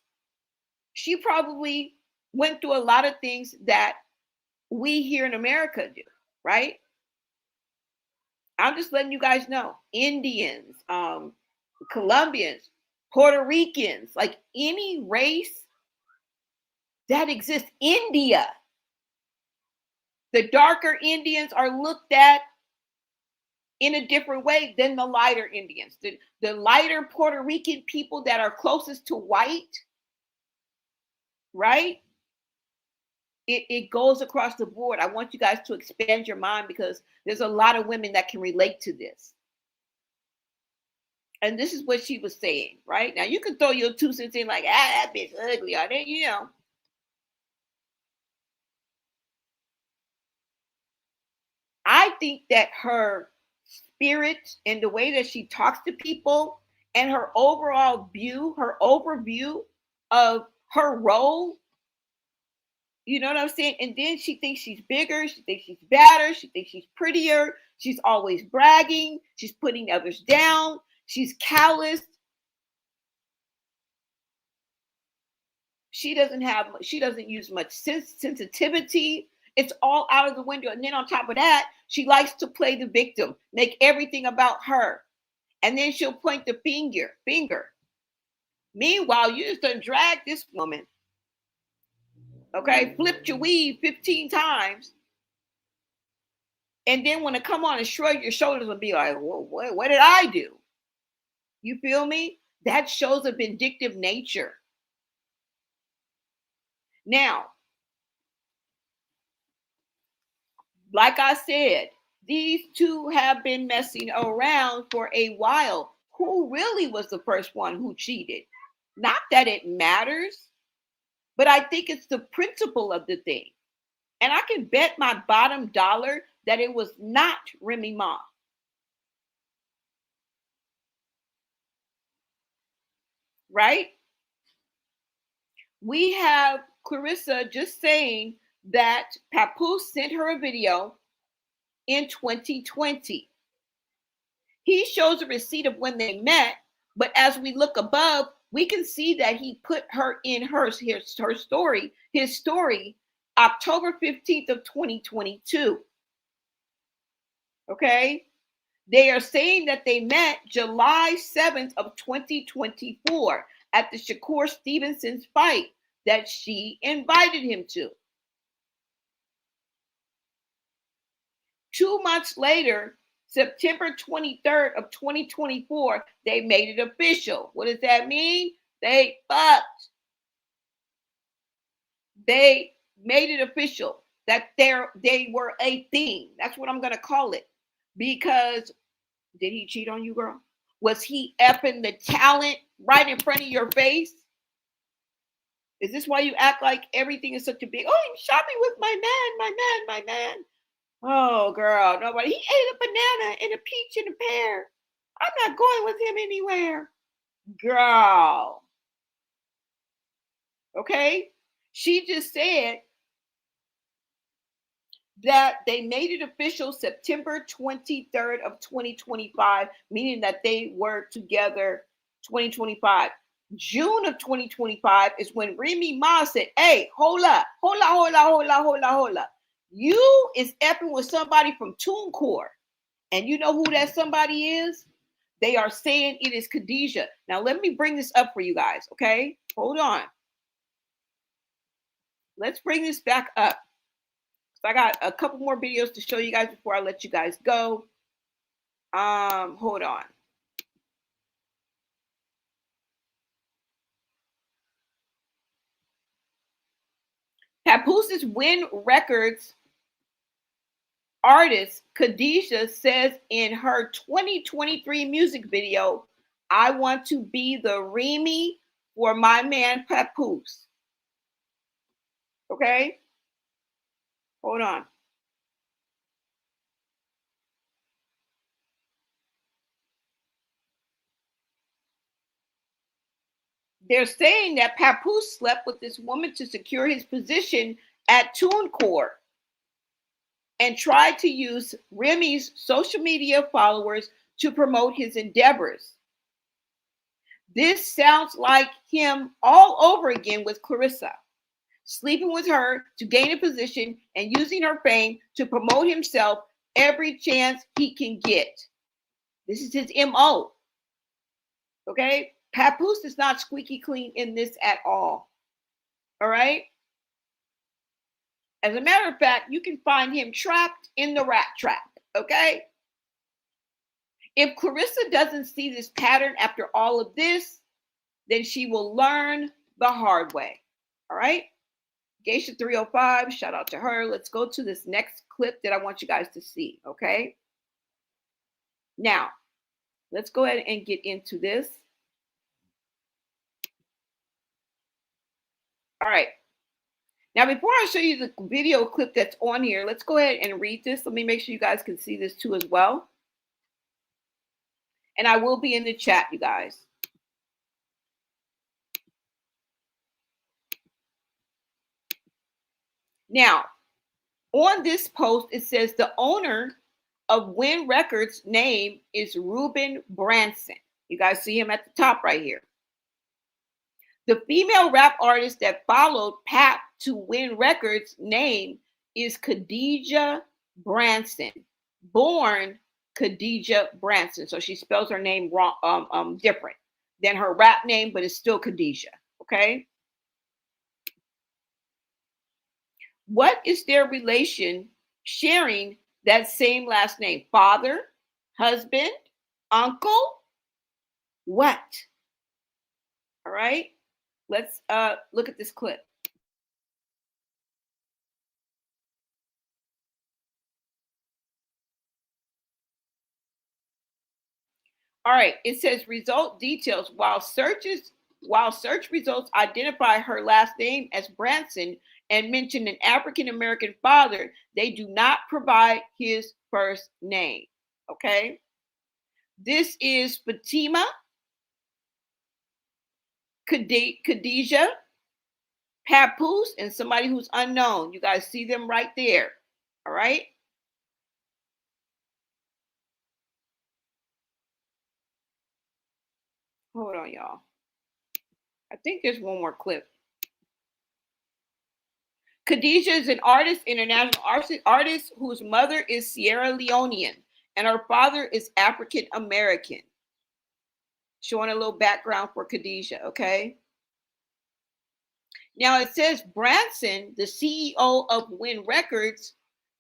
she probably went through a lot of things that we here in America do, right? I'm just letting you guys know. Indians, Colombians, Puerto Ricans, like any race that exists. India, the darker Indians are looked at in a different way than the lighter Indians. The lighter Puerto Rican people that are closest to white, right? It goes across the board. I want you guys to expand your mind, because there's a lot of women that can relate to this. And this is what she was saying, right? Now, you can throw your 2 cents in like, that bitch ugly, or that, you know. I think that her spirit and the way that she talks to people and her overview of her role, you know what I'm saying? And then she thinks she's bigger, she thinks she's better, she thinks she's prettier, she's always bragging, she's putting others down, she's calloused. She doesn't use much sensitivity. It's all out of the window. And then on top of that, she likes to play the victim, make everything about her. And then she'll point the finger. Meanwhile, you just done drag this woman, okay? Flipped your weave 15 times. And then when it come on and shrug your shoulders and be like, well, what did I do? You feel me? That shows a vindictive nature. Now, like I said, these two have been messing around for a while. Who really was the first one who cheated? Not that it matters, but I think it's the principle of the thing. And I can bet my bottom dollar that it was not Remy Ma. Right? We have Clarissa just saying that Papoose sent her a video in 2020. He shows a receipt of when they met, but as we look above, we can see that he put her in her story, October 15th of 2022. Okay? They are saying that they met July 7th of 2024 at the Shakur Stevenson's fight that she invited him to. 2 months later, September 23rd of 2024, they made it official. What does that mean? They fucked. They made it official that they were a thing. That's what I'm going to call it. Because did he cheat on you, girl? Was he effing the talent right in front of your face? Is this why you act like everything is such a big, oh, he shot me with my man. Oh, girl, nobody. He ate a banana and a peach and a pear. I'm not going with him anywhere. Girl. Okay? She just said that they made it official September 23rd of 2025, meaning that they were together 2025. June of 2025 is when Remy Ma said, hey, hold up. You is effing with somebody from TuneCore. And you know who that somebody is? They are saying it is Khadijah. Now, let me bring this up for you guys, okay? Hold on. Let's bring this back up. So I got a couple more videos to show you guys before I let you guys go. Hold on. Papoose Win Records artist Khadijah says in her 2023 music video, I want to be the Remy for my man Papoose. Okay? Hold on. They're saying that Papoose slept with this woman to secure his position at TuneCore and tried to use Remy's social media followers to promote his endeavors. This sounds like him all over again with Clarissa, sleeping with her to gain a position and using her fame to promote himself every chance he can get. This is his MO. Okay? Papoose is not squeaky clean in this at all. All right? As a matter of fact, you can find him trapped in the rat trap. Okay? If Clarissa doesn't see this pattern after all of this, then she will learn the hard way. All right? Geisha 305, shout out to her. Let's go to this next clip that I want you guys to see. Okay? Now, let's go ahead and get into this. All right. Now, before I show you the video clip that's on here, let's go ahead and read this. Let me make sure you guys can see this too as well. And I will be in the chat, you guys. Now, on this post, it says the owner of Win Records' name is Ruben Branson. You guys see him at the top right here. The female rap artist that followed Pap to Win Records' name is Khadijah Branson, born Khadijah Branson. So she spells her name wrong, different than her rap name, but it's still Khadijah. Okay. What is their relation sharing that same last name? Father, husband, uncle? What? All right. Let's look at this clip. All right, it says result details. While search results identify her last name as Branson and mention an African American father, they do not provide his first name. Okay? This is Fatima, Khadijah, Papoose, and somebody who's unknown. You guys see them right there. All right? Hold on, y'all. I think there's one more clip. Khadijah is an artist, international artist whose mother is Sierra Leonean and her father is African American. Showing a little background for Khadijah, okay? Now it says Branson, the CEO of Win Records,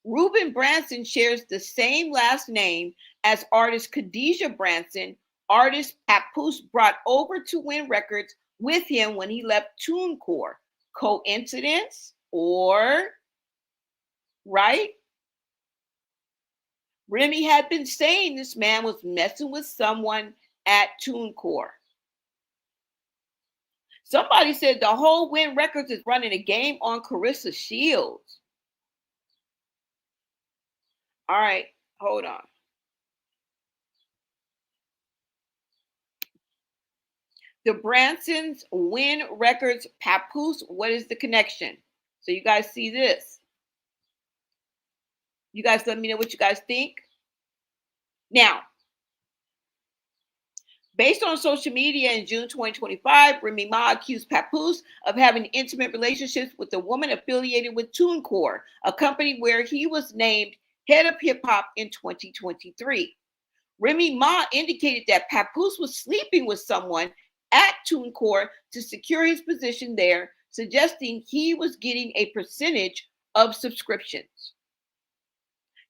Ruben Branson shares the same last name as artist Khadijah Branson. Artist Papoose brought over to Win Records with him when he left TuneCore. Coincidence or right? Remy had been saying this man was messing with someone at TuneCore. Somebody said the whole Win Records is running a game on Claressa Shields. All right, hold on. The Bransons, Win Records, Papoose, what is the connection? So you guys see this. You guys let me know what you guys think. Now, based on social media in June 2025, Remy Ma accused Papoose of having intimate relationships with a woman affiliated with TuneCore, a company where he was named head of hip hop in 2023. Remy Ma indicated that Papoose was sleeping with someone at TuneCore to secure his position there, suggesting he was getting a percentage of subscriptions.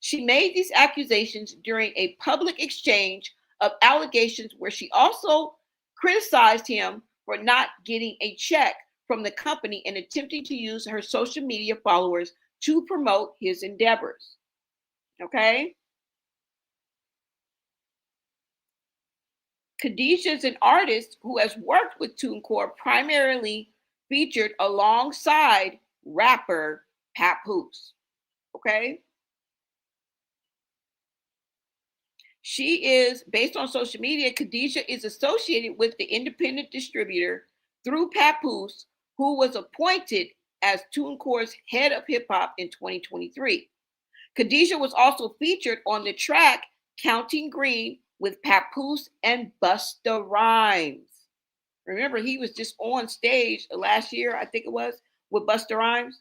She made these accusations during a public exchange of allegations where she also criticized him for not getting a check from the company and attempting to use her social media followers to promote his endeavors. Okay? Khadijah is an artist who has worked with TuneCore, primarily featured alongside rapper Papoose. Okay? She is, based on social media, Khadijah is associated with the independent distributor through Papoose, who was appointed as TuneCore's head of hip hop in 2023. Khadijah was also featured on the track Counting Green with Papoose and Busta Rhymes. Remember, he was just on stage last year, I think it was, with Busta Rhymes.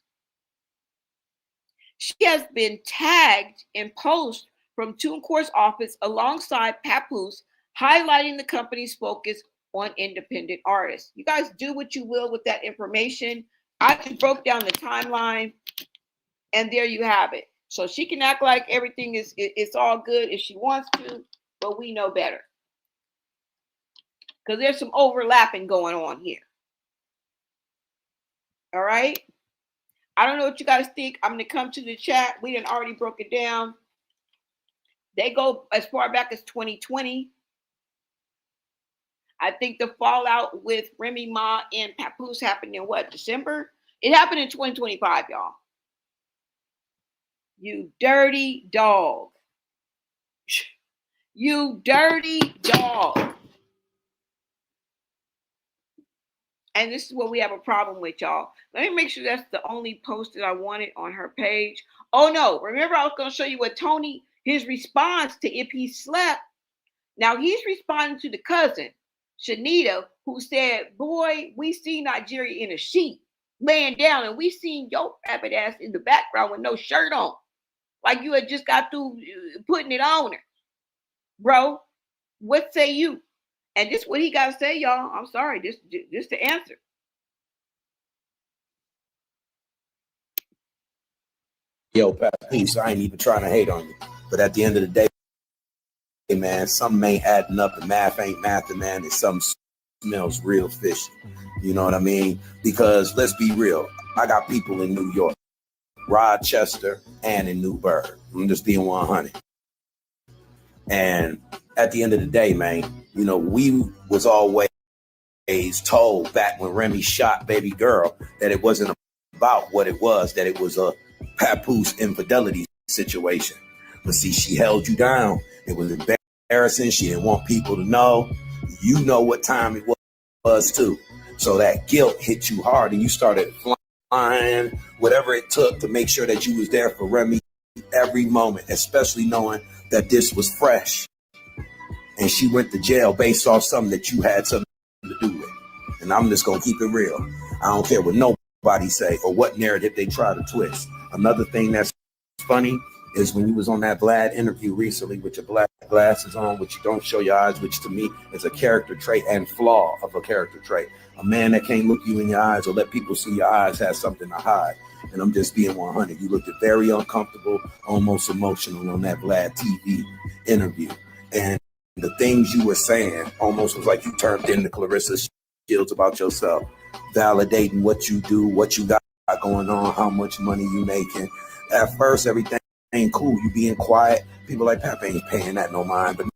She has been tagged in posts from TuneCore's office alongside Papoose, highlighting the company's focus on independent artists. You guys do what you will with that information. I just broke down the timeline, and there you have it. So she can act like everything is it's all good if she wants to, but we know better. Because there's some overlapping going on here. All right? I don't know what you guys think. I'm going to come to the chat. We done already broke it down. They go as far back as 2020. I think the fallout with Remy Ma and Papoose happened in what, December? It happened in 2025, y'all. You dirty dog. You dirty dog. And this is what we have a problem with, y'all. Let me make sure that's the only post that I wanted on her page. Oh, no. Remember, I was going to show you what Tony, his response to if he slept. Now, he's responding to the cousin, Shanita, who said, boy, we see Nigeria in a sheet laying down, and we seen your rabbit ass in the background with no shirt on. Like you had just got through putting it on her. Bro, what say you? And this is what he got to say, y'all. I'm sorry. This the answer. Yo, Papoose, I ain't even trying to hate on you. But at the end of the day, man, something ain't adding up. The math ain't mathing, man. And something smells real fishy. You know what I mean? Because let's be real. I got people in New York, Rochester, and in Newburgh. I'm just being 100. And at the end of the day, man, you know, we was always told back when Remy shot Baby Girl that it wasn't a about what it was, that it was a Papoose infidelity situation. But see, she held you down. It was embarrassing. She didn't want people to know. You know what time it was too. So that guilt hit you hard and you started flying, whatever it took to make sure that you was there for Remy every moment, especially knowing that this was fresh. And she went to jail based off something that you had something to do with. And I'm just going to keep it real. I don't care what nobody say or what narrative they try to twist. Another thing that's funny is when you was on that Vlad interview recently with your black glasses on, which you don't show your eyes, which to me is a character trait and flaw of a character trait. A man that can't look you in your eyes or let people see your eyes has something to hide. And I'm just being 100. You looked very uncomfortable, almost emotional on that Vlad TV interview. And the things you were saying almost was like you turned into Claressa Shields about yourself, validating what you do, what you got going on, how much money you making. At first, everything ain't cool. You being quiet. People like, Pap ain't paying that no mind. But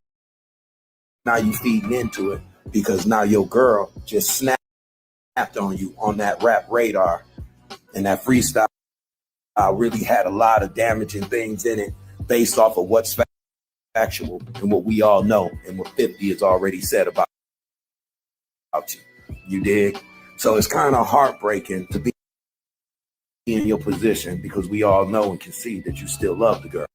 now you feeding into it because now your girl just snapped on you on that rap radar. And that freestyle really had a lot of damaging things in it based off of what's factual and what we all know and what 50 has already said about you. You dig? So it's kind of heartbreaking to be in your position because we all know and can see that you still love the girl.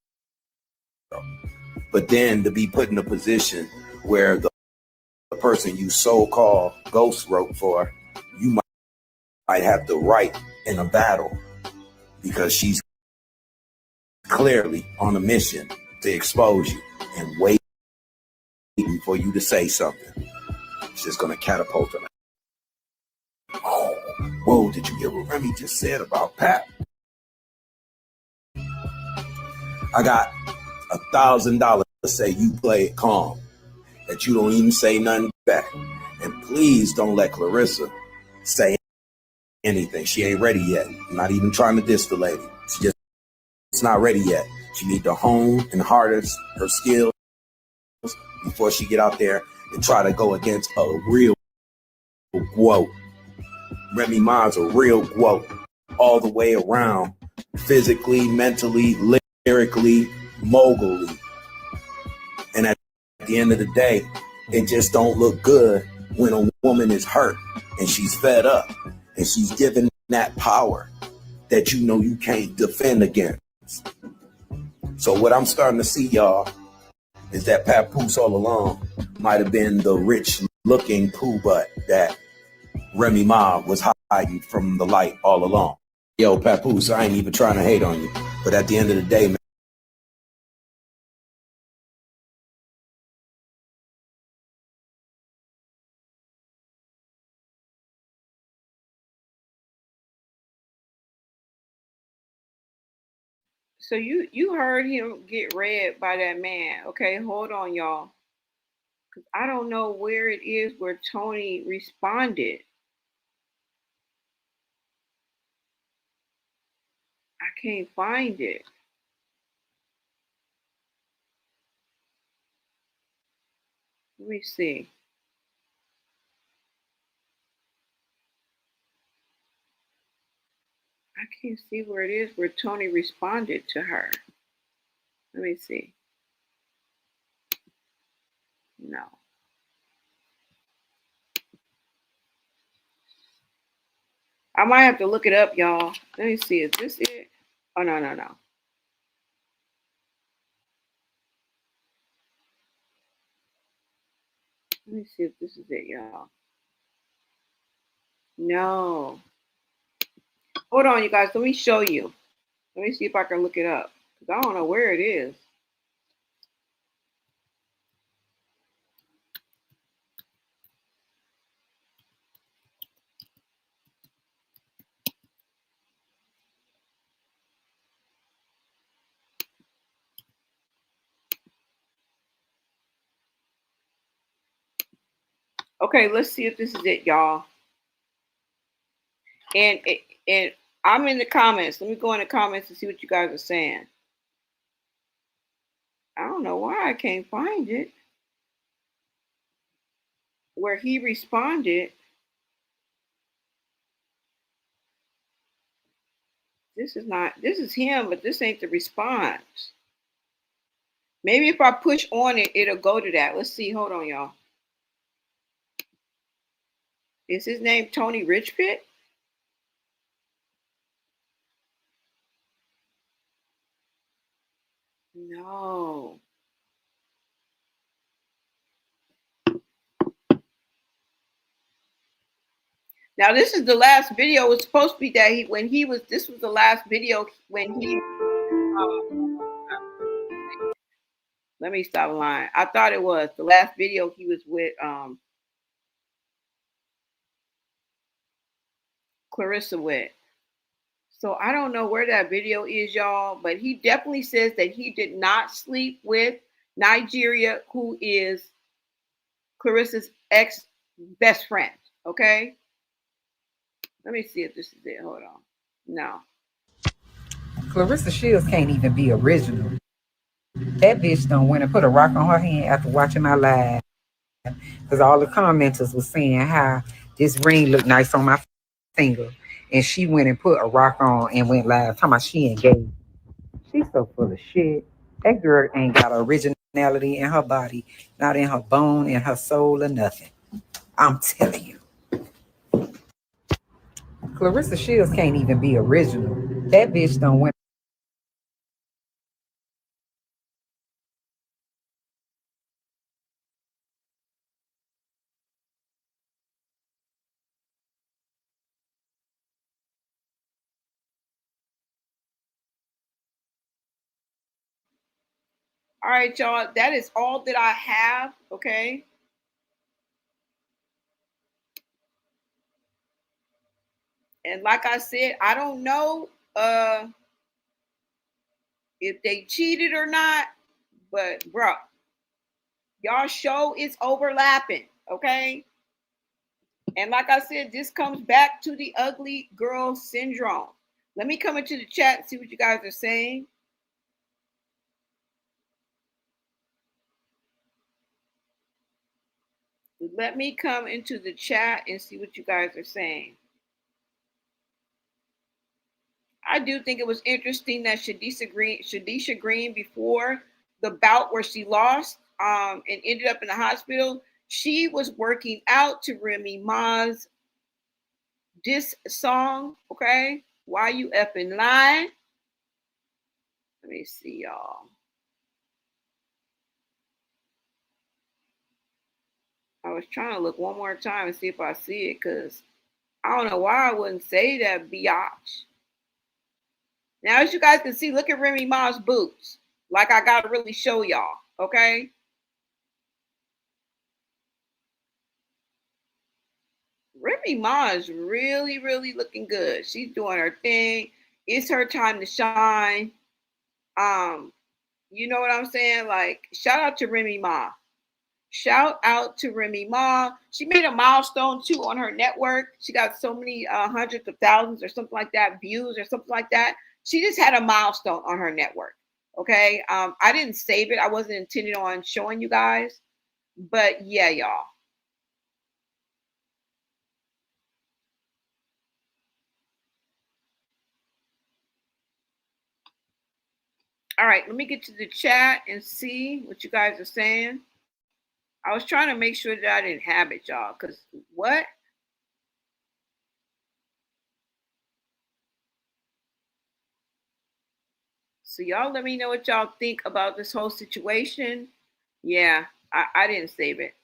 But then to be put in a position where the person you so-called ghost wrote for, you might have the right in a battle because she's clearly on a mission to expose you and waiting for you to say something. It's just going to catapult her. Oh, whoa, did you hear what Remy just said about Pat? I got $1,000 to say you play it calm, that you don't even say nothing back. And please don't let Clarissa say anything. She ain't ready yet. I'm not even trying to diss the lady. It's not ready yet. She need to hone and harness her skills before she get out there and try to go against a real quote. Remy Ma's a real quote all the way around, physically, mentally, lyrically, mogully. And at the end of the day, it just don't look good when a woman is hurt and she's fed up and she's given that power that you know you can't defend against. So what I'm starting to see, y'all, is that Papoose all along might have been the rich-looking poo butt that Remy Ma was hiding from the light all along. Yo, Papoose, I ain't even trying to hate on you, but at the end of the day, man, So you heard him get read by that man. Okay, hold on, y'all. Cause I don't know where it is where Tony responded. I can't find it. Let me see. I can't see where it is where Tony responded to her. Let me see. No. I might have to look it up, y'all. Let me see. Is this it? Oh, no. Let me see if this is it, y'all. No. Hold on, you guys. Let me show you. Let me see if I can look it up. Because I don't know where it is. Okay, let's see if this is it, y'all. And I'm in the comments. Let me go in the comments and see what you guys are saying. I don't know why I can't find it. Where he responded. This is him, but this ain't the response. Maybe if I push on it, it'll go to that. Let's see. Hold on, y'all. Is his name Tony Richpit? No. Now this is the last video. It's supposed to be that this was the last video when he. Let me stop lying. I thought it was the last video he was with Clarissa with. So I don't know where that video is, y'all, but he definitely says that he did not sleep with Nigeria, who is Clarissa's ex best friend. Okay. Let me see if this is it. Hold on. No. Claressa Shields can't even be original. That bitch done went and put a rock on her hand after watching my live. Because all the commenters were saying how this ring looked nice on my finger. And she went and put a rock on and went live talking about she engaged. She's so full of shit. That girl ain't got originality in her body, not in her bone, in her soul, or nothing. I'm telling you. Claressa Shields can't even be original. That bitch done went. All right, y'all. That is all that I have. Okay. And like I said, I don't know if they cheated or not, but bro, y'all show is overlapping. Okay. And like I said, this comes back to the ugly girl syndrome. Let me come into the chat and see what you guys are saying. Let me come into the chat and see what you guys are saying. I do think it was interesting that Shadisha Green, before the bout where she lost and ended up in the hospital, she was working out to Remy Ma's diss song. Okay, why you effing lying? Let me see, y'all. I was trying to look one more time and see if I see it, because I don't know why I wouldn't say that, biatch. Now, as you guys can see, look at Remy Ma's boots. Like I gotta really show y'all, okay? Remy Ma is really, really looking good. She's doing her thing. It's her time to shine. You know what I'm saying? Like, shout out to Remy Ma. Shout out to Remy Ma. She made a milestone too on her network. She got so many hundreds of thousands or something like that, views or something like that. She just had a milestone on her network. Okay. I didn't save it. I wasn't intending on showing you guys. But yeah, y'all. All right, let me get to the chat and see what you guys are saying. I was trying to make sure that I didn't have it, y'all, because what? So y'all let me know what y'all think about this whole situation. Yeah, I didn't save it.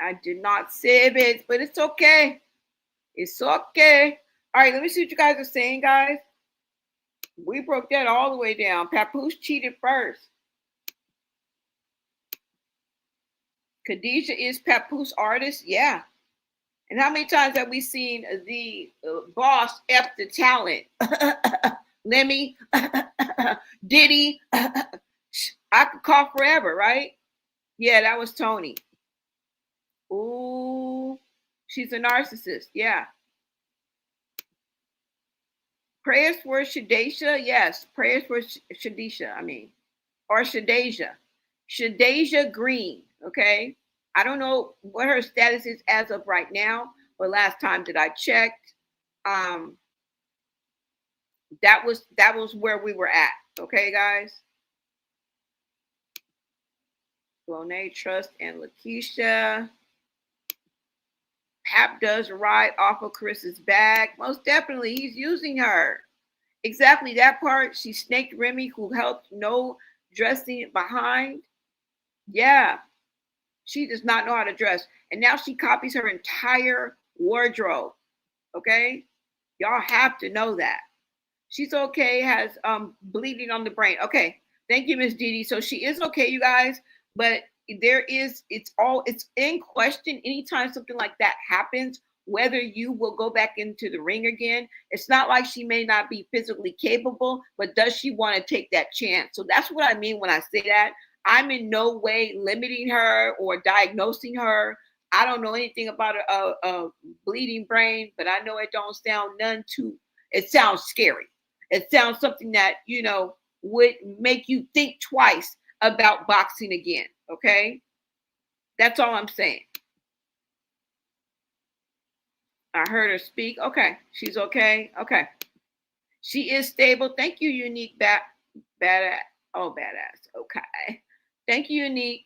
I did not save it, but it's okay. It's okay. All right, let me see what you guys are saying, guys. We broke that all the way down. Papoose cheated first. Khadijah is Papoose artist. Yeah. And how many times have we seen the boss F the talent? Lemmy, Diddy. I could call forever, right? Yeah, that was Tony. Ooh, she's a narcissist. Yeah. Prayers for Shadisha. Yes, prayers for Shadisha. Or Shadasia. Shadasia Green. Okay. I don't know what her status is as of right now, but last time that I checked, That was where we were at. Okay, guys. Monet, Trust, and Lakeisha. Pap does ride off of Carissa's back. Most definitely, he's using her. Exactly that part. She snaked Remy, who helped no dressing behind. Yeah, she does not know how to dress. And now she copies her entire wardrobe. Okay? Y'all have to know that. She's okay, has bleeding on the brain. Okay. Thank you, Miss Didi. So she is okay, you guys, but it's in question anytime something like that happens, whether you will go back into the ring again. It's not like she may not be physically capable, but does she want to take that chance? So that's what I mean when I say that. I'm in no way limiting her or diagnosing her. I don't know anything about a bleeding brain, but I know it don't sound it sounds scary. It sounds something that, would make you think twice about boxing again. Okay. That's all I'm saying. I heard her speak. Okay. She's okay. Okay. She is stable. Thank you, Unique. Badass. Oh, badass. Okay. Thank you, Unique.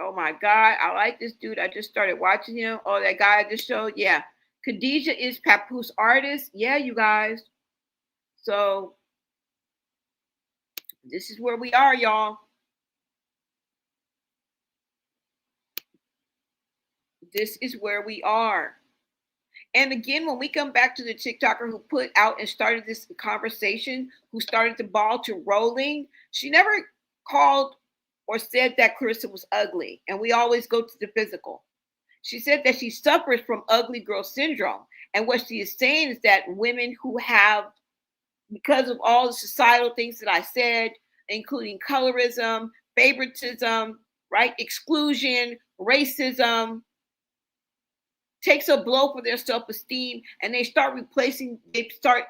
Oh my God. I like this dude. I just started watching him. Oh, that guy I just showed. Yeah. Khadijah is Papoose artist. Yeah, you guys. So this is where we are, y'all. This is where we are. And again, when we come back to the TikToker who put out and started this conversation, who started the ball to rolling, she never called or said that Clarissa was ugly. And we always go to the physical. She said that she suffers from ugly girl syndrome. And what she is saying is that women who have, because of all the societal things that I said, including colorism, favoritism, right, exclusion, racism, takes a blow for their self-esteem, and they start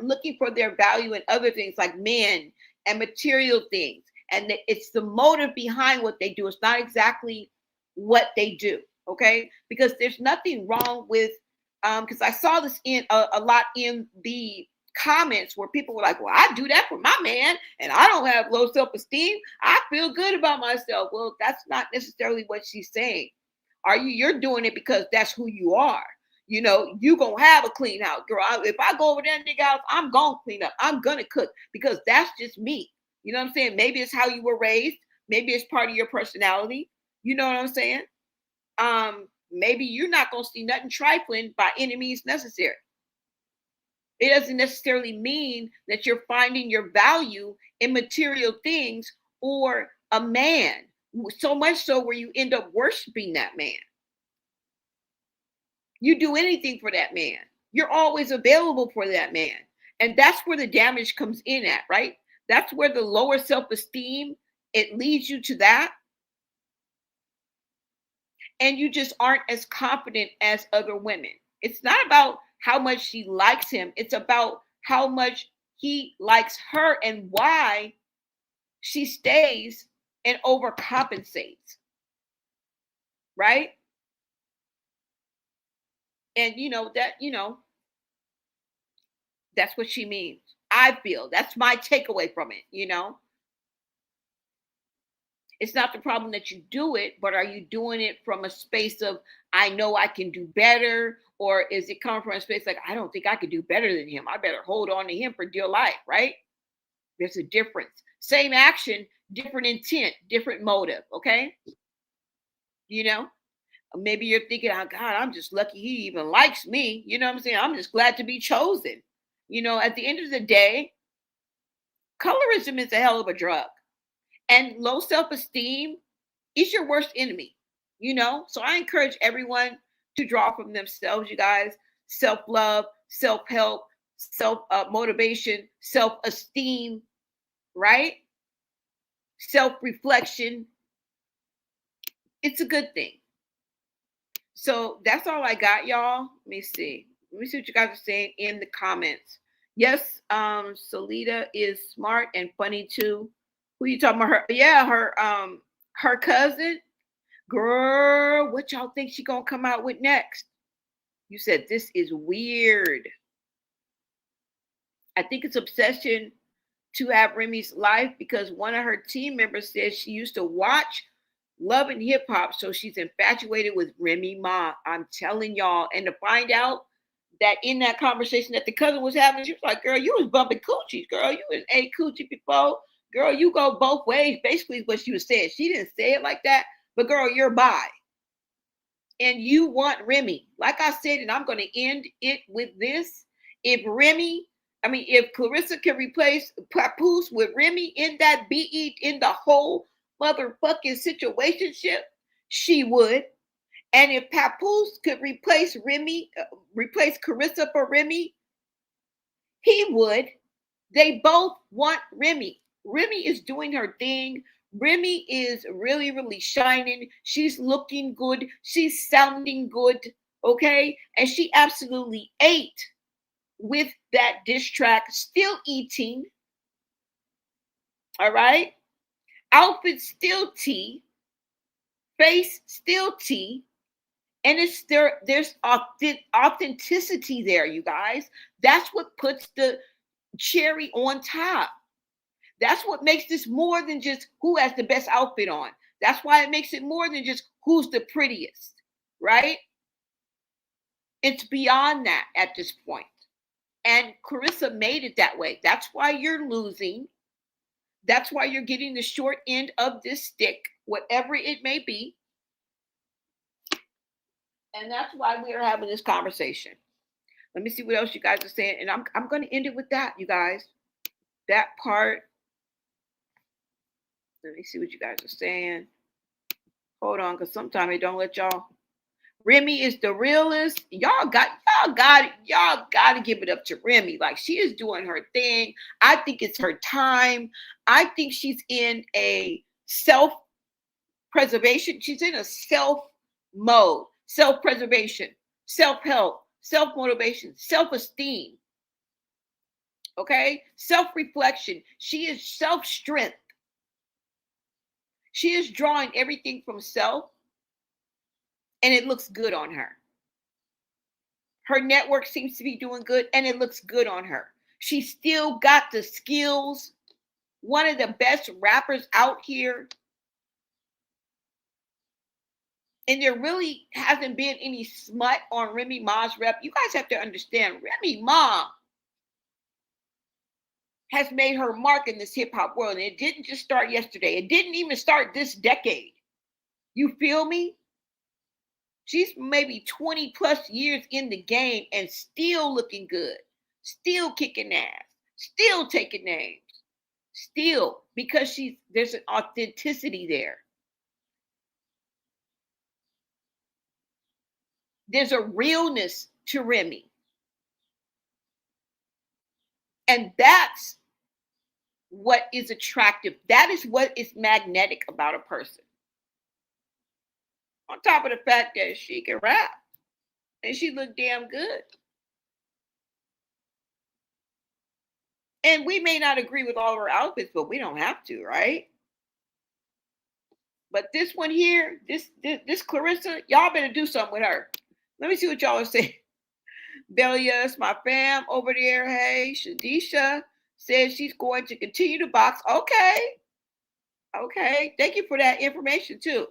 looking for their value in other things like men and material things. And it's the motive behind what they do. It's not exactly what they do. Okay. Because there's nothing wrong with, because I saw this in a lot in the comments where people were like, well, I do that for my man and I don't have low self-esteem. I feel good about myself. Well, that's not necessarily what she's saying. You're doing it because that's who you are. You gonna have a clean house, girl. If I go over there and dig out, I'm gonna clean up. I'm gonna cook because that's just me. You know what I'm saying? Maybe it's how you were raised. Maybe it's part of your personality. You know what I'm saying? Maybe you're not gonna see nothing trifling by any means necessary. It doesn't necessarily mean that you're finding your value in material things or a man. So much so where you end up worshiping that man. You do anything for that man. You're always available for that man. And that's where the damage comes in at, right? That's where the lower self-esteem, it leads you to that. And you just aren't as confident as other women. It's not about how much she likes him. It's about how much he likes her and why she stays and overcompensates. Right? And that's what she means. I feel that's my takeaway from it. It's not the problem that you do it, but are you doing it from a space of, I know I can do better? Or is it coming from a space like, I don't think I could do better than him. I better hold on to him for dear life, right? There's a difference. Same action, different intent, different motive, okay? Maybe you're thinking, oh God, I'm just lucky he even likes me. You know what I'm saying? I'm just glad to be chosen. At the end of the day, colorism is a hell of a drug. And low self-esteem is your worst enemy. So I encourage everyone to draw from themselves, you guys. Self-love, self-help, self-motivation, self-esteem, right? Self-reflection. It's a good thing. So that's all I got, y'all. Let me see what you guys are saying in the comments. Yes, Salida is smart and funny too. Who you talking about? Her? Yeah, her cousin. Girl, what y'all think she gonna come out with next? You said this is weird. I think it's obsession to have Remy's life because one of her team members said she used to watch Love and Hip Hop, so she's infatuated with Remy Ma. I'm telling y'all, and to find out that in that conversation that the cousin was having, she was like, "Girl, you was bumping coochies. Girl, you was ate coochie before. Girl, you go both ways." Basically, is what she was saying. She didn't say it like that, but girl, you're bi, and you want Remy. Like I said, and I'm going to end it with this: if Clarissa can replace Papoose with Remy in that BE in the whole motherfucking situationship, she would. And if Papoose could replace Clarissa for Remy, he would. They both want Remy. Remy is doing her thing. Remy is really, really shining. She's looking good. She's sounding good. Okay. And she absolutely ate with that diss track, still eating. All right. Outfit still tea. Face still tea. And there's authenticity there, you guys. That's what puts the cherry on top. That's what makes this more than just who has the best outfit on. That's why it makes it more than just who's the prettiest, right? It's beyond that at this point. And Clarissa made it that way. That's why you're losing. That's why you're getting the short end of this stick, whatever it may be. And that's why we are having this conversation. Let me see what else you guys are saying. And I'm going to end it with that, you guys. That part. Let me see what you guys are saying. Hold on, because sometimes they don't let y'all. Remy is the realest. Y'all got to give it up to Remy. Like, she is doing her thing. I think it's her time. I think she's in a self-preservation. She's in a self mode. Self-preservation, self-help, self-motivation, self-esteem. Okay? Self-reflection. She is self-strength. She is drawing everything from self, and it looks good on her. Her network seems to be doing good, and it looks good on her. She still got the skills. One of the best rappers out here. And there really hasn't been any smut on Remy Ma's rep. You guys have to understand, Remy Ma has made her mark in this hip-hop world. And it didn't just start yesterday. It didn't even start this decade. You feel me? She's maybe 20 plus years in the game and still looking good. Still kicking ass. Still taking names. Still, because there's an authenticity there. There's a realness to Remy. And that's what is attractive. That is what is magnetic about a person. On top of the fact that she can rap and she look damn good. And we may not agree with all of her outfits, but we don't have to, right? But this one here, this Clarissa, y'all better do something with her. Let me see what y'all are saying. Belia's my fam over there. Hey, Shadisha says she's going to continue to box. Okay. Okay. Thank you for that information too.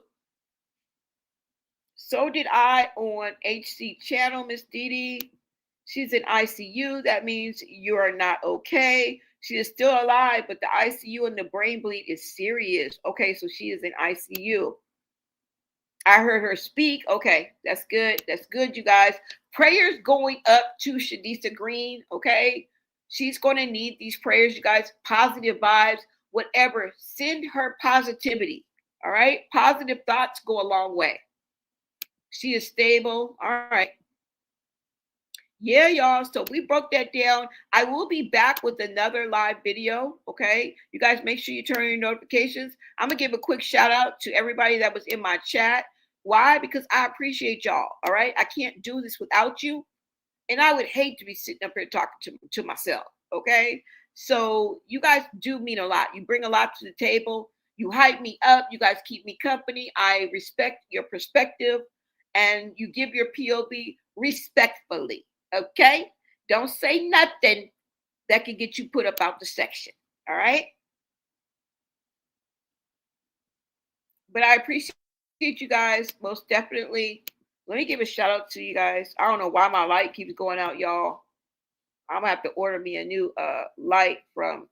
So did I on HC channel, Miss Didi. She's in ICU. That means you are not okay. She is still alive, but the ICU and the brain bleed is serious. Okay, so she is in ICU. I heard her speak. Okay, that's good. That's good, you guys. Prayers going up to Shadisa Green, okay? She's going to need these prayers, you guys. Positive vibes, whatever. Send her positivity, all right? Positive thoughts go a long way. She is stable. All right. Yeah, y'all. So we broke that down. I will be back with another live video, okay? You guys make sure you turn on your notifications. I'm going to give a quick shout out to everybody that was in my chat. Why? Because I appreciate y'all, all right? I can't do this without you. And I would hate to be sitting up here talking to myself, okay? So you guys do mean a lot. You bring a lot to the table. You hype me up. You guys keep me company. I respect your perspective. And you give your POV respectfully, okay? Don't say nothing that can get you put up out the section. All right. But I appreciate you guys most definitely. Let me give a shout out to you guys. I don't know why my light keeps going out, y'all. I'm gonna have to order me a new light from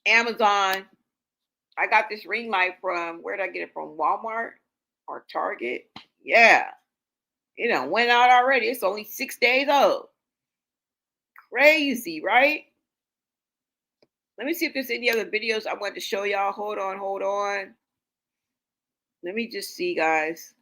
Amazon. I got this ring light from, where did I get it from? Walmart or Target? Yeah. It done went out already. It's only 6 days old. Crazy, right? Let me see if there's any other videos I wanted to show y'all. Hold on. Let me just see, guys.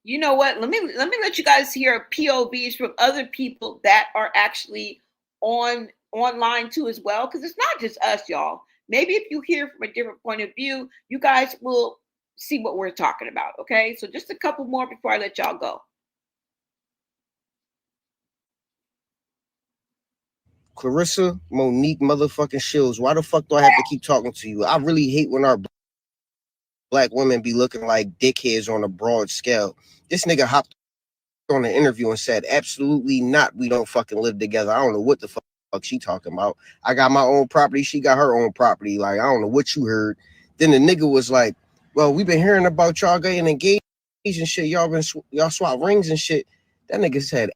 You know what? Let me let you guys hear POVs from other people that are actually online too as well, because it's not just us, y'all. Maybe if you hear from a different point of view, you guys will see what we're talking about. Okay, so just a couple more before I let y'all go. Clarissa, Monique, motherfucking Shields. Why the fuck do I have to keep talking to you? I really hate when our black women be looking like dickheads on a broad scale. This nigga hopped on an interview and said, absolutely not, we don't fucking live together. I don't know what the fuck she talking about. I got my own property, she got her own property. Like, I don't know what you heard. Then the nigga was like, well, we've been hearing about y'all getting engaged and shit. Y'all swap rings and shit. That nigga said,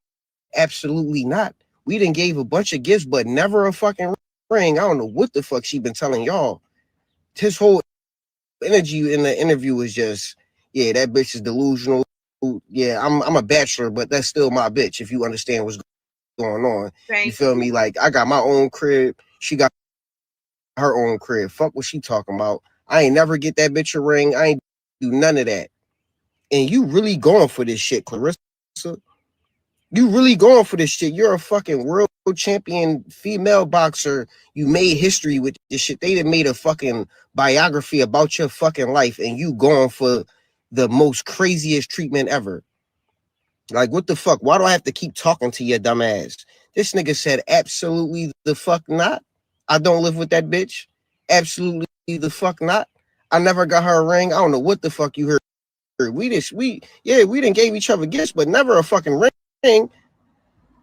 absolutely not. We done gave a bunch of gifts, but never a fucking ring. I don't know what the fuck she been telling y'all. His whole energy in the interview was just, yeah, that bitch is delusional. Yeah, I'm a bachelor, but that's still my bitch, if you understand what's going on. You feel me? Like, I got my own crib. She got her own crib. Fuck what she talking about. I ain't never get that bitch a ring. I ain't do none of that. And you really going for this shit, Clarissa. You really going for this shit. You're a fucking world champion female boxer. You made history with this shit. They done made a fucking biography about your fucking life, and you going for the most craziest treatment ever. Like, what the fuck? Why do I have to keep talking to your dumb ass? This nigga said, absolutely the fuck not. I don't live with that bitch. Absolutely the fuck not. I never got her a ring. I don't know what the fuck you heard. We didn't gave each other gifts, but never a fucking ring.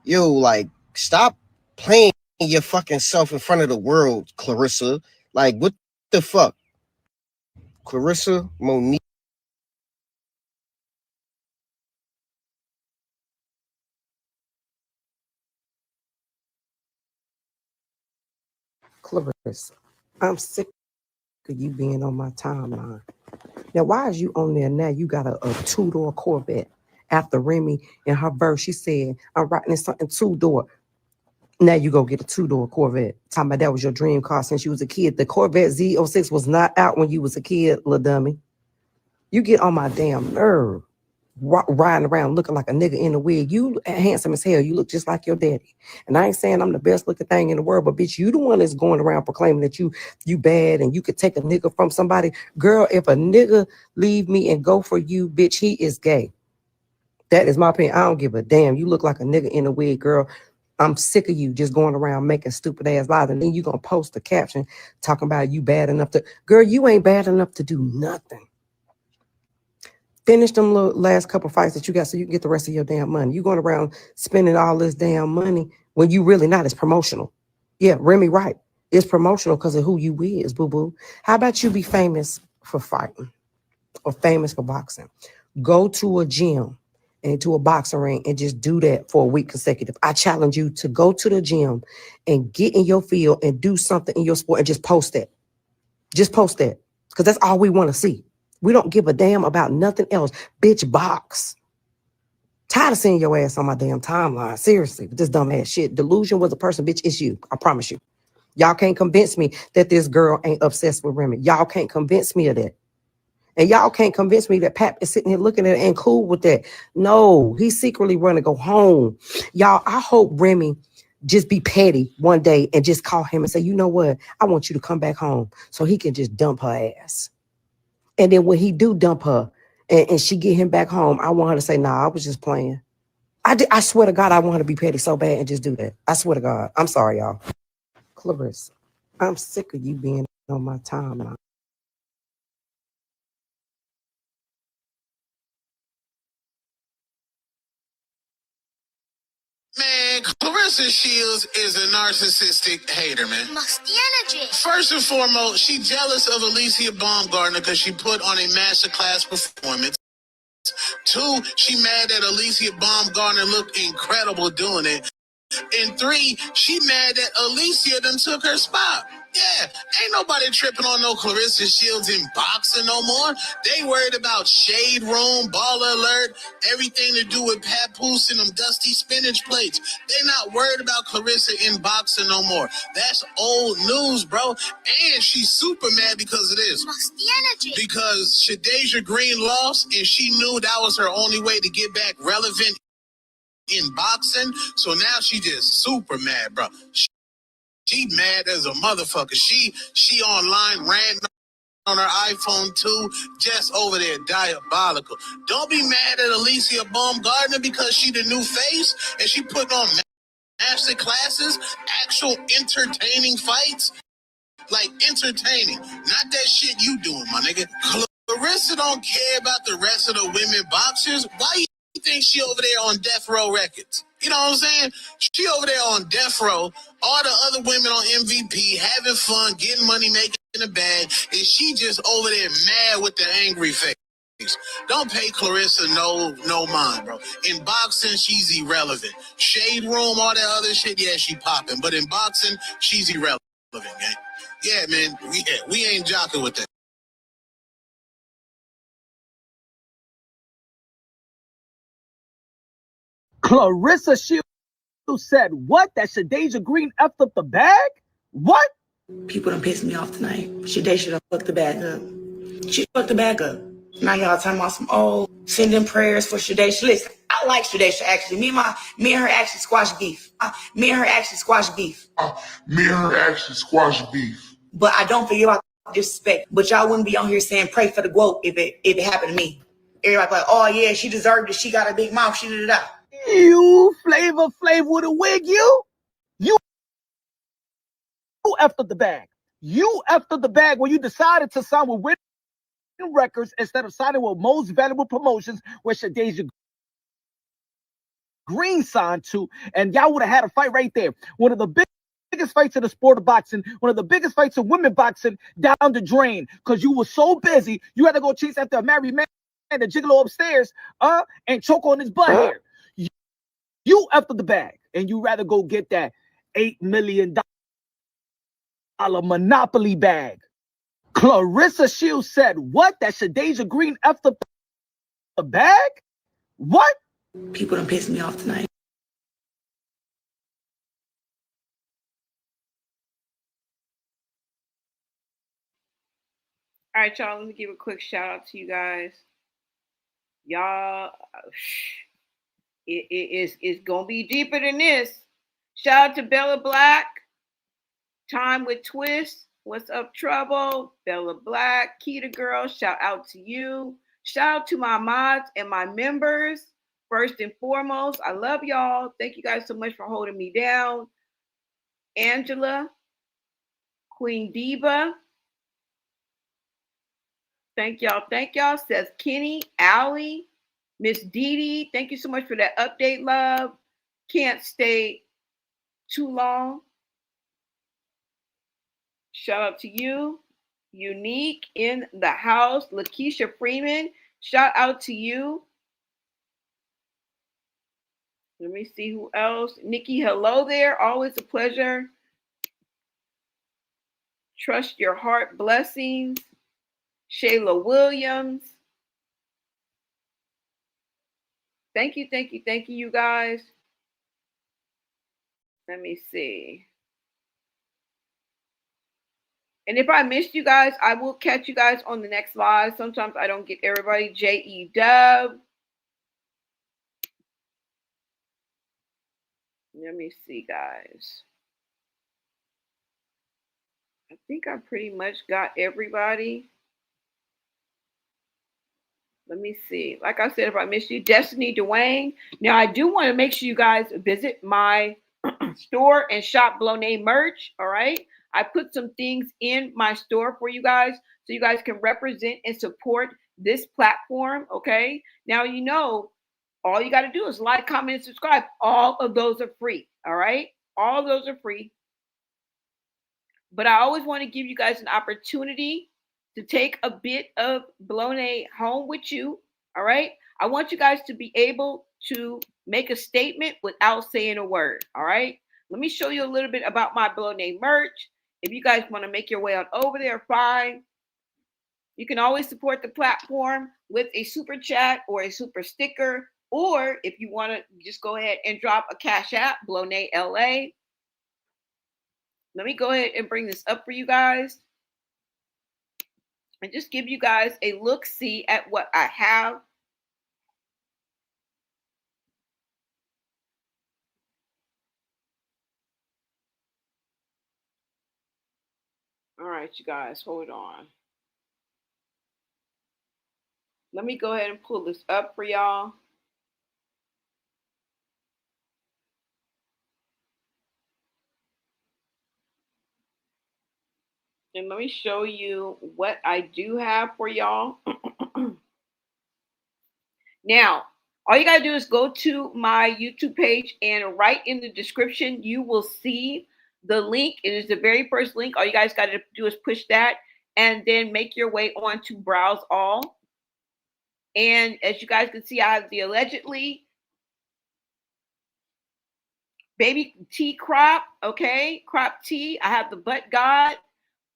Yo, like, stop playing your fucking self in front of the world, Clarissa. Like, what the fuck? Clarissa, Monique. Clarissa, I'm sick of you being on my timeline. Now, why is you on there now? You got a two-door Corvette. After Remy in her verse, she said, I'm writing in something two-door. Now you go get a two-door Corvette. Talking about that was your dream car since you was a kid. The Corvette Z06 was not out when you was a kid, little dummy. You get on my damn nerve. Riding around looking like a nigga in a wig. You handsome as hell. You look just like your daddy. And I ain't saying I'm the best looking thing in the world, but bitch, you the one that's going around proclaiming that you bad and you could take a nigga from somebody. Girl, if a nigga leave me and go for you, bitch, he is gay. That is my opinion. I don't give a damn. You look like a nigga in a wig, girl. I'm sick of you just going around making stupid ass lies. And then you gonna post a caption talking about you bad enough to, girl, you ain't bad enough to do nothing. Finish them little last couple fights that you got so you can get the rest of your damn money. You going around spending all this damn money when you really not. It's promotional. Yeah, Remy right. It's promotional because of who you is, boo-boo. How about you be famous for fighting or famous for boxing? Go to a gym and to a boxing ring and just do that for a week consecutive. I challenge you to go to the gym and get in your field and do something in your sport and just post that. Just post that because that's all we want to see. We don't give a damn about nothing else. Bitch, box. Tired of seeing your ass on my damn timeline. Seriously, with this dumb ass shit. Delusion was a person, bitch, it's you. I promise you. Y'all can't convince me that this girl ain't obsessed with Remy. Y'all can't convince me of that. And y'all can't convince me that Pap is sitting here looking at it and cool with that. No, he's secretly running to go home. Y'all, I hope Remy just be petty one day and just call him and say, you know what? I want you to come back home so he can just dump her ass. And then when he do dump her and she get him back home, I want her to say, nah, I was just playing. I swear to God, I want her to be petty so bad and just do that. I swear to God. I'm sorry, y'all. Clarissa. I'm sick of you being on my timeline. Man, Claressa Shields is a narcissistic hater, man. First and foremost, she jealous of Alicia Baumgartner because she put on a masterclass performance. Two, she mad that Alicia Baumgartner looked incredible doing it. And three, she mad that Alicia done took her spot. Yeah, ain't nobody tripping on no Claressa Shields in boxing no more. They worried about Shade Room, Baller Alert, everything to do with Papoose and them dusty spinach plates. They not worried about Claressa in boxing no more. That's old news, bro. And she's super mad because of this. Because Shadeja Green lost, and she knew that was her only way to get back relevant in boxing, so now she just super mad, bro. She mad as a motherfucker. She online ranting on her iPhone 2, just over there diabolical. Don't be mad at Alicia Baumgartner because she the new face and she putting on master classes, actual entertaining fights. Like entertaining, not that shit you doing, my nigga. Claressa don't care about the rest of the women boxers. Why you think she over there on Death Row Records? You know what I'm saying? She over there on Death Row, all the other women on MVP, having fun, getting money, making a bag, and she just over there mad with the angry face. Don't pay Claressa no mind, bro. In boxing, she's irrelevant. Shade Room, all that other shit, yeah, she popping. But in boxing, she's irrelevant, gang. Yeah, man, we ain't jocking with that. Claressa Shields said what? That Shadeja Green effed up the bag? What? People done pissed me off tonight. Shadeja done fucked the bag up. She fucked the bag up. Now y'all talking about some sending prayers for Shadeja. Listen, I like Shadeja actually. Me and her actually squash beef. But I don't forget about disrespect. But y'all wouldn't be on here saying pray for the GWOAT if it happened to me. Everybody like, oh yeah, she deserved it. She got a big mouth. She did it out. You Flavor with a wig, you effed up the bag. You effed up the bag when you decided to sign with Winning Records instead of signing with Most Valuable Promotions, where Shadeja Green signed to, and y'all would have had a fight right there. One of the biggest fights in the sport of boxing, one of the biggest fights in women boxing, down the drain, because you were so busy, you had to go chase after a married man and the gigolo upstairs, and choke on his butt hair. You effed up the bag, and you rather go get that $8 million Monopoly bag. Claressa Shields said what? That Shadeja Green effed up the bag? What? People done pissed me off tonight. All right, y'all, let me give a quick shout out to you guys. Y'all, it's going to be deeper than this. Shout out to Bella Black, Time with Twist, What's Up Trouble, Bella Black, Keita Girl, shout out to you. Shout out to my mods and my members. First and foremost, I love y'all. Thank you guys so much for holding me down. Angela, Queen Diva, thank y'all, says Kenny, Allie, Miss Dee Dee, thank you so much for that update, love. Can't stay too long. Shout out to you. Unique in the house. Lakeisha Freeman, shout out to you. Let me see who else. Nikki, hello there. Always a pleasure. Trust your heart. Blessings. Shayla Williams. Thank you, you guys. Let me see. And if I missed you guys, I will catch you guys on the next live. Sometimes I don't get everybody. J.E. Dub. Let me see, guys. I think I pretty much got everybody. Let me see. Like I said, if I missed you, Destiny Dwayne. Now, I do want to make sure you guys visit my store and shop Blow Name merch. All right. I put some things in my store for you guys so you guys can represent and support this platform, okay? Now, you know, all you got to do is like, comment, and subscribe. All of those are free, all right? All of those are free. But I always want to give you guys an opportunity to take a bit of Bologna home with you, all right? I want you guys to be able to make a statement without saying a word, all right? Let me show you a little bit about my Bologna merch. If you guys want to make your way on over there, fine. You can always support the platform with a super chat or a super sticker, or if you want to just go ahead and drop a Cash App, Bologna LA. Let me go ahead and bring this up for you guys and just give you guys a look-see at what I have. All right, you guys, hold on. Let me go ahead and pull this up for y'all. And let me show you what I do have for y'all. Now, all you got to do is go to my YouTube page, and right in the description, you will see the link. It is the very first link. All you guys got to do is push that and then make your way on to browse all. And as you guys can see, I have the allegedly baby tee crop, okay? Crop tee. I have the Butt God,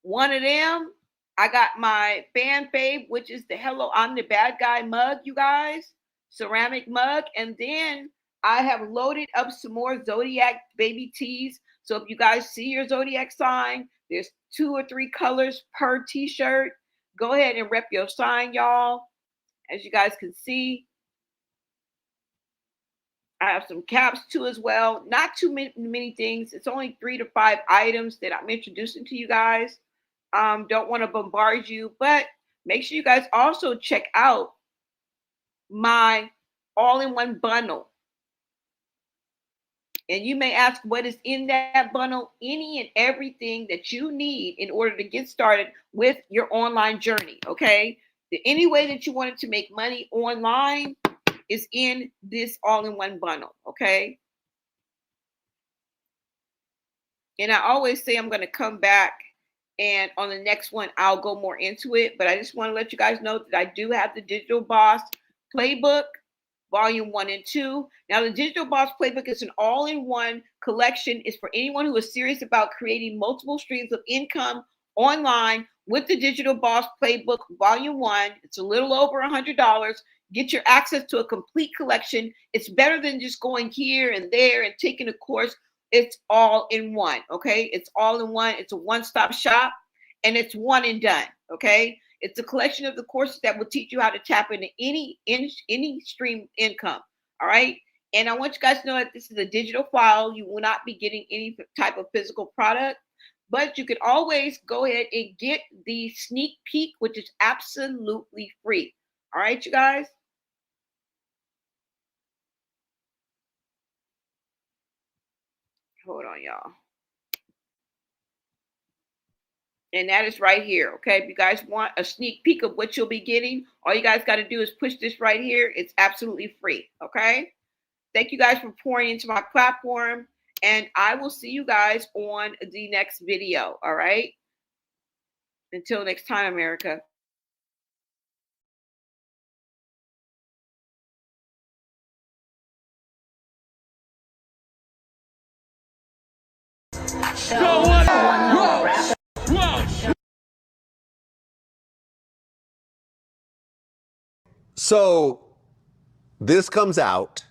one of them. I got my fan fave, which is the Hello, I'm the Bad Guy mug, you guys. Ceramic mug. And then I have loaded up some more Zodiac baby tees. So if you guys see your Zodiac sign, there's 2 or 3 colors per t-shirt. Go ahead and rep your sign, y'all. As you guys can see, I have some caps too as well. Not too many things. It's only 3 to 5 items that I'm introducing to you guys. Don't want to bombard you, but make sure you guys also check out my all-in-one bundle. And you may ask, what is in that bundle? Any and everything that you need in order to get started with your online journey, okay? Any way that you wanted to make money online is in this all-in-one bundle, okay? And I always say I'm going to come back, and on the next one, I'll go more into it. But I just want to let you guys know that I do have the Digital Boss Playbook, Volume 1 and 2. Now, the Digital Boss Playbook is an all-in-one collection. It's for anyone who is serious about creating multiple streams of income online with the Digital Boss Playbook, Volume 1. It's a little over $100. Get your access to a complete collection. It's better than just going here and there and taking a course. It's all in one, okay? It's all in one. It's a one-stop shop, and it's one and done, okay? It's a collection of the courses that will teach you how to tap into any stream income, all right? And I want you guys to know that this is a digital file. You will not be getting any type of physical product, but you can always go ahead and get the sneak peek, which is absolutely free, all right, you guys? Hold on, y'all. And that is right here, okay? If you guys want a sneak peek of what you'll be getting, all you guys got to do is push this right here. It's absolutely free, okay? Thank you guys for pouring into my platform, and I will see you guys on the next video, all right? Until next time, America. So this comes out,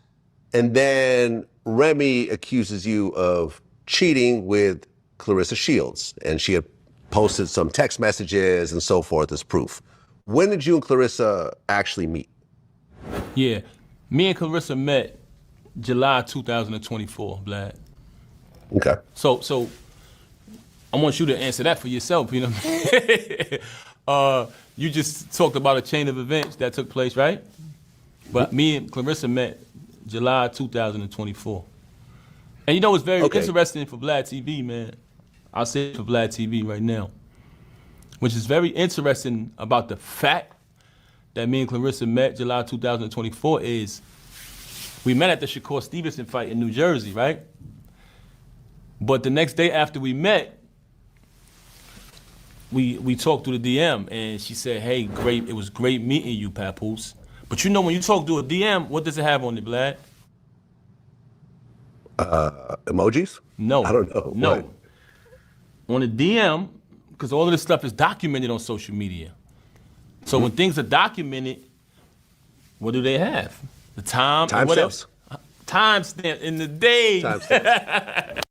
and then Remy accuses you of cheating with Claressa Shields, and she had posted some text messages and so forth as proof. When did you and Clarissa actually meet? Yeah, me and Clarissa met July 2024, Vlad. Okay. So I want you to answer that for yourself, you know what I mean? You just talked about a chain of events that took place, right? But me and Clarissa met July 2024. And you know what's very interesting for Vlad TV, man? I'll say it for Vlad TV right now, which is very interesting about the fact that me and Clarissa met July 2024 is we met at the Shakur Stevenson fight in New Jersey, right? But the next day after we met, we talked through the DM, and she said, hey, great, it was great meeting you, Papoose. But you know when you talk through a DM, what does it have on it, Vlad? Emojis? No. I don't know. No. What? On a DM, because all of this stuff is documented on social media. So when things are documented, what do they have? The time, whatever. Timestamps? Timestamp in the day. Timestamps.